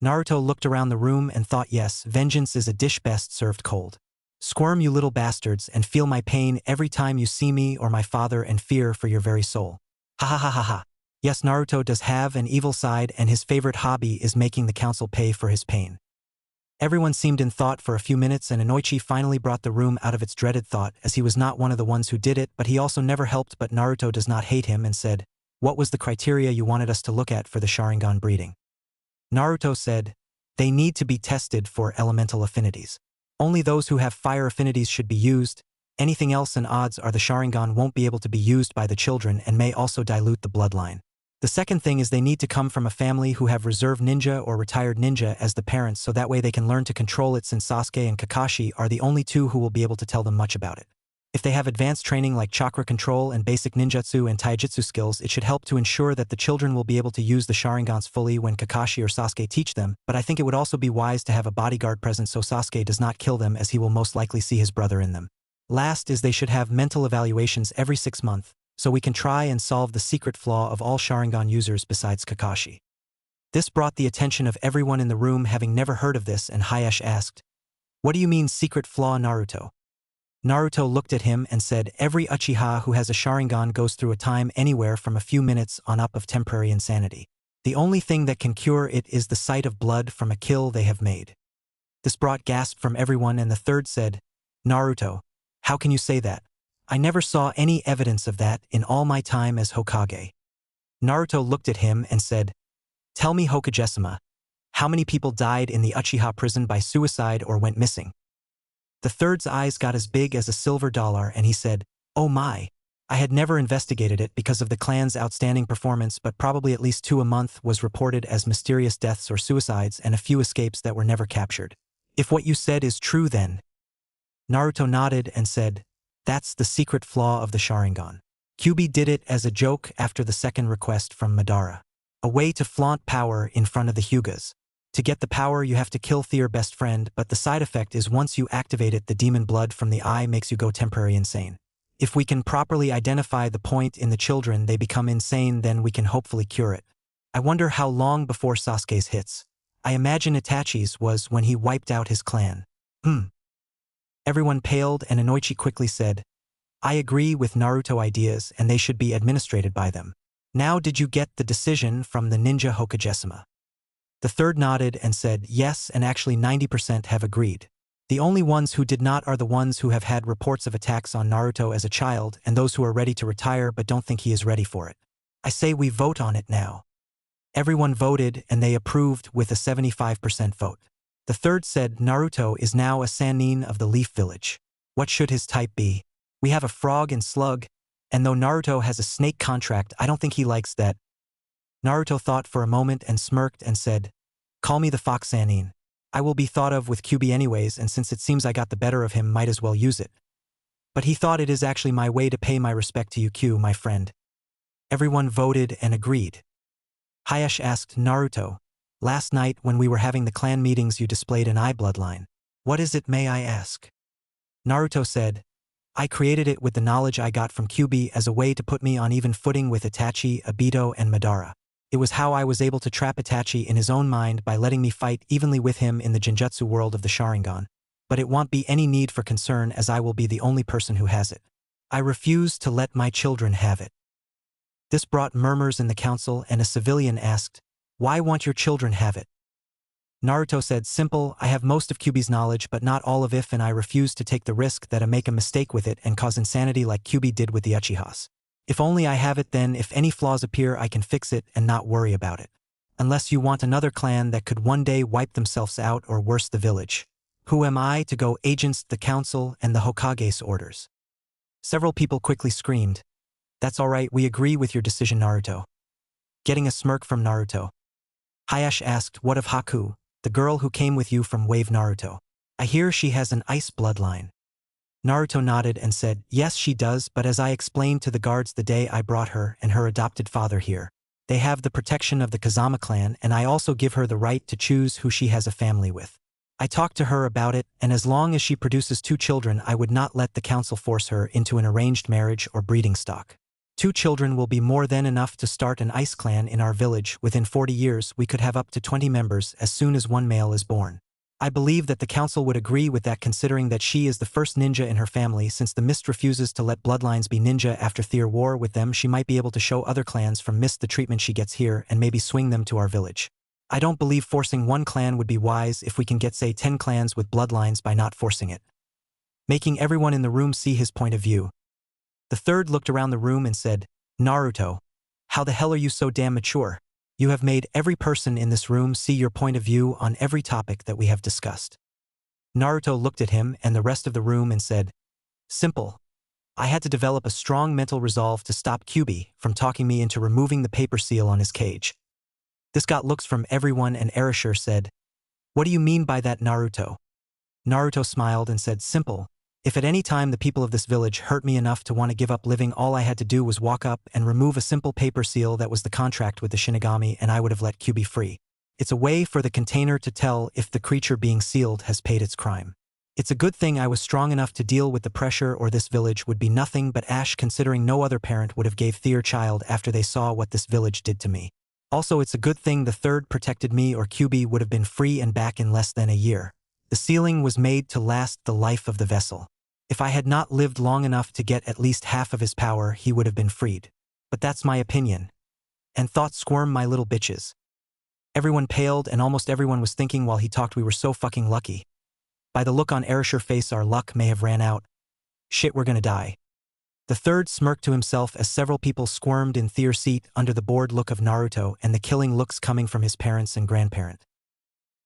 Naruto looked around the room and thought, yes, vengeance is a dish best served cold. Squirm you little bastards and feel my pain every time you see me or my father and fear for your very soul. Ha ha ha ha ha. Yes, Naruto does have an evil side and his favorite hobby is making the council pay for his pain. Everyone seemed in thought for a few minutes and Inoichi finally brought the room out of its dreaded thought, as he was not one of the ones who did it, but he also never helped, but Naruto does not hate him, and said, what was the criteria you wanted us to look at for the Sharingan breeding? Naruto said, they need to be tested for elemental affinities. Only those who have fire affinities should be used. Anything else and odds are the Sharingan won't be able to be used by the children and may also dilute the bloodline. The second thing is they need to come from a family who have reserve ninja or retired ninja as the parents, so that way they can learn to control it, since Sasuke and Kakashi are the only two who will be able to tell them much about it. If they have advanced training like chakra control and basic ninjutsu and taijutsu skills, it should help to ensure that the children will be able to use the Sharingans fully when Kakashi or Sasuke teach them, but I think it would also be wise to have a bodyguard present so Sasuke does not kill them, as he will most likely see his brother in them. Last is they should have mental evaluations every 6 months, so we can try and solve the secret flaw of all Sharingan users besides Kakashi. This brought the attention of everyone in the room, having never heard of this, and Hayashi asked, what do you mean secret flaw, Naruto? Naruto looked at him and said, every Uchiha who has a Sharingan goes through a time anywhere from a few minutes on up of temporary insanity. The only thing that can cure it is the sight of blood from a kill they have made. This brought gasp from everyone, and the third said, Naruto, how can you say that? I never saw any evidence of that in all my time as Hokage. Naruto looked at him and said, tell me, Hokage-sama, how many people died in the Uchiha prison by suicide or went missing? The third's eyes got as big as a silver dollar and he said, oh my, I had never investigated it because of the clan's outstanding performance, but probably at least 2 a month was reported as mysterious deaths or suicides and a few escapes that were never captured. If what you said is true, then. Naruto nodded and said, that's the secret flaw of the Sharingan. Kyuubi did it as a joke after the second request from Madara. A way to flaunt power in front of the Hyugas. To get the power you have to kill their best friend, but the side effect is once you activate it the demon blood from the eye makes you go temporary insane. If we can properly identify the point in the children they become insane, then we can hopefully cure it. I wonder how long before Sasuke's hits. I imagine Itachi's was when he wiped out his clan. Everyone paled and Inoichi quickly said, I agree with Naruto ideas and they should be administrated by them. Now did you get the decision from the ninja Hokage-sama? The third nodded and said yes, and actually 90% have agreed. The only ones who did not are the ones who have had reports of attacks on Naruto as a child and those who are ready to retire but don't think he is ready for it. I say we vote on it now. Everyone voted and they approved with a 75% vote. The third said Naruto is now a Sannin of the Leaf Village. What should his type be? We have a frog and slug, and though Naruto has a snake contract, I don't think he likes that. Naruto thought for a moment and smirked and said, "Call me the Fox Sannin. I will be thought of with Kyuubi anyways, and since it seems I got the better of him, might as well use it." But he thought it is actually my way to pay my respect to you, Q, my friend. Everyone voted and agreed. Hayashi asked Naruto, "Last night when we were having the clan meetings you displayed an eye bloodline. What is it, may I ask?" Naruto said, "I created it with the knowledge I got from Kyuubi as a way to put me on even footing with Itachi, Obito, and Madara. It was how I was able to trap Itachi in his own mind by letting me fight evenly with him in the Genjutsu world of the Sharingan. But it won't be any need for concern as I will be the only person who has it. I refuse to let my children have it." This brought murmurs in the council, and a civilian asked, "Why won't your children have it?" Naruto said, "Simple, I have most of Kyuubi's knowledge but not all of it, and I refuse to take the risk that I make a mistake with it and cause insanity like Kyuubi did with the Uchihas. If only I have it, then if any flaws appear I can fix it and not worry about it. Unless you want another clan that could one day wipe themselves out or worse the village. Who am I to go against the council and the Hokage's orders?" Several people quickly screamed, "That's alright, we agree with your decision, Naruto." Getting a smirk from Naruto, Hayashi asked, "What of Haku, the girl who came with you from Wave Naruto? I hear she has an ice bloodline." Naruto nodded and said, "Yes, she does, but as I explained to the guards the day I brought her and her adopted father here, they have the protection of the Kazama clan, and I also give her the right to choose who she has a family with. I talked to her about it, and as long as she produces 2 children, I would not let the council force her into an arranged marriage or breeding stock. 2 children will be more than enough to start an ice clan in our village. Within 40 years, we could have up to 20 members as soon as 1 male is born. I believe that the council would agree with that, considering that she is the first ninja in her family. Since the Mist refuses to let bloodlines be ninja after their war with them, she might be able to show other clans from Mist the treatment she gets here and maybe swing them to our village. I don't believe forcing 1 clan would be wise if we can get, say, 10 clans with bloodlines by not forcing it." Making everyone in the room see his point of view, the third looked around the room and said, "Naruto, how the hell are you so damn mature? You have made every person in this room see your point of view on every topic that we have discussed." Naruto looked at him and the rest of the room and said, "Simple. I had to develop a strong mental resolve to stop Kyuubi from talking me into removing the paper seal on his cage." This got looks from everyone, and Erashur said, "What do you mean by that, Naruto?" Naruto smiled and said, "Simple. If at any time the people of this village hurt me enough to want to give up living, all I had to do was walk up and remove a simple paper seal that was the contract with the Shinigami, and I would have let Kyuubi free. It's a way for the container to tell if the creature being sealed has paid its crime. It's a good thing I was strong enough to deal with the pressure, or this village would be nothing but ash, considering no other parent would have gave their child after they saw what this village did to me. Also, it's a good thing the third protected me, or Kyuubi would have been free and back in less than a year. The sealing was made to last the life of the vessel. If I had not lived long enough to get at least half of his power, he would have been freed. But that's my opinion. And thought squirm, my little bitches." Everyone paled, and almost everyone was thinking while he talked, we were so fucking lucky. By the look on Erashur's face, our luck may have ran out. Shit, we're gonna die. The third smirked to himself as several people squirmed in their seat under the bored look of Naruto and the killing looks coming from his parents and grandparent.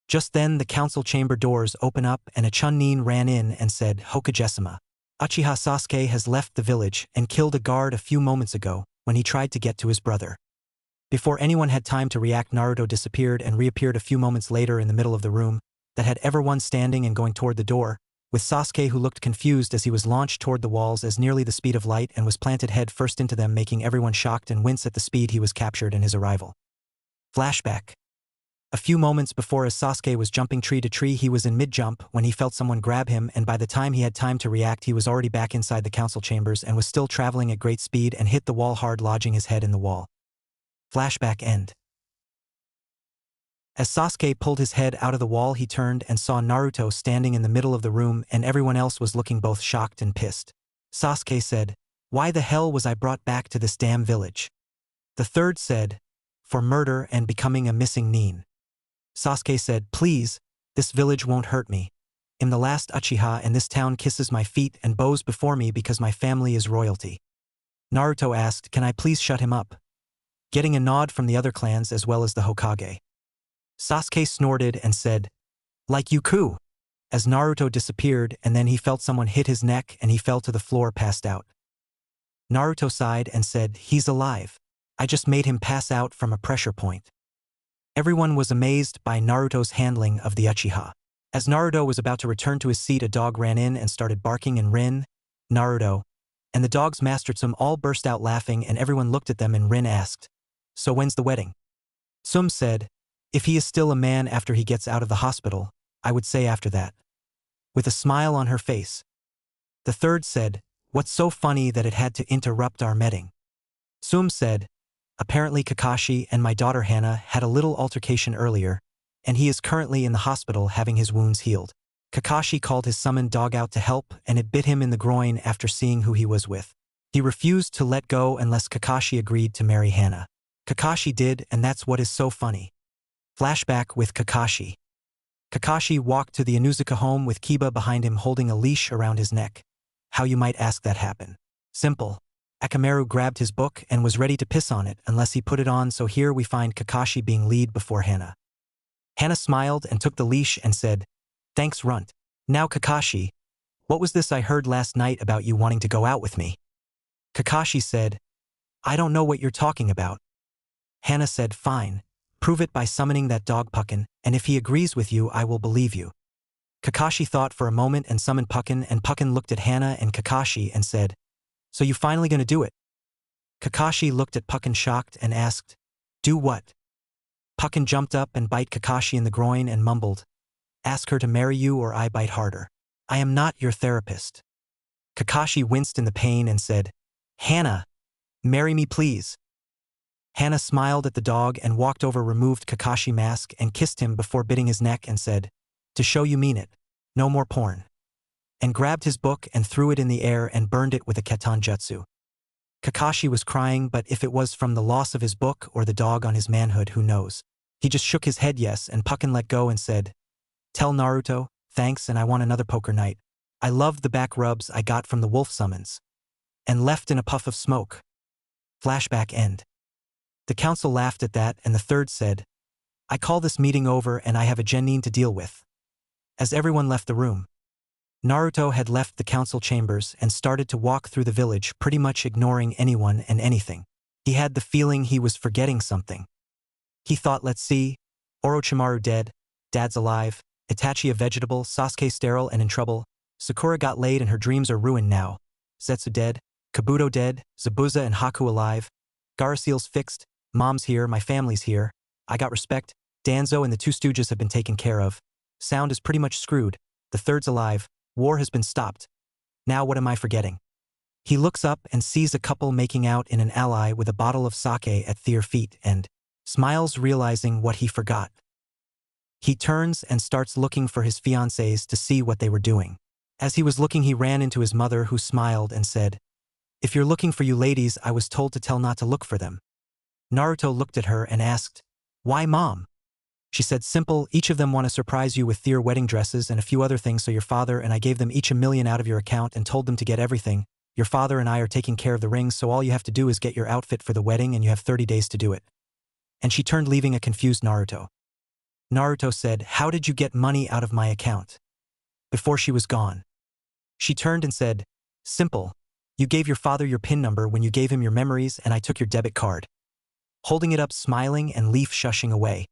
Just then the council chamber doors opened up and a Chunin ran in and said, "Hokage-sama, Uchiha Sasuke has left the village and killed a guard a few moments ago when he tried to get to his brother." Before anyone had time to react, Naruto disappeared and reappeared a few moments later in the middle of the room that had everyone standing and going toward the door, with Sasuke, who looked confused as he was launched toward the walls as nearly the speed of light and was planted head first into them, making everyone shocked and wince at the speed he was captured in his arrival. Flashback. A few moments before, as Sasuke was jumping tree to tree, he was in mid-jump when he felt someone grab him, and by the time he had time to react, he was already back inside the council chambers and was still traveling at great speed and hit the wall hard, lodging his head in the wall. Flashback end. As Sasuke pulled his head out of the wall, he turned and saw Naruto standing in the middle of the room, and everyone else was looking both shocked and pissed. Sasuke said, "Why the hell was I brought back to this damn village?" The third said, "For murder and becoming a missing nin." Sasuke said, please, this village won't hurt me. I'm the last Uchiha and this town kisses my feet and bows before me because my family is royalty. Naruto asked, can I please shut him up? Getting a nod from the other clans as well as the Hokage. Sasuke snorted and said, like Yuku. As Naruto disappeared and then he felt someone hit his neck and he fell to the floor passed out. Naruto sighed and said, he's alive. I just made him pass out from a pressure point. Everyone was amazed by Naruto's handling of the Uchiha. As Naruto was about to return to his seat, a dog ran in and started barking and Rin, Naruto, and the dog's master Tsum all burst out laughing and everyone looked at them and Rin asked, so when's the wedding? Tsum said, if he is still a man after he gets out of the hospital, I would say after that. With a smile on her face. The third said, what's so funny that it had to interrupt our meeting? Tsum said, apparently Kakashi and my daughter Hana had a little altercation earlier, and he is currently in the hospital having his wounds healed. Kakashi called his summoned dog out to help and it bit him in the groin after seeing who he was with. He refused to let go unless Kakashi agreed to marry Hana. Kakashi did, and that's what is so funny. Flashback with Kakashi. Kakashi walked to the Inuzuka home with Kiba behind him holding a leash around his neck. How you might ask that happen? Simple. Akamaru grabbed his book and was ready to piss on it unless he put it on, so here we find Kakashi being lead before Hana. Hana smiled and took the leash and said, thanks Runt. Now Kakashi, what was this I heard last night about you wanting to go out with me? Kakashi said, I don't know what you're talking about. Hana said, fine, prove it by summoning that dog Puckin, and if he agrees with you I will believe you. Kakashi thought for a moment and summoned Puckin, and Puckin looked at Hana and Kakashi and said, so you finally gonna do it? Kakashi looked at Puckin shocked and asked, do what? Puckin jumped up and bit Kakashi in the groin and mumbled, ask her to marry you or I bite harder. I am not your therapist. Kakashi winced in the pain and said, Hana, marry me please. Hana smiled at the dog and walked over, removed Kakashi mask and kissed him before biting his neck and said, to show you mean it, no more porn. And grabbed his book and threw it in the air and burned it with a Keton Jutsu. Kakashi was crying, but if it was from the loss of his book or the dog on his manhood, who knows? He just shook his head yes, and Puckin let go and said, tell Naruto, thanks, and I want another poker night. I loved the back rubs I got from the wolf summons. And left in a puff of smoke. Flashback end. The council laughed at that and the third said, I call this meeting over and I have a genin to deal with. As everyone left the room, Naruto had left the council chambers and started to walk through the village, pretty much ignoring anyone and anything. He had the feeling he was forgetting something. He thought, let's see, Orochimaru dead, Dad's alive, Itachi a vegetable, Sasuke sterile and in trouble, Sakura got laid and her dreams are ruined now, Zetsu dead, Kabuto dead, Zabuza and Haku alive, Garaseal's fixed, Mom's here, my family's here, I got respect, Danzo and the two stooges have been taken care of, Sound is pretty much screwed, the third's alive, war has been stopped. Now what am I forgetting? He looks up and sees a couple making out in an alley with a bottle of sake at their feet and smiles, realizing what he forgot. He turns and starts looking for his fiancées to see what they were doing. As he was looking, he ran into his mother, who smiled and said, if you're looking for you ladies, I was told to tell not to look for them. Naruto looked at her and asked, why Mom? She said, simple, each of them want to surprise you with their wedding dresses and a few other things, so your father and I gave them each $1 million out of your account and told them to get everything. Your father and I are taking care of the rings, so all you have to do is get your outfit for the wedding and you have 30 days to do it. And she turned, leaving a confused Naruto. Naruto said, how did you get money out of my account? Before she was gone. She turned and said, simple. You gave your father your PIN number when you gave him your memories and I took your debit card. Holding it up, smiling and Leaf shushing away.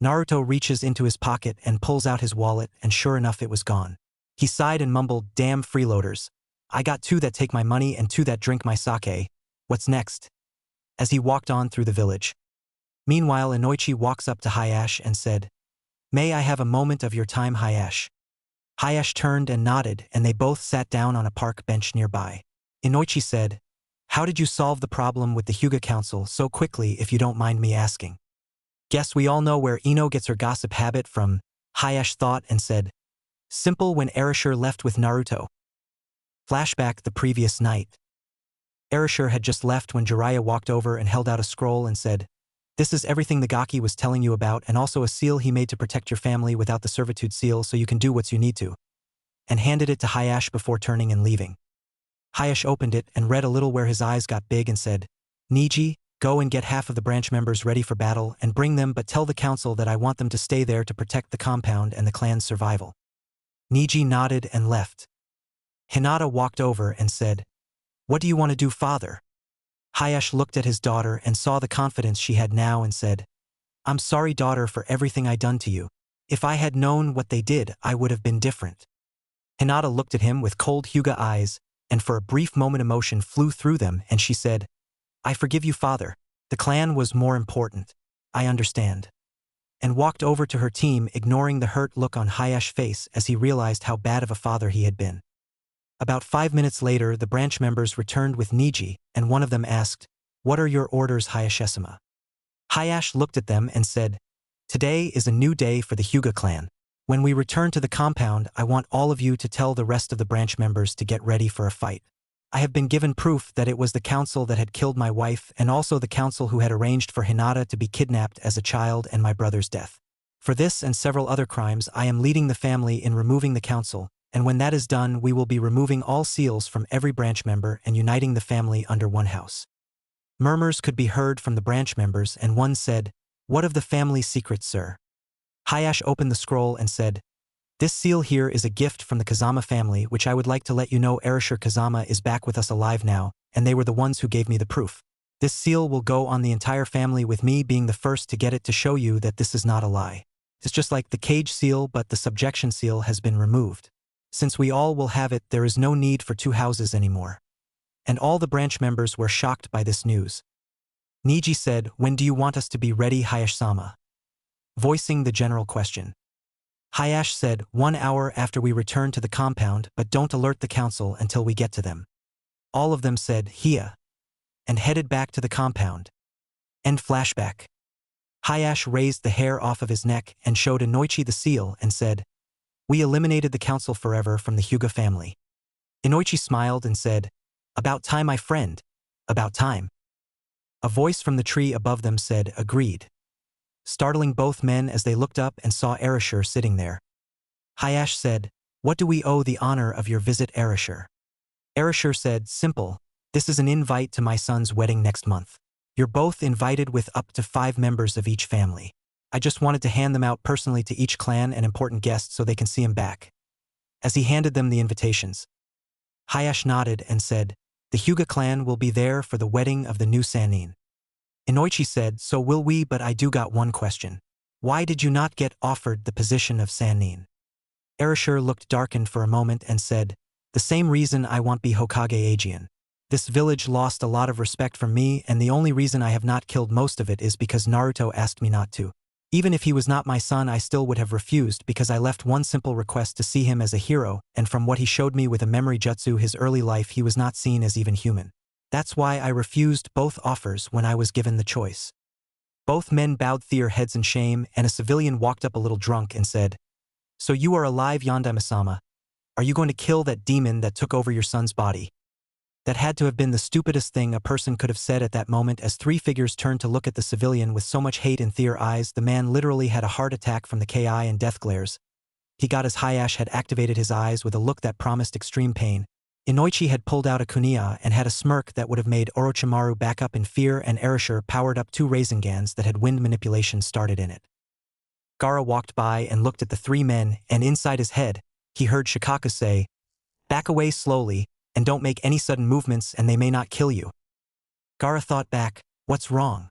Naruto reaches into his pocket and pulls out his wallet, and sure enough it was gone. He sighed and mumbled, damn freeloaders. I got 2 that take my money and 2 that drink my sake. What's next? As he walked on through the village. Meanwhile, Inoichi walks up to Hayash and said, may I have a moment of your time, Hayash? Hayash turned and nodded, and they both sat down on a park bench nearby. Inoichi said, how did you solve the problem with the Hyuga Council so quickly, if you don't mind me asking? Guess we all know where Ino gets her gossip habit from, Hayash thought and said, simple, when Erashur left with Naruto. Flashback the previous night. Erashur had just left when Jiraiya walked over and held out a scroll and said, This is everything the Gaki was telling you about, and also a seal he made to protect your family without the servitude seal so you can do what you need to. And handed it to Hayash before turning and leaving. Hayash opened it and read a little where his eyes got big and said, Niji, go and get half of the branch members ready for battle and bring them, but tell the council that I want them to stay there to protect the compound and the clan's survival. Niji nodded and left. Hinata walked over and said, What do you want to do, father? Hayash looked at his daughter and saw the confidence she had now and said, I'm sorry, daughter, for everything I done to you. If I had known what they did, I would have been different. Hinata looked at him with cold Hyuga eyes, and for a brief moment emotion flew through them, and she said, I forgive you, father. The clan was more important. I understand. And walked over to her team, ignoring the hurt look on Hayash's face as he realized how bad of a father he had been. About 5 minutes later, the branch members returned with Niji, and one of them asked, What are your orders, Hayashesima? Hayash looked at them and said, Today is a new day for the Hyuga clan. When we return to the compound, I want all of you to tell the rest of the branch members to get ready for a fight. I have been given proof that it was the council that had killed my wife and also the council who had arranged for Hinata to be kidnapped as a child and my brother's death. For this and several other crimes, I am leading the family in removing the council, and when that is done, we will be removing all seals from every branch member and uniting the family under one house. Murmurs could be heard from the branch members, and one said, What of the family secrets, sir? Hayash opened the scroll and said, This seal here is a gift from the Kazama family, which I would like to let you know Erasure Kazama is back with us alive now, and they were the ones who gave me the proof. This seal will go on the entire family, with me being the first to get it to show you that this is not a lie. It's just like the cage seal, but the subjection seal has been removed. Since we all will have it, there is no need for 2 houses anymore. And all the branch members were shocked by this news. Niji said, When do you want us to be ready, Hayash-sama? Voicing the general question. Hayash said, 1 hour after we return to the compound, but don't alert the council until we get to them. All of them said, Hiya, and headed back to the compound. End flashback. Hayash raised the hair off of his neck and showed Inoichi the seal and said, We eliminated the council forever from the Hyuga family. Inoichi smiled and said, About time, my friend. About time. A voice from the tree above them said, Agreed. Startling both men as they looked up and saw Erasure sitting there. Hayash said, What do we owe the honor of your visit, Erasure? Erasure said, Simple. This is an invite to my son's wedding next month. You're both invited with up to 5 members of each family. I just wanted to hand them out personally to each clan and important guests so they can see him back. As he handed them the invitations, Hayash nodded and said, The Hyuga clan will be there for the wedding of the new Sannin. Inoichi said, So will we, but I do got one question. Why did you not get offered the position of Sannin? Erasure looked darkened for a moment and said, The same reason I want be Hokage Aegean. This village lost a lot of respect from me, and the only reason I have not killed most of it is because Naruto asked me not to. Even if he was not my son, I still would have refused because I left one simple request to see him as a hero, and from what he showed me with a memory jutsu his early life, he was not seen as even human. That's why I refused both offers when I was given the choice. Both men bowed their heads in shame, and a civilian walked up a little drunk and said, So you are alive, Yandama-sama. Are you going to kill that demon that took over your son's body? That had to have been the stupidest thing a person could have said at that moment. As 3 figures turned to look at the civilian with so much hate in their eyes, the man literally had a heart attack from the ki and death glares. He got as Hayash had activated his eyes with a look that promised extreme pain. Inoichi had pulled out a kunia and had a smirk that would have made Orochimaru back up in fear, and Erasure powered up 2 Raisingans that had wind manipulation started in it. Gaara walked by and looked at the 3 men, and inside his head, he heard Shikaku say, Back away slowly, and don't make any sudden movements and they may not kill you. Gaara thought back, What's wrong?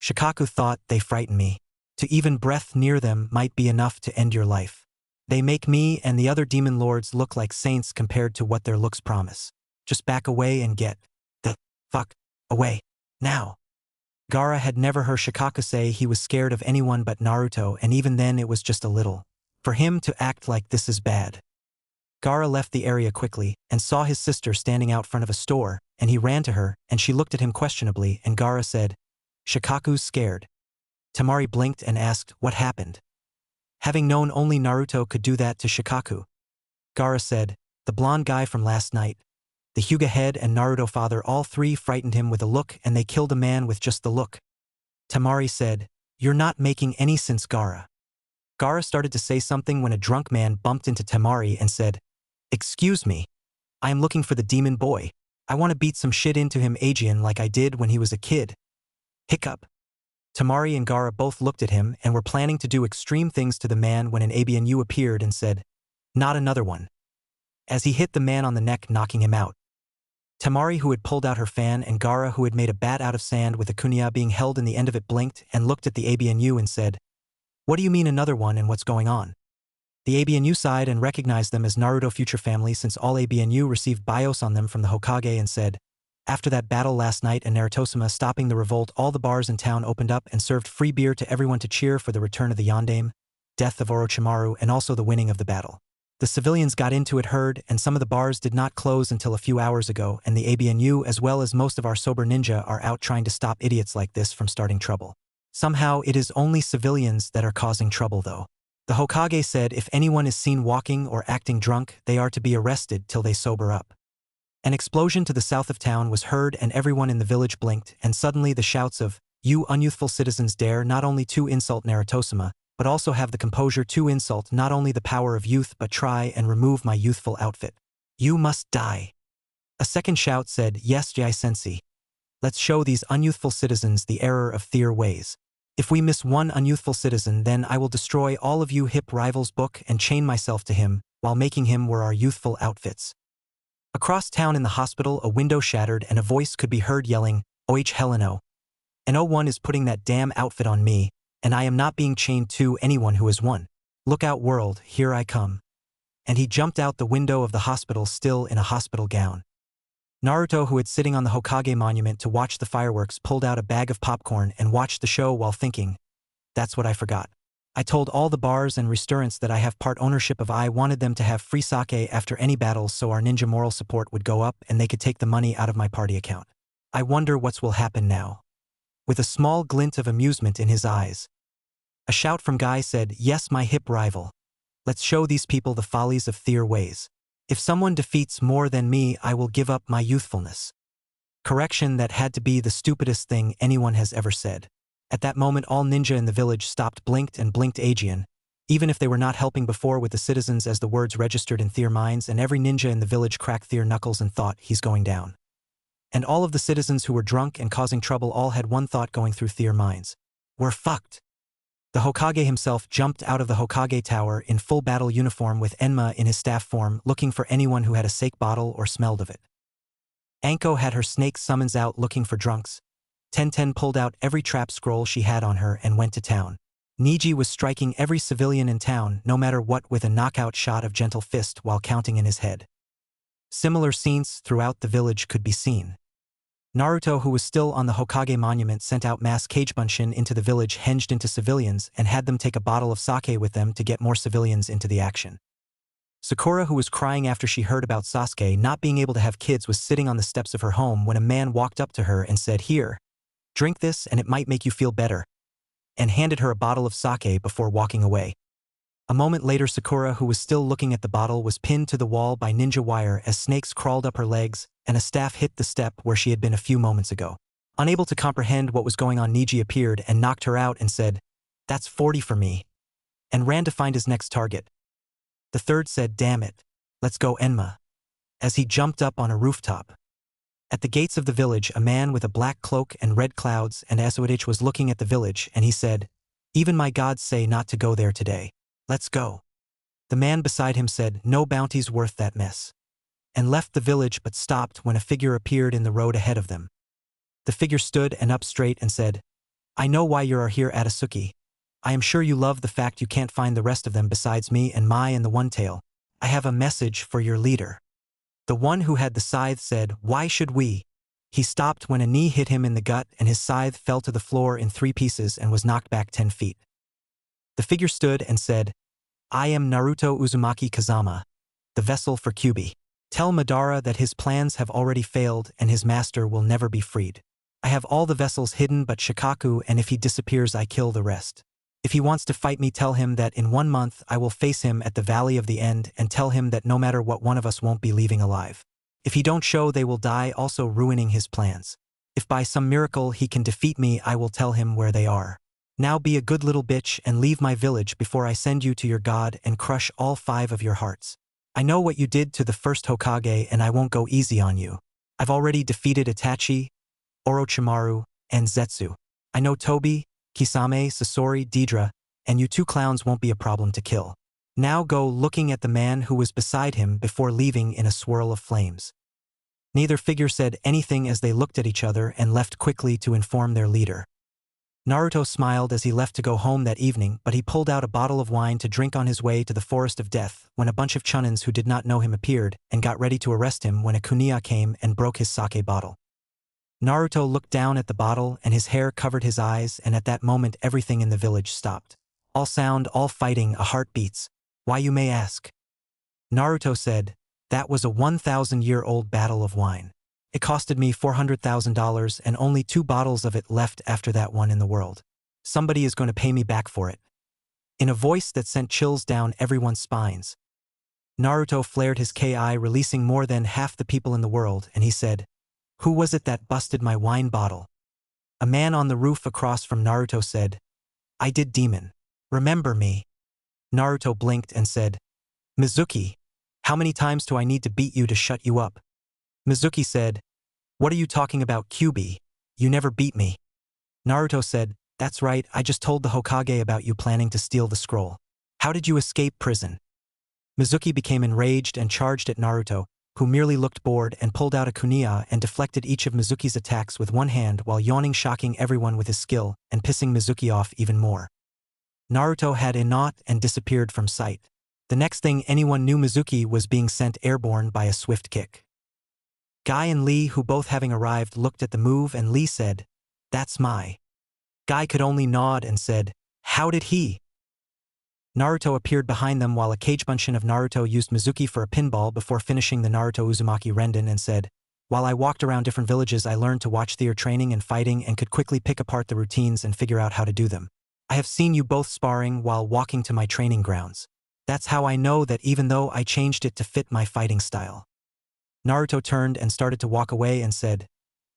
Shikaku thought, They frighten me. To even breath near them might be enough to end your life. They make me and the other demon lords look like saints compared to what their looks promise. Just back away and get the fuck away, now. Gaara had never heard Shikaku say he was scared of anyone but Naruto, and even then it was just a little. For him to act like this is bad. Gaara left the area quickly and saw his sister standing out front of a store, and he ran to her, and she looked at him questionably, and Gaara said, Shikaku's scared. Temari blinked and asked, What happened? Having known only Naruto could do that to Shikaku. Gaara said, The blonde guy from last night. The Hyuga head and Naruto father, all 3 frightened him with a look, and they killed a man with just the look. Temari said, "You're not making any sense, Gaara." Gaara started to say something when a drunk man bumped into Temari and said, "Excuse me. I am looking for the demon boy. I want to beat some shit into him Aegean like I did when he was a kid." Hiccup. Temari and Gaara both looked at him and were planning to do extreme things to the man when an ABNU appeared and said, "Not another one," as he hit the man on the neck, knocking him out. Temari, who had pulled out her fan, and Gaara, who had made a bat out of sand with a kunya being held in the end of it, blinked and looked at the ABNU and said, "What do you mean another one, and what's going on?" The ABNU sighed and recognized them as Naruto future family, since all ABNU received bios on them from the Hokage, and said, "After that battle last night and Narutosama stopping the revolt, all the bars in town opened up and served free beer to everyone to cheer for the return of the Yondaime, death of Orochimaru, and also the winning of the battle. The civilians got into it herd, and some of the bars did not close until a few hours ago, and the ABNU as well as most of our sober ninja are out trying to stop idiots like this from starting trouble. Somehow it is only civilians that are causing trouble though." The Hokage said if anyone is seen walking or acting drunk, they are to be arrested till they sober up. An explosion to the south of town was heard and everyone in the village blinked, and suddenly the shouts of, "You unyouthful citizens dare not only to insult Narutosama, but also have the composure to insult not only the power of youth but try and remove my youthful outfit. You must die." A second shout said, "Yes, Jai-sensei. Let's show these unyouthful citizens the error of their ways. If we miss one unyouthful citizen, then I will destroy all of you hip rivals' book and chain myself to him while making him wear our youthful outfits." Across town in the hospital, a window shattered and a voice could be heard yelling, "Oh Heleno. And O1 is putting that damn outfit on me, and I am not being chained to anyone who has won. Look out world, here I come." And he jumped out the window of the hospital still in a hospital gown. Naruto, who had sitting on the Hokage monument to watch the fireworks, pulled out a bag of popcorn and watched the show while thinking, "That's what I forgot. I told all the bars and restaurants that I have part ownership of. I wanted them to have free sake after any battles so our ninja moral support would go up and they could take the money out of my party account. I wonder what will happen now." With a small glint of amusement in his eyes, a shout from Guy said, "Yes, my hip rival. Let's show these people the follies of their ways. If someone defeats more than me, I will give up my youthfulness." Correction, that had to be the stupidest thing anyone has ever said. At that moment all ninja in the village stopped, blinked and blinked Aegean, even if they were not helping before with the citizens, as the words registered in their minds, and every ninja in the village cracked their knuckles and thought, "He's going down." And all of the citizens who were drunk and causing trouble all had one thought going through their minds: "We're fucked." The Hokage himself jumped out of the Hokage tower in full battle uniform with Enma in his staff form, looking for anyone who had a sake bottle or smelled of it. Anko had her snake summons out looking for drunks. Tenten pulled out every trap scroll she had on her and went to town. Niji was striking every civilian in town, no matter what, with a knockout shot of gentle fist while counting in his head. Similar scenes throughout the village could be seen. Naruto, who was still on the Hokage monument, sent out mass Kagebunshin into the village, hinged into civilians, and had them take a bottle of sake with them to get more civilians into the action. Sakura, who was crying after she heard about Sasuke not being able to have kids, was sitting on the steps of her home when a man walked up to her and said, "Here, drink this and it might make you feel better," and handed her a bottle of sake before walking away. A moment later, Sakura, who was still looking at the bottle, was pinned to the wall by ninja wire as snakes crawled up her legs, and a staff hit the step where she had been a few moments ago. Unable to comprehend what was going on, Niji appeared and knocked her out and said, "That's 40 for me," and ran to find his next target. The third said, "Damn it. Let's go, Enma," as he jumped up on a rooftop. At the gates of the village, a man with a black cloak and red clouds and Aswedich was looking at the village, and he said, "Even my gods say not to go there today. Let's go." The man beside him said, "No bounty's worth that mess," and left the village, but stopped when a figure appeared in the road ahead of them. The figure stood and up straight and said, "I know why you are here, Atasuki. I am sure you love the fact you can't find the rest of them besides me and Mai and the One Tail. I have a message for your leader." The one who had the scythe said, "Why should we?" He stopped when a knee hit him in the gut and his scythe fell to the floor in 3 pieces and was knocked back 10 feet. The figure stood and said, "I am Naruto Uzumaki Kazama, the vessel for Kyubi. Tell Madara that his plans have already failed and his master will never be freed. I have all the vessels hidden but Shikaku, and if he disappears I kill the rest. If he wants to fight me, tell him that in 1 month I will face him at the Valley of the End, and tell him that no matter what, one of us won't be leaving alive. If he don't show, they will die, also ruining his plans. If by some miracle he can defeat me, I will tell him where they are. Now be a good little bitch and leave my village before I send you to your god and crush all 5 of your hearts. I know what you did to the first Hokage and I won't go easy on you. I've already defeated Itachi, Orochimaru, and Zetsu. I know Tobi, Kisame, Sasori, Deidara, and you 2 clowns won't be a problem to kill. Now go, looking at the man who was beside him before leaving in a swirl of flames. Neither figure said anything as they looked at each other and left quickly to inform their leader. Naruto smiled as he left to go home that evening, but he pulled out a bottle of wine to drink on his way to the Forest of Death when a bunch of chunins who did not know him appeared and got ready to arrest him when a kunia came and broke his sake bottle. Naruto looked down at the bottle and his hair covered his eyes, and at that moment everything in the village stopped. All sound, all fighting, a heart beats. Why, you may ask? Naruto said, that was a 1,000-year-old battle of wine. It costed me $400,000 and only 2 bottles of it left after that one in the world. Somebody is going to pay me back for it. In a voice that sent chills down everyone's spines, Naruto flared his ki, releasing more than half the people in the world, and he said, who was it that busted my wine bottle? A man on the roof across from Naruto said, I did, demon. Remember me? Naruto blinked and said, Mizuki, how many times do I need to beat you to shut you up? Mizuki said, what are you talking about, Kyuubi? You never beat me. Naruto said, that's right, I just told the Hokage about you planning to steal the scroll. How did you escape prison? Mizuki became enraged and charged at Naruto, who merely looked bored and pulled out a kunia and deflected each of Mizuki's attacks with one hand while yawning, shocking everyone with his skill and pissing Mizuki off even more. Naruto had a knot and disappeared from sight. The next thing anyone knew, Mizuki was being sent airborne by a swift kick. Guy and Lee, who both having arrived, looked at the move, and Lee said, that's my. Guy could only nod and said, how did he? Naruto appeared behind them while a Kagebunshin of Naruto used Mizuki for a pinball before finishing the Naruto Uzumaki Renden and said, while I walked around different villages, I learned to watch their training and fighting and could quickly pick apart the routines and figure out how to do them. I have seen you both sparring while walking to my training grounds. That's how I know that, even though I changed it to fit my fighting style. Naruto turned and started to walk away and said,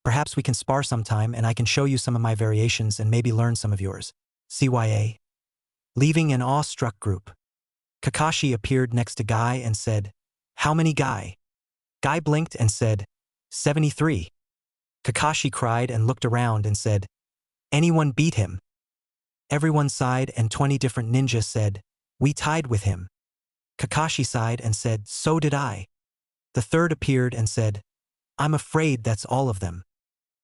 perhaps we can spar sometime and I can show you some of my variations and maybe learn some of yours. CYA. Leaving an awe-struck group, Kakashi appeared next to Guy and said, how many, Guy? Guy blinked and said, 73. Kakashi cried and looked around and said, anyone beat him? Everyone sighed and 20 different ninjas said, we tied with him. Kakashi sighed and said, so did I. The third appeared and said, I'm afraid that's all of them.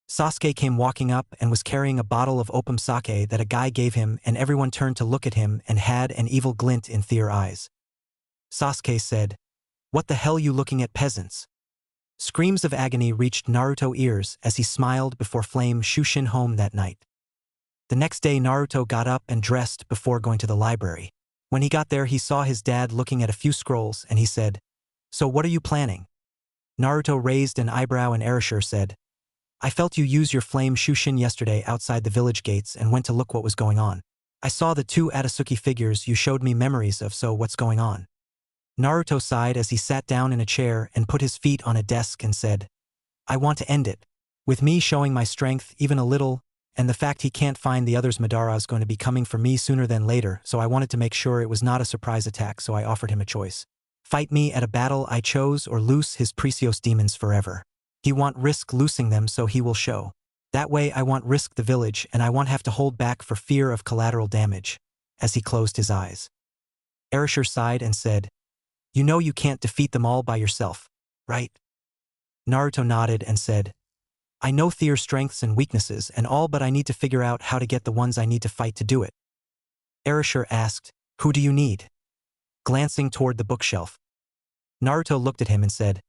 Sasuke came walking up and was carrying a bottle of opium sake that a guy gave him, and everyone turned to look at him and had an evil glint in their eyes. Sasuke said, what the hell you looking at, peasants? Screams of agony reached Naruto's ears as he smiled before Flame Shushin home that night. The next day Naruto got up and dressed before going to the library. When he got there he saw his dad looking at a few scrolls and he said, so what are you planning? Naruto raised an eyebrow and Erasure said, I felt you use your flame Shushin yesterday outside the village gates and went to look what was going on. I saw the 2 Atasuki figures you showed me memories of, so what's going on? Naruto sighed as he sat down in a chair and put his feet on a desk and said, I want to end it. With me showing my strength even a little, and the fact he can't find the others, Madara's going to be coming for me sooner than later, so I wanted to make sure it was not a surprise attack, so I offered him a choice. Fight me at a battle I chose or loose his precious demons forever. He won't risk losing them, so he will show. That way I won't risk the village and I won't have to hold back for fear of collateral damage. As he closed his eyes, Erasure sighed and said, you know you can't defeat them all by yourself, right? Naruto nodded and said, I know their strengths and weaknesses and all, but I need to figure out how to get the ones I need to fight to do it. Erasure asked, who do you need? Glancing toward the bookshelf, Naruto looked at him and said,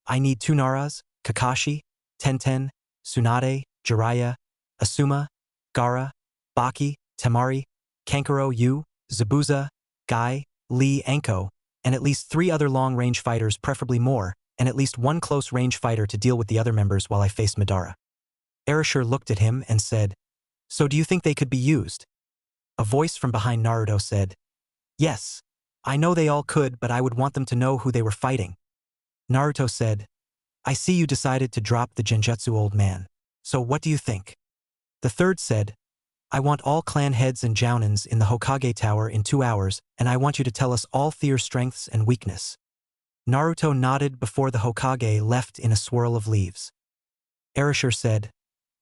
I need 2 Naras, Kakashi, Tenten, Tsunade, Jiraiya, Asuma, Gaara, Baki, Temari, Kankuro, Yu, Zabuza, Guy, Lee, Anko, and at least 3 other long-range fighters, preferably more, and at least 1 close-range fighter to deal with the other members while I face Madara. Erasure looked at him and said, so do you think they could be used? A voice from behind Naruto said, yes, I know they all could, but I would want them to know who they were fighting. Naruto said, I see you decided to drop the genjutsu, old man. So what do you think? The third said, I want all clan heads and jounins in the Hokage Tower in 2 hours, and I want you to tell us all their strengths and weakness. Naruto nodded before the Hokage left in a swirl of leaves. Erasure said,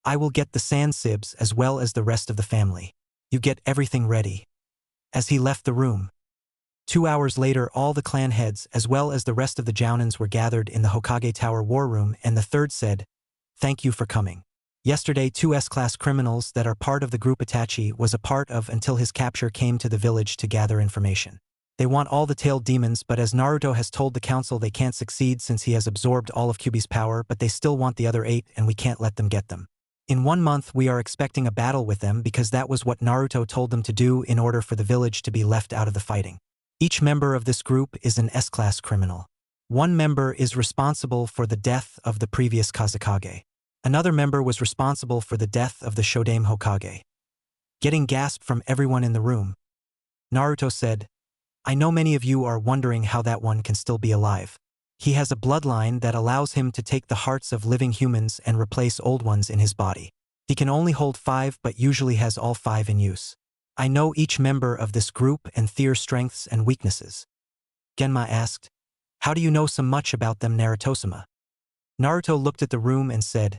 I will get the Sand Sibs as well as the rest of the family. You get everything ready. As he left the room. 2 hours later, all the clan heads as well as the rest of the jounins were gathered in the Hokage Tower war room, and the third said, Thank you for coming. Yesterday, 2 S-class criminals that are part of the group Itachi was a part of until his capture came to the village to gather information. They want all the tailed demons, but as Naruto has told the council they can't succeed since he has absorbed all of Kyuubi's power, but they still want the other 8 and we can't let them get them. In 1 month we are expecting a battle with them because that was what Naruto told them to do in order for the village to be left out of the fighting. Each member of this group is an S-class criminal. 1 member is responsible for the death of the previous Kazekage. Another member was responsible for the death of the Shodame Hokage. Getting gasp from everyone in the room. Naruto said, I know many of you are wondering how that one can still be alive. He has a bloodline that allows him to take the hearts of living humans and replace old ones in his body. He can only hold 5 but usually has all 5 in use. I know each member of this group and their strengths and weaknesses. Genma asked, How do you know so much about them, Naruto-sama? Naruto looked at the room and said,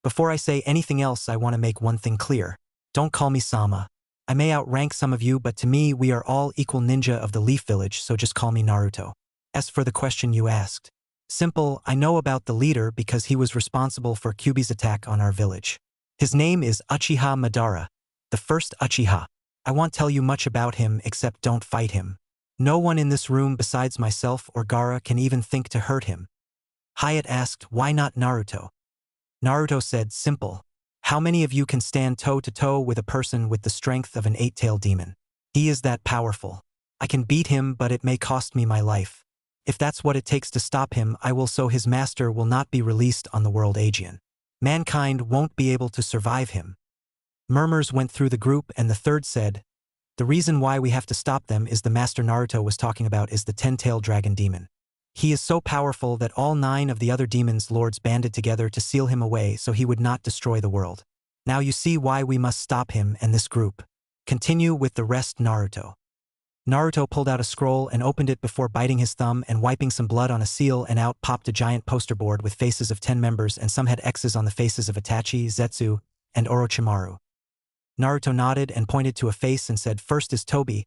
Before I say anything else, I want to make one thing clear. Don't call me Sama. I may outrank some of you, but to me we are all equal ninja of the Leaf Village, so just call me Naruto. As for the question you asked, simple, I know about the leader because he was responsible for Kyuubi's attack on our village. His name is Uchiha Madara, the first Uchiha. I won't tell you much about him except don't fight him. No one in this room besides myself or Gaara can even think to hurt him. Hyatt asked, why not Naruto? Naruto said, simple. How many of you can stand toe-to-toe with a person with the strength of an 8-tailed demon? He is that powerful. I can beat him, but it may cost me my life. If that's what it takes to stop him, I will, so his master will not be released on the world Aegean. Mankind won't be able to survive him. Murmurs went through the group, and the third said, the reason why we have to stop them is the master Naruto was talking about is the 10-tailed dragon demon. He is so powerful that all 9 of the other demons lords banded together to seal him away so he would not destroy the world. Now you see why we must stop him and this group. Continue with the rest, Naruto. Naruto pulled out a scroll and opened it before biting his thumb and wiping some blood on a seal, and out popped a giant poster board with faces of 10 members, and some had X's on the faces of Itachi, Zetsu, and Orochimaru. Naruto nodded and pointed to a face and said, first is Tobi.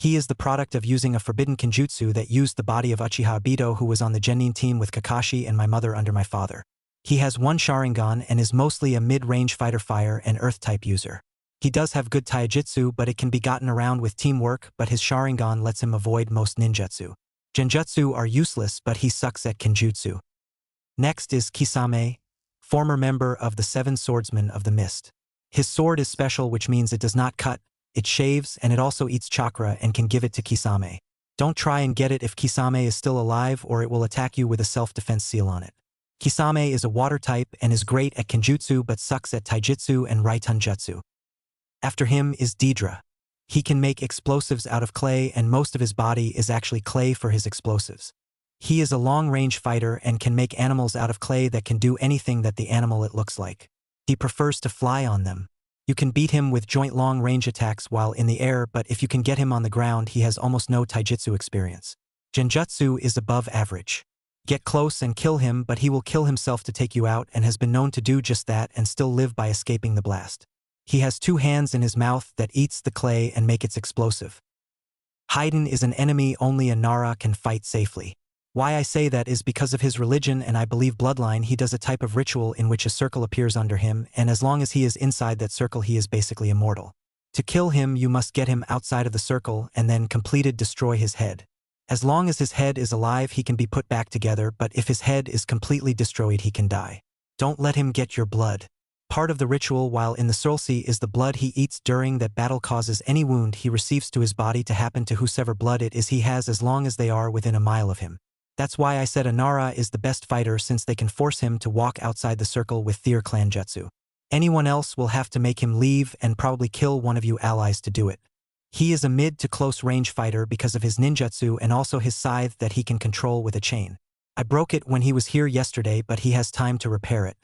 He is the product of using a forbidden kenjutsu that used the body of Uchiha Obito, who was on the Genin team with Kakashi and my mother under my father. He has 1 Sharingan and is mostly a mid-range fighter fire and earth-type user. He does have good taijutsu, but it can be gotten around with teamwork, but his Sharingan lets him avoid most ninjutsu. Genjutsu are useless, but he sucks at kenjutsu. Next is Kisame, former member of the 7 Swordsmen of the Mist. His sword is special, which means it does not cut, it shaves, and it also eats chakra and can give it to Kisame. Don't try and get it if Kisame is still alive, or it will attack you with a self-defense seal on it. Kisame is a water type and is great at kenjutsu but sucks at taijutsu and raitanjutsu. After him is Deidara. He can make explosives out of clay, and most of his body is actually clay for his explosives. He is a long-range fighter and can make animals out of clay that can do anything that the animal it looks like. He prefers to fly on them. You can beat him with joint long-range attacks while in the air, but if you can get him on the ground, he has almost no taijutsu experience. Genjutsu is above average. Get close and kill him, but he will kill himself to take you out and has been known to do just that and still live by escaping the blast. He has 2 hands in his mouth that eats the clay and make it explosive. Haiden is an enemy only a Nara can fight safely. Why I say that is because of his religion, and I believe Bloodline. He does a type of ritual in which a circle appears under him, and as long as he is inside that circle he is basically immortal. To kill him you must get him outside of the circle and then completed destroy his head. As long as his head is alive he can be put back together, but if his head is completely destroyed he can die. Don't let him get your blood. Part of the ritual while in the Surlsi is the blood he eats during that battle causes any wound he receives to his body to happen to whosever blood it is he has, as long as they are within a mile of him. That's why I said Anara is the best fighter, since they can force him to walk outside the circle with their clan jutsu. Anyone else will have to make him leave and probably kill one of you allies to do it. He is a mid to close range fighter because of his ninjutsu and also his scythe that he can control with a chain. I broke it when he was here yesterday, but he has time to repair it.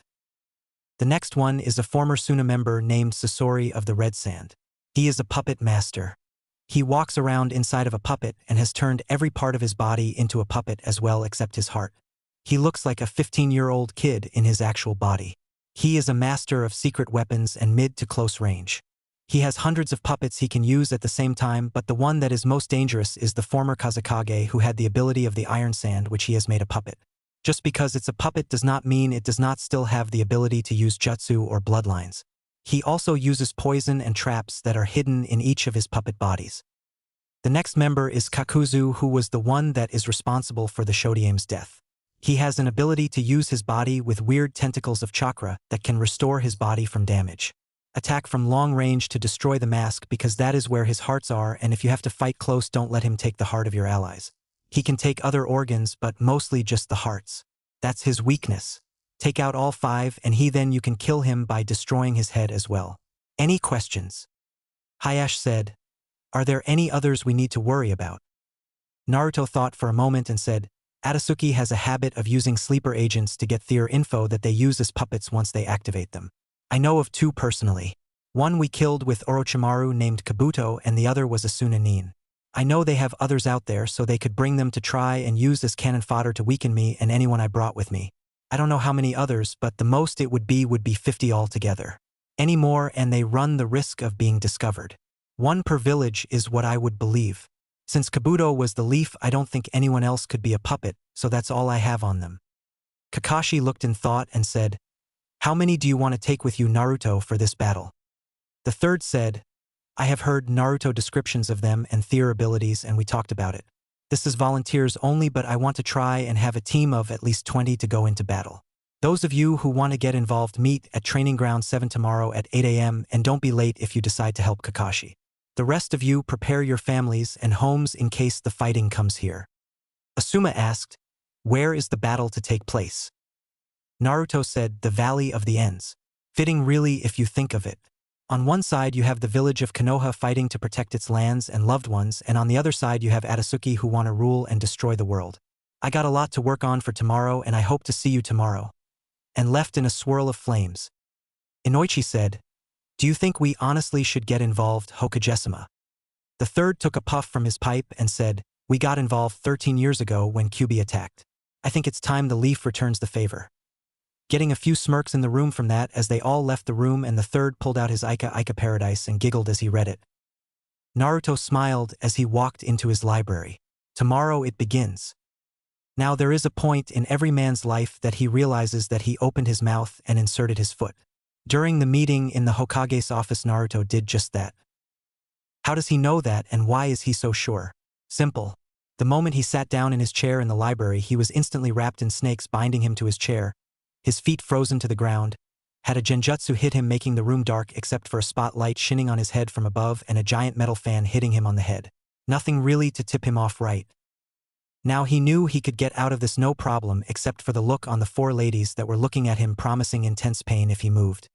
The next one is a former Suna member named Sasori of the Red Sand. He is a puppet master. He walks around inside of a puppet and has turned every part of his body into a puppet as well except his heart. He looks like a 15-year-old kid in his actual body. He is a master of secret weapons and mid to close range. He has hundreds of puppets he can use at the same time, but the one that is most dangerous is the former Kazekage who had the ability of the Iron Sand, which he has made a puppet. Just because it's a puppet does not mean it does not still have the ability to use jutsu or bloodlines. He also uses poison and traps that are hidden in each of his puppet bodies. The next member is Kakuzu, who was the one that is responsible for the Shodieme's death. He has an ability to use his body with weird tentacles of chakra that can restore his body from damage. Attack from long range to destroy the mask because that is where his hearts are, and if you have to fight close, don't let him take the heart of your allies. He can take other organs, but mostly just the hearts. That's his weakness. Take out all 5 and then you can kill him by destroying his head as well. Any questions? Hayashi said, "Are there any others we need to worry about?" Naruto thought for a moment and said, "Atsuki has a habit of using sleeper agents to get their info that they use as puppets once they activate them. I know of 2 personally. One we killed with Orochimaru named Kabuto and the other was a Sunanin. I know they have others out there so they could bring them to try and use as cannon fodder to weaken me and anyone I brought with me. I don't know how many others, but the most it would be 50 altogether. Any more and they run the risk of being discovered. 1 per village is what I would believe. Since Kabuto was the leaf, I don't think anyone else could be a puppet, so that's all I have on them." Kakashi looked in thought and said, "How many do you want to take with you, Naruto, for this battle?" The third said, "I have heard Naruto descriptions of them and their abilities and we talked about it. This is volunteers only, but I want to try and have a team of at least 20 to go into battle. Those of you who want to get involved meet at Training Ground 7 tomorrow at 8 a.m. and don't be late if you decide to help Kakashi. The rest of you prepare your families and homes in case the fighting comes here." Asuma asked, "Where is the battle to take place?" Naruto said, "The Valley of the Ends." Fitting really if you think of it. On one side you have the village of Konoha fighting to protect its lands and loved ones, and on the other side you have Atsuki who want to rule and destroy the world. I got a lot to work on for tomorrow and I hope to see you tomorrow. And left in a swirl of flames. Inoichi said, "Do you think we honestly should get involved, Hokage-sama?" The third took a puff from his pipe and said, "We got involved 13 years ago when Kyuubi attacked. I think it's time the leaf returns the favor." Getting a few smirks in the room from that as they all left the room, and the third pulled out his Ika Paradise and giggled as he read it. Naruto smiled as he walked into his library. Tomorrow it begins. Now there is a point in every man's life that he realizes that he opened his mouth and inserted his foot. During the meeting in the Hokage's office, Naruto did just that. How does he know that and why is he so sure? Simple. The moment he sat down in his chair in the library, he was instantly wrapped in snakes binding him to his chair, his feet frozen to the ground. Had a genjutsu hit him, making the room dark except for a spotlight shining on his head from above and a giant metal fan hitting him on the head. Nothing really to tip him off right. Now he knew he could get out of this no problem except for the look on the 4 ladies that were looking at him, promising intense pain if he moved.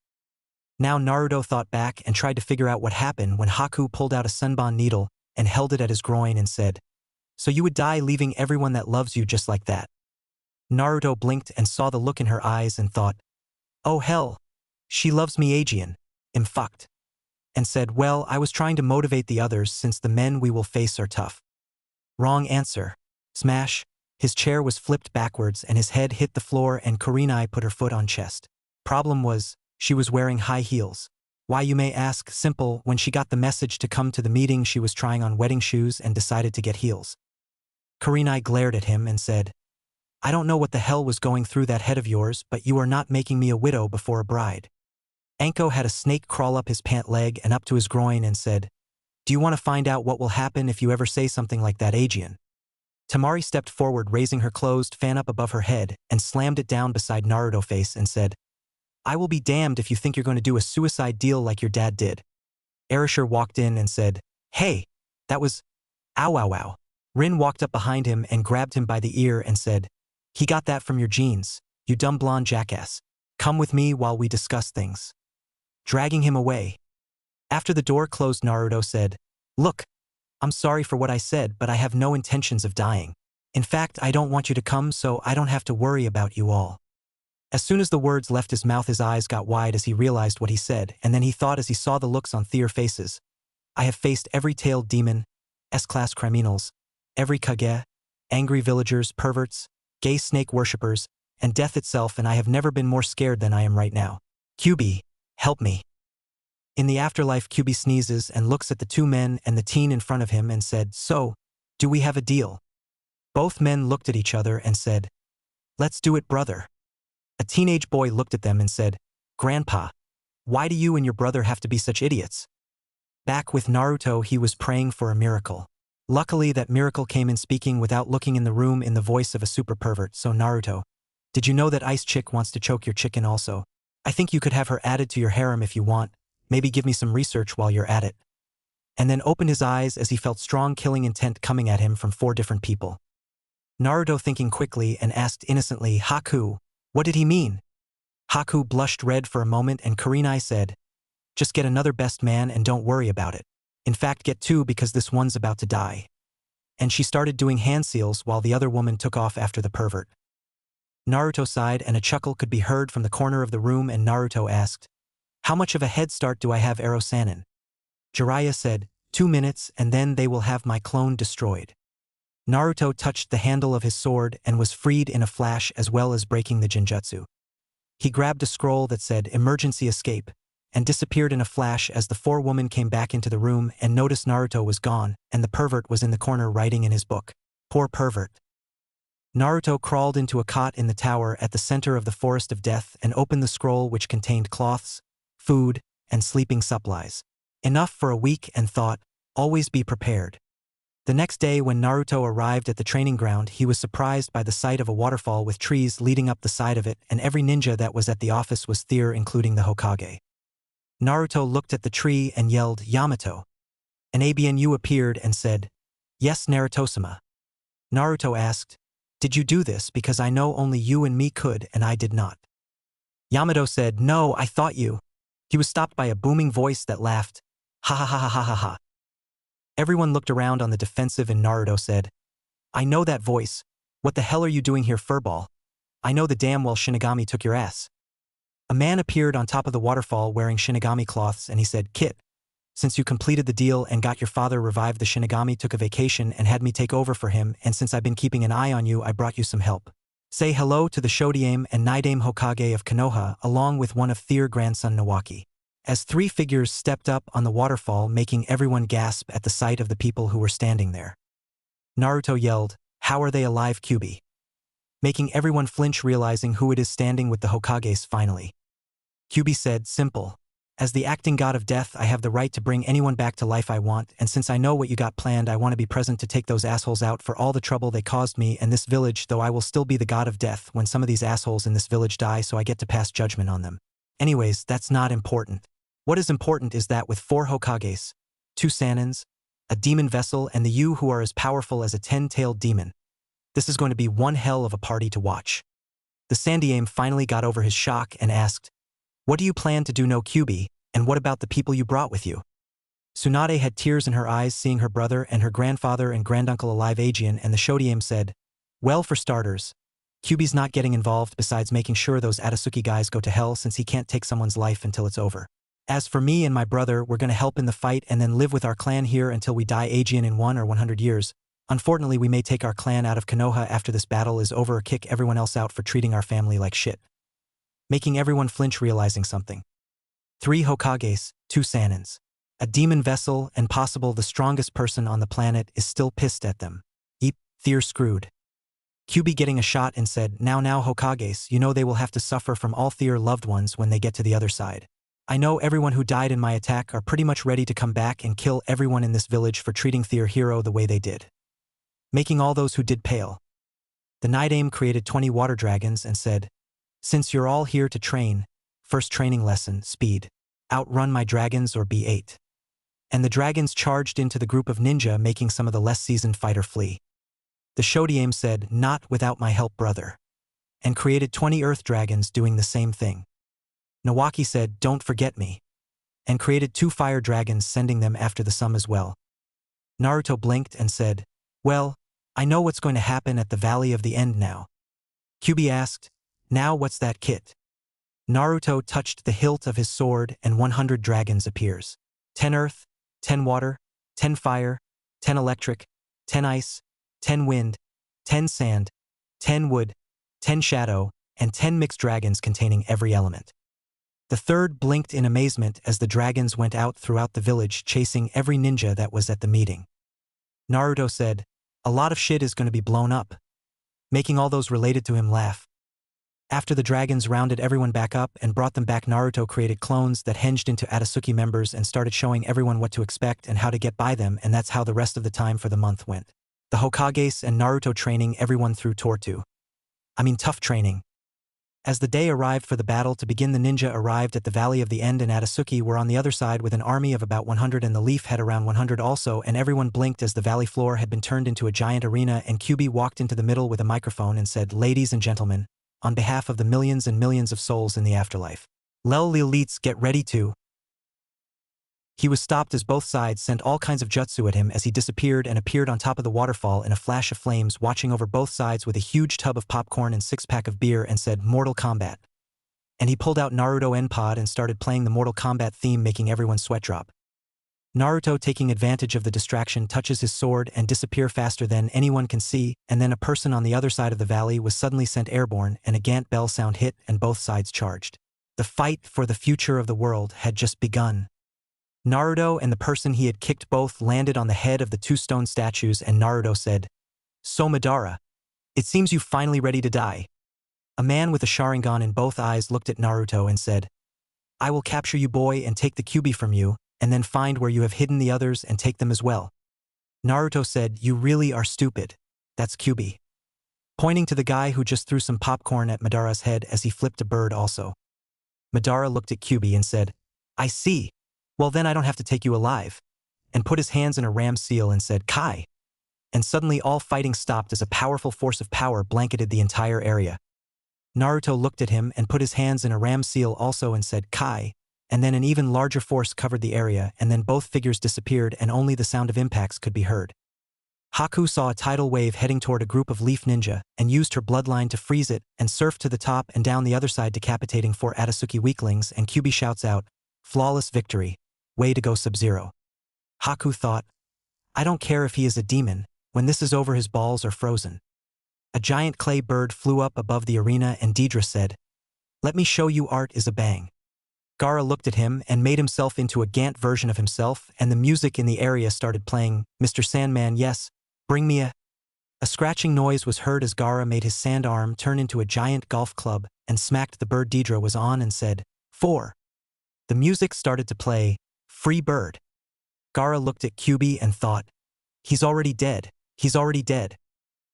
Now Naruto thought back and tried to figure out what happened when Haku pulled out a sunbon needle and held it at his groin and said, "So you would die leaving everyone that loves you just like that?" Naruto blinked and saw the look in her eyes and thought, "Oh hell, she loves me, Aegean. I'm fucked." And said, "Well, I was trying to motivate the others since the men we will face are tough." Wrong answer. Smash. His chair was flipped backwards and his head hit the floor and Kurenai put her foot on chest. Problem was, she was wearing high heels. Why, you may ask? Simple. When she got the message to come to the meeting, she was trying on wedding shoes and decided to get heels. Kurenai glared at him and said, "I don't know what the hell was going through that head of yours, but you are not making me a widow before a bride." Anko had a snake crawl up his pant leg and up to his groin and said, "Do you want to find out what will happen if you ever say something like that, Aegean?" Tamari stepped forward, raising her closed fan up above her head and slammed it down beside Naruto's face and said, "I will be damned if you think you're going to do a suicide deal like your dad did." Erasure walked in and said, "Hey, that was... ow ow ow." Rin walked up behind him and grabbed him by the ear and said, "He got that from your jeans, you dumb blonde jackass. Come with me while we discuss things." Dragging him away. After the door closed, Naruto said, "Look, I'm sorry for what I said, but I have no intentions of dying. In fact, I don't want you to come so I don't have to worry about you all." As soon as the words left his mouth, his eyes got wide as he realized what he said, and then he thought as he saw the looks on their faces. I have faced every tailed demon, S-class criminals, every kage, angry villagers, perverts, gay snake worshippers, and death itself, and I have never been more scared than I am right now. QB, help me. In the afterlife, QB sneezes and looks at the two men and the teen in front of him and said, "So, do we have a deal?" Both men looked at each other and said, "Let's do it, brother." A teenage boy looked at them and said, "Grandpa, why do you and your brother have to be such idiots?" Back with Naruto, he was praying for a miracle. Luckily, that miracle came in speaking without looking in the room in the voice of a super pervert. "So Naruto, did you know that Ice Chick wants to choke your chicken also? I think you could have her added to your harem if you want. Maybe give me some research while you're at it." And then opened his eyes as he felt strong killing intent coming at him from 4 different people. Naruto thinking quickly and asked innocently, "Haku, what did he mean?" Haku blushed red for a moment and Kurenai said, "Just get another best man and don't worry about it. In fact, get 2 because this one's about to die." And she started doing hand seals while the other woman took off after the pervert. Naruto sighed and a chuckle could be heard from the corner of the room, and Naruto asked, "How much of a head start do I have, Ero-sanin?" Jiraiya said, 2 minutes and then they will have my clone destroyed. Naruto touched the handle of his sword and was freed in a flash, as well as breaking the genjutsu. He grabbed a scroll that said emergency escape and disappeared in a flash as the 4 women came back into the room and noticed Naruto was gone and the pervert was in the corner writing in his book. Poor pervert. Naruto crawled into a cot in the tower at the center of the forest of death and opened the scroll, which contained cloths, food, and sleeping supplies. Enough for a week, and thought, always be prepared. The next day when Naruto arrived at the training ground, he was surprised by the sight of a waterfall with trees leading up the side of it, and every ninja that was at the office was there, including the Hokage. Naruto looked at the tree and yelled, "Yamato." An ABNU appeared and said, "Yes, Naruto-sama." Naruto asked, "Did you do this? Because I know only you and me could, and I did not." Yamato said, "No, I thought you." He was stopped by a booming voice that laughed, "Ha ha ha ha ha ha ha." Everyone looked around on the defensive and Naruto said, "I know that voice. What the hell are you doing here, furball? I know the damn well Shinigami took your ass." A man appeared on top of the waterfall wearing Shinigami cloths and he said, "Kit, since you completed the deal and got your father revived, the Shinigami took a vacation and had me take over for him, and since I've been keeping an eye on you, I brought you some help. Say hello to the Shodiame and Nidame Hokage of Konoha, along with one of their grandson Nawaki." As 3 figures stepped up on the waterfall, making everyone gasp at the sight of the people who were standing there. Naruto yelled, "How are they alive, QB?" Making everyone flinch, realizing who it is standing with the Hokages finally. QB said, "Simple. As the acting god of death, I have the right to bring anyone back to life I want, and since I know what you got planned, I want to be present to take those assholes out for all the trouble they caused me and this village, though I will still be the god of death when some of these assholes in this village die, so I get to pass judgment on them. Anyways, that's not important. What is important is that with 4 Hokages, 2 Sanins, a demon vessel, and the you who are as powerful as a 10-tailed demon, this is going to be one hell of a party to watch." The Sandiame finally got over his shock and asked, "What do you plan to do, no QB, and what about the people you brought with you?" Tsunade had tears in her eyes seeing her brother and her grandfather and granduncle alive, Aegean, and the Shodiame said, "Well, for starters, QB's not getting involved, besides making sure those Atasuki guys go to hell, since he can't take someone's life until it's over. As for me and my brother, we're gonna help in the fight and then live with our clan here until we die, Aegean, in 1 or 100 years. Unfortunately, we may take our clan out of Konoha after this battle is over, or kick everyone else out for treating our family like shit." Making everyone flinch, realizing something. 3 Hokages, 2 Sanins, a demon vessel, and possible the strongest person on the planet is still pissed at them. Eep, they're screwed. QB getting a shot and said, now Hokages, you know they will have to suffer from all their loved ones when they get to the other side. I know everyone who died in my attack are pretty much ready to come back and kill everyone in this village for treating their hero the way they did. Making all those who did pale. The Nidame created 20 water dragons and said, "Since you're all here to train, first training lesson, speed. Outrun my dragons or be 8. And the dragons charged into the group of ninja, making some of the less seasoned fighter flee. The Shodiame said, "Not without my help, brother." And created 20 earth dragons doing the same thing. Nawaki said, "Don't forget me." And created 2 fire dragons, sending them after the sum as well. Naruto blinked and said, "Well, I know what's going to happen at the Valley of the End now." QB asked, Now what's that kit? Naruto touched the hilt of his sword and 100 dragons appears. 10 earth, 10 water, 10 fire, 10 electric, 10 ice, 10 wind, 10 sand, 10 wood, 10 shadow, and 10 mixed dragons containing every element. The third blinked in amazement as the dragons went out throughout the village chasing every ninja that was at the meeting. Naruto said, "A lot of shit is going to be blown up," making all those related to him laugh. After the dragons rounded everyone back up and brought them back, Naruto created clones that hinged into Atsuki members and started showing everyone what to expect and how to get by them, and that's how the rest of the time for the month went. The Hokages and Naruto training everyone through tough training. As the day arrived for the battle to begin, the ninja arrived at the Valley of the End and Atsuki were on the other side with an army of about 100 and the Leaf had around 100 also, and everyone blinked as the valley floor had been turned into a giant arena and Kyuubi walked into the middle with a microphone and said, "Ladies and gentlemen, on behalf of the millions and millions of souls in the afterlife, Lel Lilites, get ready to..." He was stopped as both sides sent all kinds of jutsu at him as he disappeared and appeared on top of the waterfall in a flash of flames, watching over both sides with a huge tub of popcorn and 6-pack of beer and said, "Mortal Kombat." And he pulled out Naruto N-Pod and started playing the Mortal Kombat theme, making everyone sweat drop. Naruto, taking advantage of the distraction, touches his sword and disappear faster than anyone can see, and then a person on the other side of the valley was suddenly sent airborne and a Gant bell sound hit and both sides charged. The fight for the future of the world had just begun. Naruto and the person he had kicked both landed on the head of the 2 stone statues and Naruto said, "So Madara, it seems you finally ready to die." A man with a Sharingan in both eyes looked at Naruto and said, "I will capture you, boy, and take the Kyuubi from you, and then find where you have hidden the others and take them as well." Naruto said, "You really are stupid. That's Kyuubi," pointing to the guy who just threw some popcorn at Madara's head as he flipped a bird also. Madara looked at Kyuubi and said, "I see. Well then I don't have to take you alive," and put his hands in a ram seal and said, "Kai." And suddenly all fighting stopped as a powerful force of power blanketed the entire area. Naruto looked at him and put his hands in a ram seal also and said, "Kai," and then an even larger force covered the area and then both figures disappeared and only the sound of impacts could be heard. Haku saw a tidal wave heading toward a group of Leaf Ninja and used her bloodline to freeze it and surfed to the top and down the other side, decapitating 4 Atsuki weaklings, and Kyuubi shouts out, "Flawless victory. Way to go, Sub-Zero." Haku thought, "I don't care if he is a demon, when this is over his balls are frozen." A giant clay bird flew up above the arena and Deidre said, "Let me show you art is a bang." Gaara looked at him and made himself into a Gant version of himself, and the music in the area started playing, "Mr. Sandman, yes, bring me a..." A scratching noise was heard as Gaara made his sand arm turn into a giant golf club and smacked the bird Deidre was on and said, "4." The music started to play, "Free Bird." Gaara looked at Kyuubi and thought, "He's already dead, he's already dead."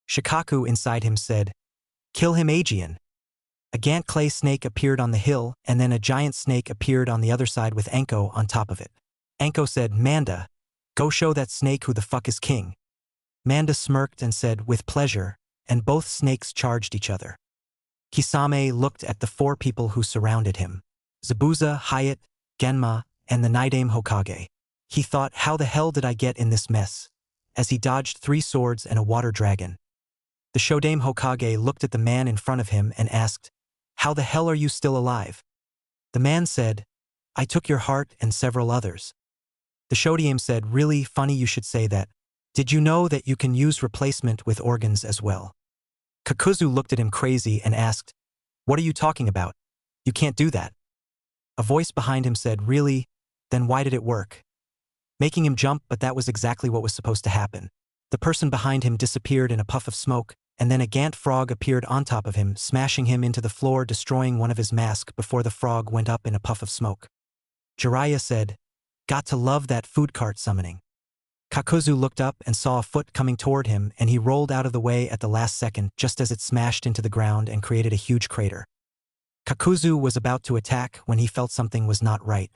Shikaku inside him said, "Kill him, Aegean." A Gant clay snake appeared on the hill, and then a giant snake appeared on the other side with Anko on top of it. Anko said, "Manda, go show that snake who the fuck is king." Manda smirked and said, "With pleasure," and both snakes charged each other. Kisame looked at the 4 people who surrounded him. Zabuza, Hyatt, Genma, and the Nidaime Hokage. He thought, "How the hell did I get in this mess?" as he dodged 3 swords and a water dragon. The Shodaime Hokage looked at the man in front of him and asked, "How the hell are you still alive?" The man said, "I took your heart and several others." The Shodaime said, "Really funny you should say that. Did you know that you can use replacement with organs as well?" Kakuzu looked at him crazy and asked, "What are you talking about? You can't do that." A voice behind him said, "Really? Then why did it work?" Making him jump, but that was exactly what was supposed to happen. The person behind him disappeared in a puff of smoke, and then a Gant frog appeared on top of him, smashing him into the floor, destroying one of his masks before the frog went up in a puff of smoke. Jiraiya said, "Got to love that food cart summoning." Kakuzu looked up and saw a foot coming toward him, and he rolled out of the way at the last second just as it smashed into the ground and created a huge crater. Kakuzu was about to attack when he felt something was not right.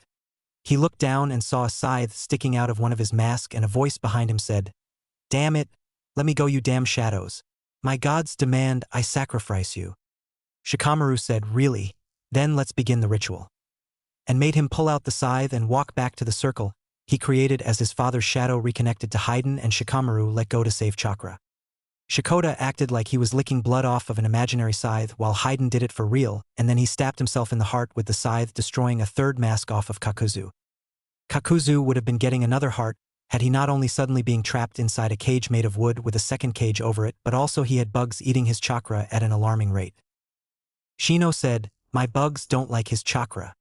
He looked down and saw a scythe sticking out of one of his masks, and a voice behind him said, "Damn it, let me go, you damn shadows. My gods demand I sacrifice you." Shikamaru said, "Really? Then let's begin the ritual," and made him pull out the scythe and walk back to the circle he created as his father's shadow reconnected to Haiden, and Shikamaru let go to save Chakra. Shikoda acted like he was licking blood off of an imaginary scythe while Haiden did it for real, and then he stabbed himself in the heart with the scythe, destroying a third mask off of Kakuzu. Kakuzu would have been getting another heart had he not only suddenly being trapped inside a cage made of wood with a second cage over it, but also he had bugs eating his chakra at an alarming rate. Shino said, "My bugs don't like his chakra."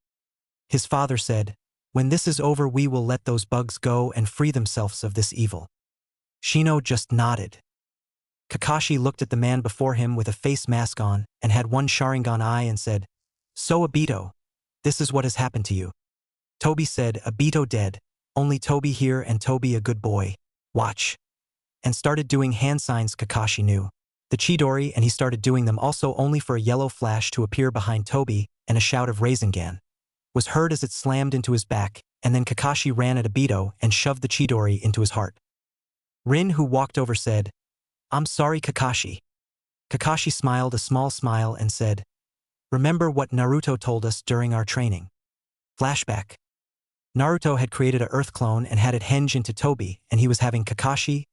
His father said, "When this is over we will let those bugs go and free themselves of this evil." Shino just nodded. Kakashi looked at the man before him with a face mask on and had one Sharingan eye and said, "So Obito, this is what has happened to you." Toby said, "Obito dead, only Toby here and Toby a good boy. Watch." And started doing hand signs Kakashi knew. The Chidori, and he started doing them also only for a yellow flash to appear behind Toby, and a shout of Rasengan was heard as it slammed into his back, and then Kakashi ran at Obito and shoved the Chidori into his heart. Rin, who walked over, said, "I'm sorry, Kakashi." Kakashi smiled a small smile and said, "Remember what Naruto told us during our training." Flashback. Naruto had created a Earth clone and had it henge into Toby, and he was having Kakashi,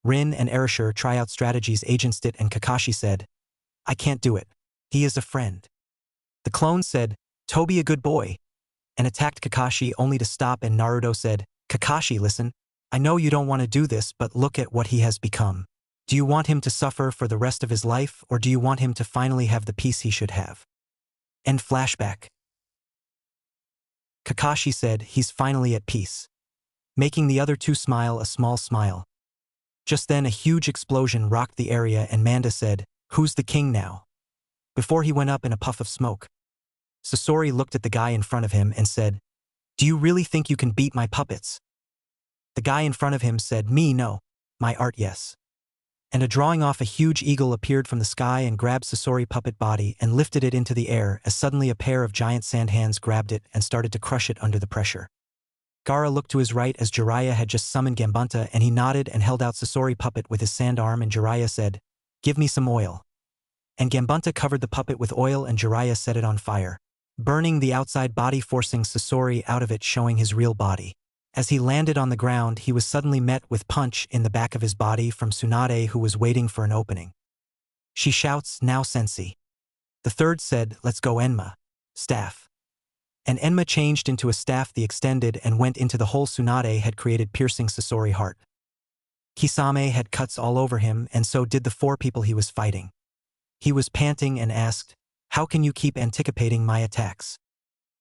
Rin, and Erashur try out strategies against it, and Kakashi said, "I can't do it. He is a friend." The clone said, "Toby a good boy," and attacked Kakashi only to stop, and Naruto said, "Kakashi, listen, I know you don't want to do this, but look at what he has become. Do you want him to suffer for the rest of his life, or do you want him to finally have the peace he should have?" End flashback. Kakashi said, "He's finally at peace," making the other two smile a small smile. Just then a huge explosion rocked the area, and Manda said, "Who's the king now?" before he went up in a puff of smoke. Sasori looked at the guy in front of him and said, "Do you really think you can beat my puppets?" The guy in front of him said, "Me no. My art yes." And a drawing off a huge eagle appeared from the sky and grabbed Sasori puppet body and lifted it into the air as suddenly a pair of giant sand hands grabbed it and started to crush it under the pressure. Gaara looked to his right as Jiraiya had just summoned Gambunta, and he nodded and held out Sasori puppet with his sand arm, and Jiraiya said, "Give me some oil." And Gambunta covered the puppet with oil and Jiraiya set it on fire, burning the outside body, forcing Sasori out of it, showing his real body. As he landed on the ground, he was suddenly met with punch in the back of his body from Tsunade, who was waiting for an opening. She shouts, "Now Sensei." The third said, "Let's go Enma." Staff. And Enma changed into a staff, the extended, and went into the hole Tsunade had created, piercing Sasori heart. Kisame had cuts all over him, and so did the four people he was fighting. He was panting and asked, "How can you keep anticipating my attacks?"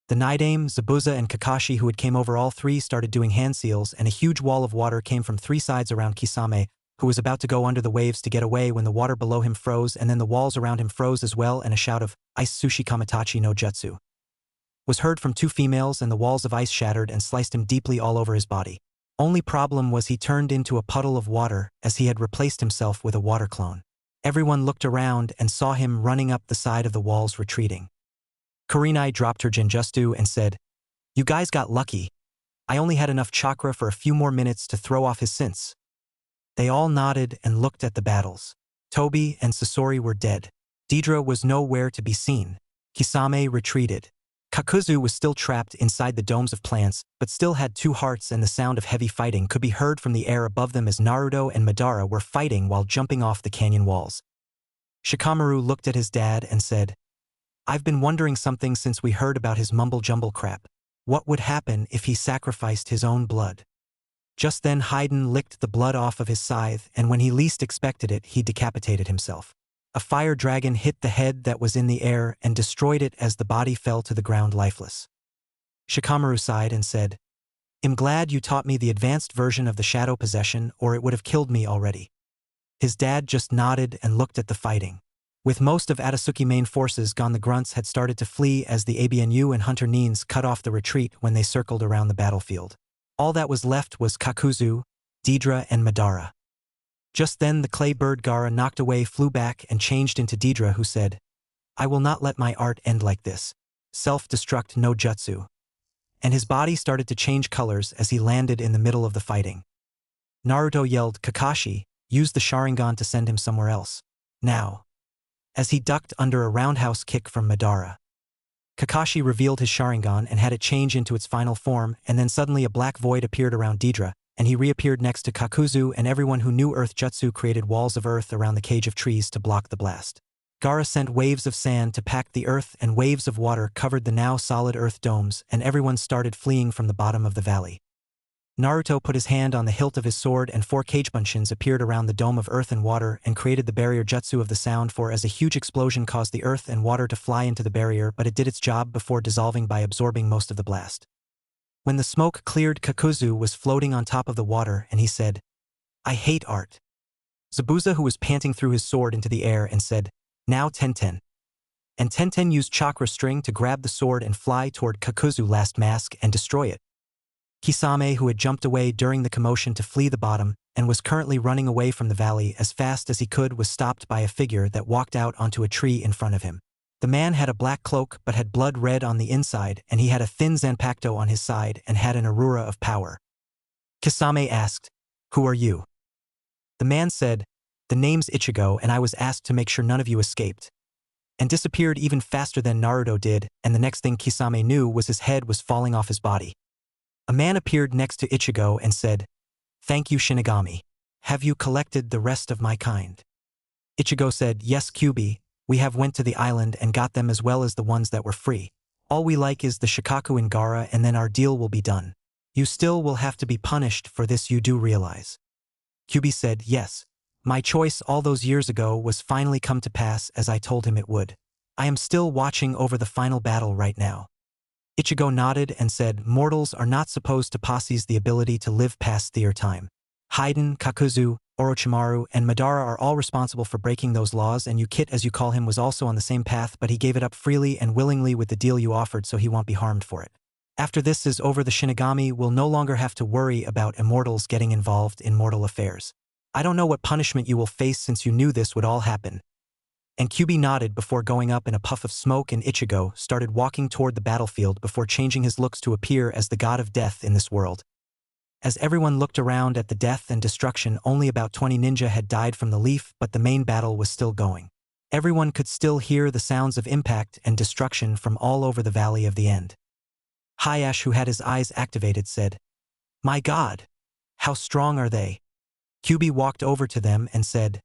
The Nidaime, Zabuza, and Kakashi, who had came over, all three started doing hand seals, and a huge wall of water came from three sides around Kisame, who was about to go under the waves to get away when the water below him froze, and then the walls around him froze as well, and a shout of "Ice Sushi Kamitachi no Jutsu" was heard from two females, and the walls of ice shattered and sliced him deeply all over his body. Only problem was he turned into a puddle of water, as he had replaced himself with a water clone. Everyone looked around and saw him running up the side of the walls, retreating. Kurenai dropped her Genjutsu and said, "You guys got lucky. I only had enough chakra for a few more minutes to throw off his sense." They all nodded and looked at the battles. Toby and Sasori were dead. Deidara was nowhere to be seen. Kisame retreated. Kakuzu was still trapped inside the domes of plants, but still had two hearts, and the sound of heavy fighting could be heard from the air above them as Naruto and Madara were fighting while jumping off the canyon walls. Shikamaru looked at his dad and said, "I've been wondering something since we heard about his mumble-jumble crap. What would happen if he sacrificed his own blood?" Just then Haiden licked the blood off of his scythe, and when he least expected it, he decapitated himself. A fire dragon hit the head that was in the air and destroyed it as the body fell to the ground lifeless. Shikamaru sighed and said, "I'm glad you taught me the advanced version of the shadow possession, or it would have killed me already." His dad just nodded and looked at the fighting. With most of Atasuki's main forces gone, the grunts had started to flee as the ABNU and Hunter Nines cut off the retreat when they circled around the battlefield. All that was left was Kakuzu, Deidara, and Madara. Just then the clay bird Gaara knocked away flew back and changed into Deidara, who said, "I will not let my art end like this. Self-destruct no jutsu." And his body started to change colors as he landed in the middle of the fighting. Naruto yelled, "Kakashi, use the Sharingan to send him somewhere else. Now." As he ducked under a roundhouse kick from Madara. Kakashi revealed his Sharingan and had it change into its final form, and then suddenly a black void appeared around Deidara, and he reappeared next to Kakuzu, and everyone who knew Earth Jutsu created walls of earth around the cage of trees to block the blast. Gaara sent waves of sand to pack the earth, and waves of water covered the now solid earth domes, and everyone started fleeing from the bottom of the valley. Naruto put his hand on the hilt of his sword, and 4 Kagebunshin appeared around the dome of earth and water and created the barrier jutsu of the sound for as a huge explosion caused the earth and water to fly into the barrier, but it did its job before dissolving by absorbing most of the blast. When the smoke cleared, Kakuzu was floating on top of the water, and he said, "I hate art." Zabuza, who was panting, threw his sword into the air and said, "Now Tenten." And Tenten used chakra string to grab the sword and fly toward Kakuzu last mask and destroy it. Kisame, who had jumped away during the commotion to flee the bottom and was currently running away from the valley as fast as he could, was stopped by a figure that walked out onto a tree in front of him. The man had a black cloak but had blood red on the inside, and he had a thin Zanpakuto on his side and had an aurora of power. Kisame asked, "Who are you?" The man said, "The name's Ichigo, and I was asked to make sure none of you escaped," and disappeared even faster than Naruto did, and the next thing Kisame knew was his head was falling off his body. A man appeared next to Ichigo and said, "Thank you, Shinigami. Have you collected the rest of my kind?" Ichigo said, "Yes, Kyubi, we have went to the island and got them as well as the ones that were free. All we like is the Shikaku in Gaara, and then our deal will be done. You still will have to be punished for this, you do realize." Kyubi said, "Yes. My choice all those years ago was finally come to pass as I told him it would. I am still watching over the final battle right now." Ichigo nodded and said, "Mortals are not supposed to possess the ability to live past their time. Haiden, Kakuzu, Orochimaru, and Madara are all responsible for breaking those laws, and you Kit, as you call him, was also on the same path, but he gave it up freely and willingly with the deal you offered, so he won't be harmed for it. After this is over, the Shinigami will no longer have to worry about immortals getting involved in mortal affairs. I don't know what punishment you will face since you knew this would all happen." And Kyubi nodded before going up in a puff of smoke, and Ichigo started walking toward the battlefield before changing his looks to appear as the god of death in this world. As everyone looked around at the death and destruction, only about 20 ninja had died from the leaf, but the main battle was still going. Everyone could still hear the sounds of impact and destruction from all over the Valley of the End. Hayash, who had his eyes activated, said, "My God! How strong are they?" Kyubi walked over to them and said,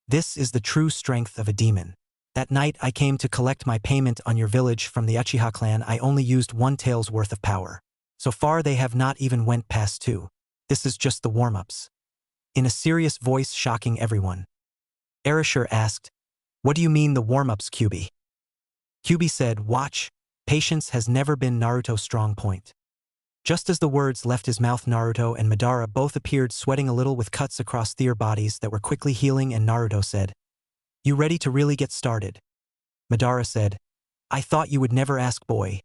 "This is the true strength of a demon. That night I came to collect my payment on your village from the Uchiha clan. I only used 1 tail's worth of power. So far they have not even went past 2. This is just the warm-ups." In a serious voice, shocking everyone. Erashur asked, "What do you mean the warm-ups, Kyubi?" Kyubi said, "Watch. Patience has never been Naruto's strong point." Just as the words left his mouth, Naruto and Madara both appeared, sweating a little with cuts across their bodies that were quickly healing, and Naruto said, "You ready to really get started?" Madara said, "I thought you would never ask, boy."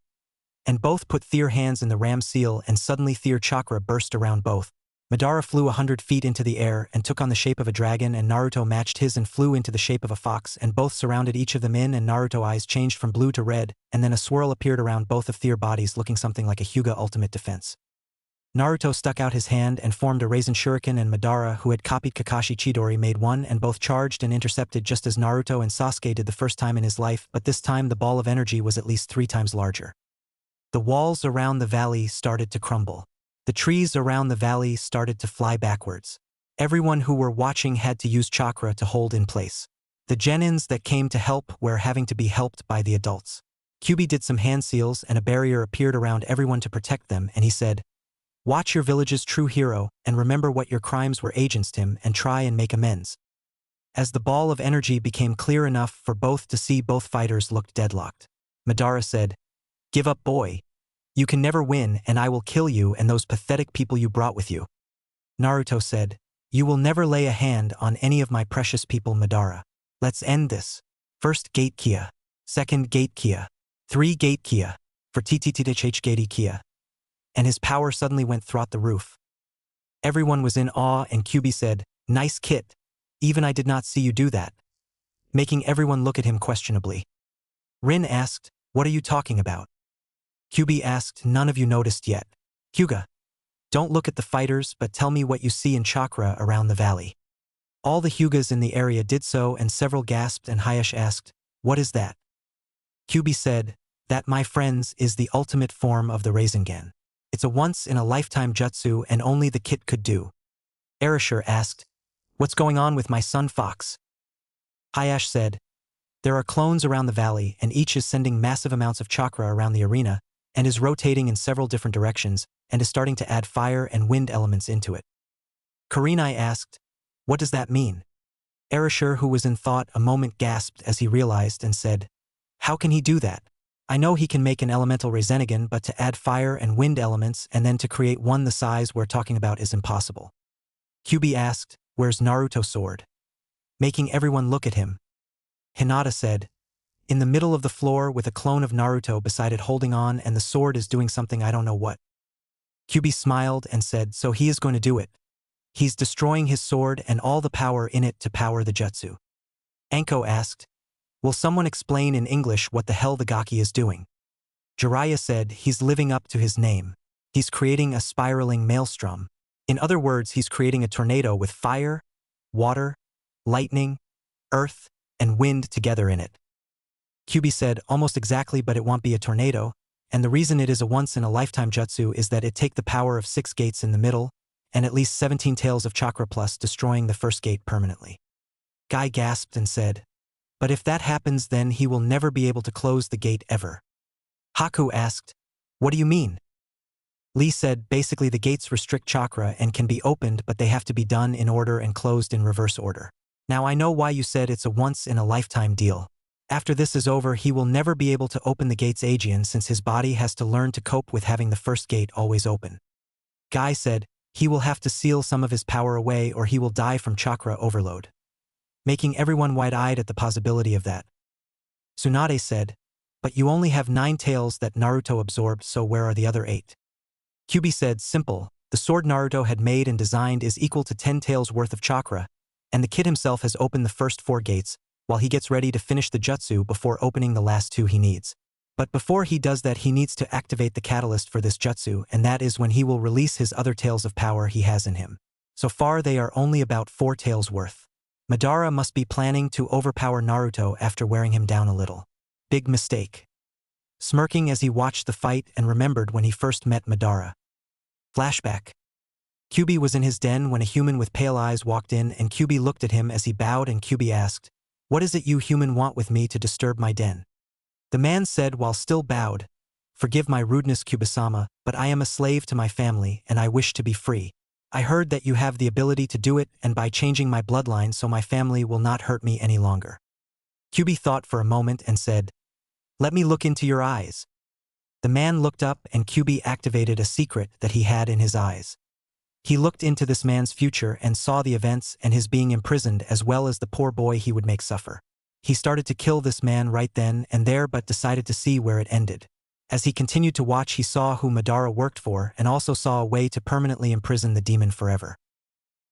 And both put their hands in the ram seal, and suddenly their chakra burst around both. Madara flew 100 feet into the air and took on the shape of a dragon, and Naruto matched his and flew into the shape of a fox, and both surrounded each of them in, and Naruto's eyes changed from blue to red, and then a swirl appeared around both of their bodies, looking something like a Hyuga ultimate defense. Naruto stuck out his hand and formed a Raisin Shuriken, and Madara, who had copied Kakashi Chidori, made one, and both charged and intercepted just as Naruto and Sasuke did the first time in his life, but this time the ball of energy was at least 3 times larger. The walls around the valley started to crumble. The trees around the valley started to fly backwards. Everyone who were watching had to use chakra to hold in place. The genins that came to help were having to be helped by the adults. Kyubi did some hand seals, and a barrier appeared around everyone to protect them, and he said, "Watch your village's true hero, and remember what your crimes were against him, and try and make amends." As the ball of energy became clear enough for both to see, both fighters looked deadlocked. Madara said, "Give up, boy. You can never win, and I will kill you and those pathetic people you brought with you." Naruto said, "You will never lay a hand on any of my precious people, Madara. Let's end this. First Gate Kia. Second Gate Kia. 3 Gate Kia. For TTTH Gate Kia." And his power suddenly went throughout the roof. Everyone was in awe, and Kyubi said, "Nice Kit. Even I did not see you do that," making everyone look at him questionably. Rin asked, "What are you talking about?" Kyubi asked, "None of you noticed yet. Hyuga, don't look at the fighters, but tell me what you see in chakra around the valley." All the Hyugas in the area did so, and several gasped, and Hayash asked, "What is that?" Kyubi said, "That, my friends, is the ultimate form of the Rasengan. It's a once-in-a-lifetime jutsu and only the kid could do. Erasure asked, "What's going on with my son Fox?" Hayash said, "There are clones around the valley and each is sending massive amounts of chakra around the arena and is rotating in several different directions and is starting to add fire and wind elements into it." Karinai asked, "What does that mean?" Erasure, who was in thought a moment, gasped as he realized and said, "How can he do that? I know he can make an elemental Rasengan, but to add fire and wind elements and then to create one the size we're talking about is impossible." Kyubi asked, "Where's Naruto's sword?" Making everyone look at him. Hinata said, "In the middle of the floor with a clone of Naruto beside it holding on, and the sword is doing something I don't know what." Kyubi smiled and said, "So he is going to do it. He's destroying his sword and all the power in it to power the jutsu." Anko asked, "Will someone explain in English what the hell the Gaki is doing?" Jiraiya said, "He's living up to his name. He's creating a spiraling maelstrom. In other words, he's creating a tornado with fire, water, lightning, earth, and wind together in it." Kyubi said, "Almost exactly, but it won't be a tornado, and the reason it is a once-in-a-lifetime jutsu is that it take the power of 6 gates in the middle, and at least 17 tails of chakra plus destroying the first gate permanently." Guy gasped and said, "But if that happens then he will never be able to close the gate ever." Haku asked, "What do you mean?" Lee said, "Basically the gates restrict chakra and can be opened, but they have to be done in order and closed in reverse order. Now I know why you said it's a once-in-a-lifetime deal. After this is over he will never be able to open the gates Aegean since his body has to learn to cope with having the first gate always open." Guy said, "He will have to seal some of his power away or he will die from chakra overload." Making everyone wide-eyed at the possibility of that. Tsunade said, "But you only have 9 tails that Naruto absorbed, so where are the other 8? Kyubi said, "Simple, the sword Naruto had made and designed is equal to 10 tails worth of chakra, and the kid himself has opened the first 4 gates, while he gets ready to finish the jutsu before opening the last 2 he needs. But before he does that he needs to activate the catalyst for this jutsu, and that is when he will release his other tails of power he has in him. So far they are only about 4 tails worth. Madara must be planning to overpower Naruto after wearing him down a little. Big mistake." Smirking as he watched the fight and remembered when he first met Madara. Flashback. Kyubi was in his den when a human with pale eyes walked in and Kyubi looked at him as he bowed and Kyubi asked, "What is it you human want with me to disturb my den?" The man said while still bowed, "Forgive my rudeness Kyubi-sama, but I am a slave to my family and I wish to be free. I heard that you have the ability to do it and by changing my bloodline so my family will not hurt me any longer." Kyubi thought for a moment and said, "Let me look into your eyes." The man looked up and Kyubi activated a secret that he had in his eyes. He looked into this man's future and saw the events and his being imprisoned as well as the poor boy he would make suffer. He started to kill this man right then and there but decided to see where it ended. As he continued to watch he saw who Madara worked for and also saw a way to permanently imprison the demon forever.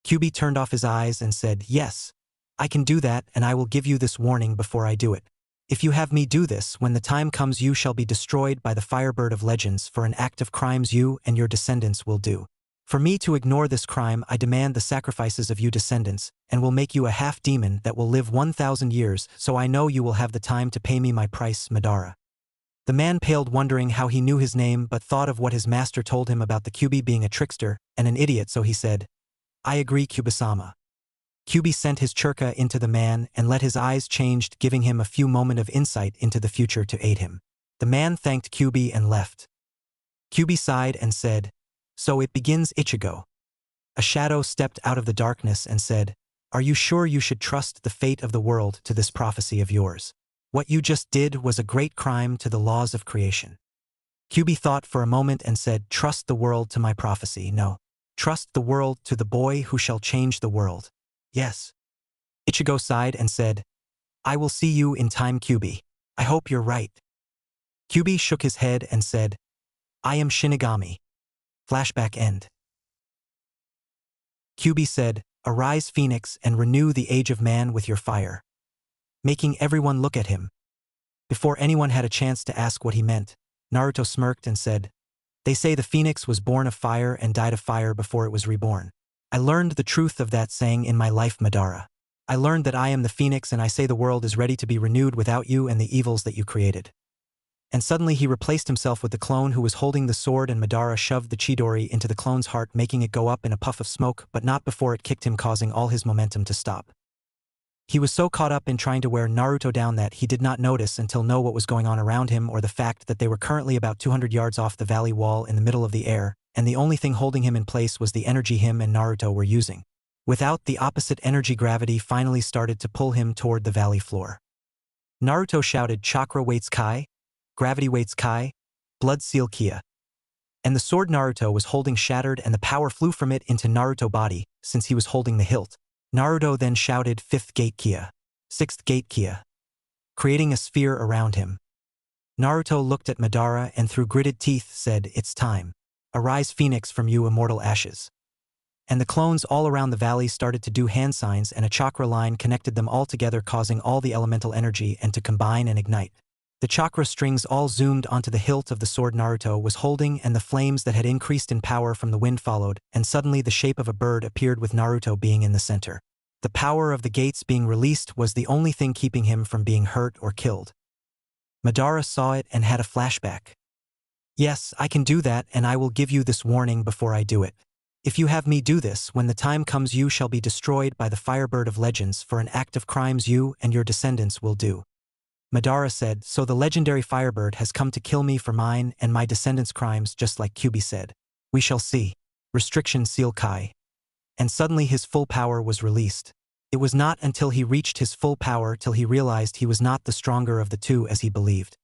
Kyubi turned off his eyes and said, "Yes, I can do that and I will give you this warning before I do it. If you have me do this, when the time comes you shall be destroyed by the Firebird of Legends for an act of crimes you and your descendants will do. For me to ignore this crime I demand the sacrifices of you descendants, and will make you a half-demon that will live 1,000 years, so I know you will have the time to pay me my price, Madara." The man paled wondering how he knew his name but thought of what his master told him about the Kyubi being a trickster and an idiot so he said, "I agree Kyubi-sama." Kyubi sent his churka into the man and let his eyes changed giving him a few moments of insight into the future to aid him. The man thanked Kyubi and left. Kyubi sighed and said, "So it begins Ichigo." A shadow stepped out of the darkness and said, "Are you sure you should trust the fate of the world to this prophecy of yours? What you just did was a great crime to the laws of creation." Kyubi thought for a moment and said, "Trust the world to my prophecy, no. Trust the world to the boy who shall change the world. Yes." Ichigo sighed and said, "I will see you in time Kyubi. I hope you're right." Kyubi shook his head and said, "I am Shinigami." Flashback end. Kyubi said, "Arise Phoenix and renew the age of man with your fire." Making everyone look at him. Before anyone had a chance to ask what he meant, Naruto smirked and said, "They say the Phoenix was born of fire and died of fire before it was reborn. I learned the truth of that saying in my life Madara. I learned that I am the Phoenix and I say the world is ready to be renewed without you and the evils that you created." And suddenly he replaced himself with the clone who was holding the sword, and Madara shoved the Chidori into the clone's heart, making it go up in a puff of smoke, but not before it kicked him, causing all his momentum to stop. He was so caught up in trying to wear Naruto down that he did not notice until know what was going on around him, or the fact that they were currently about 200 yards off the valley wall in the middle of the air, and the only thing holding him in place was the energy him and Naruto were using. Without the opposite energy, gravity finally started to pull him toward the valley floor. Naruto shouted, "Chakra waits Kai, gravity waits Kai, blood seal Kia." And the sword Naruto was holding shattered, and the power flew from it into Naruto's body, since he was holding the hilt. Naruto then shouted, "Fifth gate Kia, sixth gate Kia," creating a sphere around him. Naruto looked at Madara and through gritted teeth said, "It's time. Arise, Phoenix, from you immortal ashes." And the clones all around the valley started to do hand signs, and a chakra line connected them all together, causing all the elemental energy and to combine and ignite. The chakra strings all zoomed onto the hilt of the sword Naruto was holding, and the flames that had increased in power from the wind followed, and suddenly the shape of a bird appeared with Naruto being in the center. The power of the gates being released was the only thing keeping him from being hurt or killed. Madara saw it and had a flashback. "Yes, I can do that, and I will give you this warning before I do it. If you have me do this, when the time comes you shall be destroyed by the Firebird of Legends for an act of crimes you and your descendants will do." Madara said, "So the legendary Firebird has come to kill me for mine and my descendants' crimes, just like Kyuubi said. We shall see. Restriction seal Kai." And suddenly his full power was released. It was not until he reached his full power till he realized he was not the stronger of the two as he believed.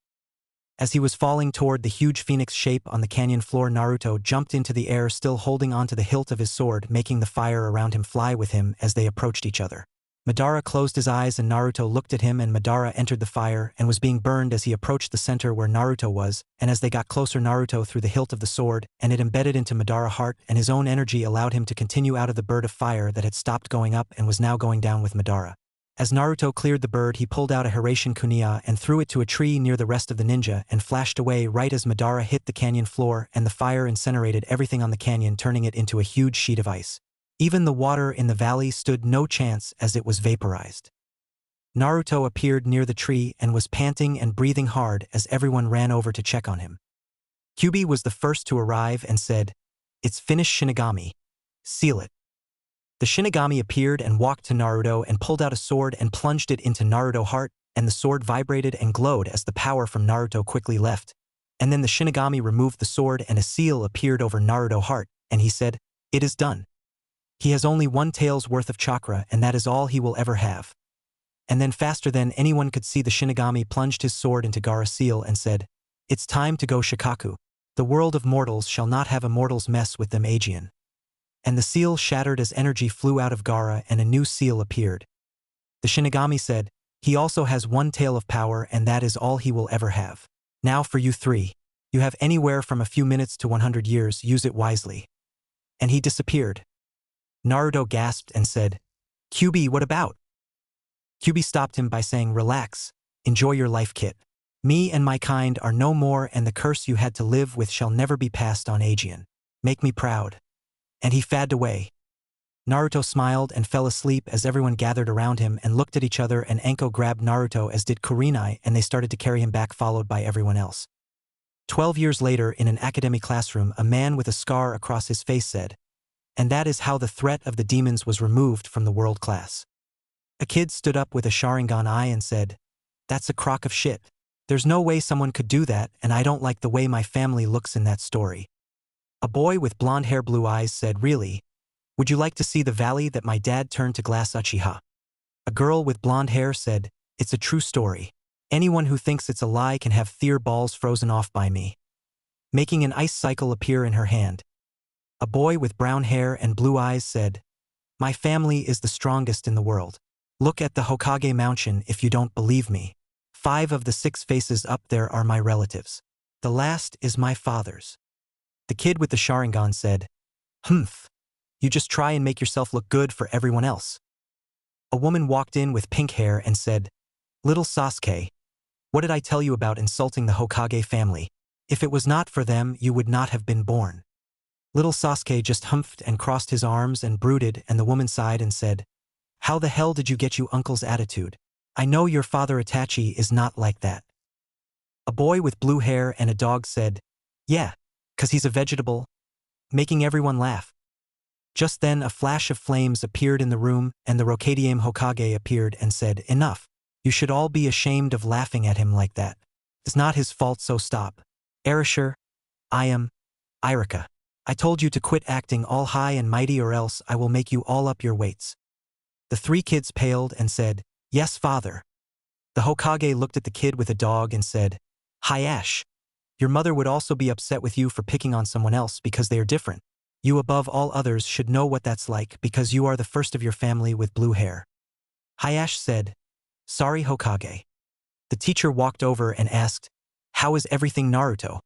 As he was falling toward the huge phoenix shape on the canyon floor, Naruto jumped into the air, still holding onto the hilt of his sword, making the fire around him fly with him as they approached each other. Madara closed his eyes and Naruto looked at him, and Madara entered the fire and was being burned as he approached the center where Naruto was, and as they got closer Naruto threw the hilt of the sword, and it embedded into Madara's heart, and his own energy allowed him to continue out of the bird of fire that had stopped going up and was now going down with Madara. As Naruto cleared the bird, he pulled out a Hiraishin Kunia and threw it to a tree near the rest of the ninja and flashed away right as Madara hit the canyon floor, and the fire incinerated everything on the canyon, turning it into a huge sheet of ice. Even the water in the valley stood no chance as it was vaporized. Naruto appeared near the tree and was panting and breathing hard as everyone ran over to check on him. Kyuubi was the first to arrive and said, "It's finished, Shinigami. Seal it." The Shinigami appeared and walked to Naruto and pulled out a sword and plunged it into Naruto's heart, and the sword vibrated and glowed as the power from Naruto quickly left. And then the Shinigami removed the sword and a seal appeared over Naruto's heart, and he said, "It is done. He has only one tail's worth of chakra, and that is all he will ever have." And then faster than anyone could see, the Shinigami plunged his sword into Gaara's seal and said, "It's time to go Shikaku. The world of mortals shall not have immortals mess with them Aegean." And the seal shattered as energy flew out of Gaara and a new seal appeared. The Shinigami said, "He also has one tail of power, and that is all he will ever have. Now for you three. You have anywhere from a few minutes to 100 years, use it wisely." And he disappeared. Naruto gasped and said, "Kyuubi, what about?" Kyuubi stopped him by saying, "Relax, enjoy your life, kit. Me and my kind are no more, and the curse you had to live with shall never be passed on Aegean. Make me proud." And he fadded away. Naruto smiled and fell asleep as everyone gathered around him and looked at each other, and Anko grabbed Naruto, as did Kurenai, and they started to carry him back, followed by everyone else. 12 years later, in an academy classroom, a man with a scar across his face said, "And that is how the threat of the demons was removed from the world class." A kid stood up with a Sharingan eye and said, "That's a crock of shit. There's no way someone could do that, and I don't like the way my family looks in that story." A boy with blonde hair, blue eyes said, "Really? Would you like to see the valley that my dad turned to glass, Uchiha?" A girl with blonde hair said, "It's a true story. Anyone who thinks it's a lie can have their balls frozen off by me," making an ice cycle appear in her hand. A boy with brown hair and blue eyes said, "My family is the strongest in the world. Look at the Hokage Mountain if you don't believe me. 5 of the 6 faces up there are my relatives. The last is my father's." The kid with the Sharingan said, "Humph. You just try and make yourself look good for everyone else." A woman walked in with pink hair and said, "Little Sasuke, what did I tell you about insulting the Hokage family? If it was not for them, you would not have been born." Little Sasuke just humphed and crossed his arms and brooded, and the woman sighed and said, "How the hell did you get you uncle's attitude? I know your father Itachi is not like that." A boy with blue hair and a dog said, "Yeah, 'cause he's a vegetable," making everyone laugh. Just then a flash of flames appeared in the room and the Rokadiame Hokage appeared and said, "Enough. You should all be ashamed of laughing at him like that. It's not his fault, so stop. Erasure, I am Irika. I told you to quit acting all high and mighty or else I will make you all up your weights." The three kids paled and said, "Yes, father." The Hokage looked at the kid with a dog and said, "Hi Ash. Your mother would also be upset with you for picking on someone else because they are different. You above all others should know what that's like because you are the first of your family with blue hair." Hayash said, "Sorry, Hokage." The teacher walked over and asked, "How is everything, Naruto?"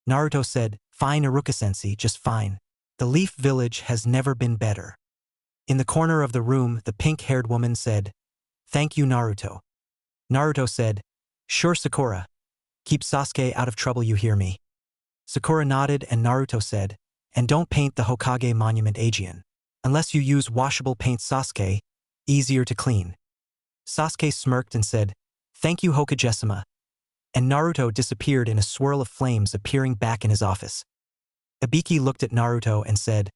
Naruto said, "Fine, Iruka-sensei, just fine. The Leaf Village has never been better." In the corner of the room, the pink-haired woman said, "Thank you, Naruto." Naruto said, "Sure, Sakura. Keep Sasuke out of trouble, you hear me?" Sakura nodded and Naruto said, "And don't paint the Hokage monument Aegean. Unless you use washable paint, Sasuke, easier to clean." Sasuke smirked and said, "Thank you, Hokage-sama." And Naruto disappeared in a swirl of flames, appearing back in his office. Ibiki looked at Naruto and said,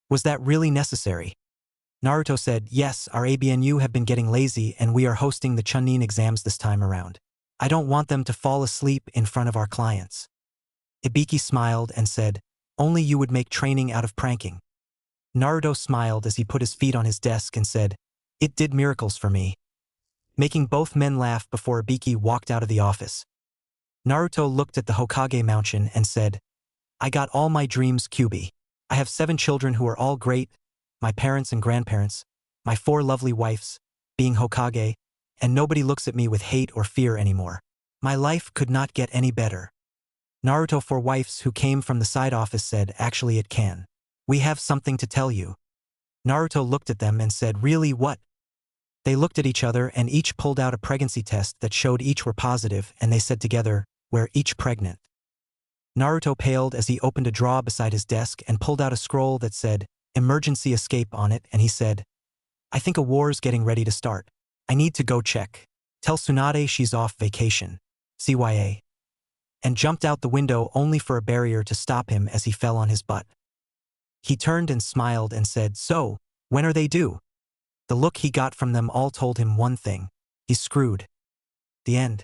"Was that really necessary?" Naruto said, "Yes, our ABNU have been getting lazy and we are hosting the Chunin exams this time around. I don't want them to fall asleep in front of our clients." Ibiki smiled and said, "Only you would make training out of pranking." Naruto smiled as he put his feet on his desk and said, "It did miracles for me," making both men laugh before Ibiki walked out of the office. Naruto looked at the Hokage mansion and said, "I got all my dreams, Kyuubi. I have 7 children who are all great, my parents and grandparents, my 4 lovely wives, being Hokage, and nobody looks at me with hate or fear anymore. My life could not get any better." Naruto 4 wives who came from the side office said, "Actually it can. We have something to tell you." Naruto looked at them and said, "Really, what?" They looked at each other and each pulled out a pregnancy test that showed each were positive and they said together, "We're each pregnant." Naruto paled as he opened a drawer beside his desk and pulled out a scroll that said, "Emergency Escape" on it, and he said, "I think a war's getting ready to start. I need to go check. Tell Tsunade she's off vacation. CYA." And jumped out the window only for a barrier to stop him as he fell on his butt. He turned and smiled and said, "So, when are they due?" The look he got from them all told him one thing: he's screwed. The end.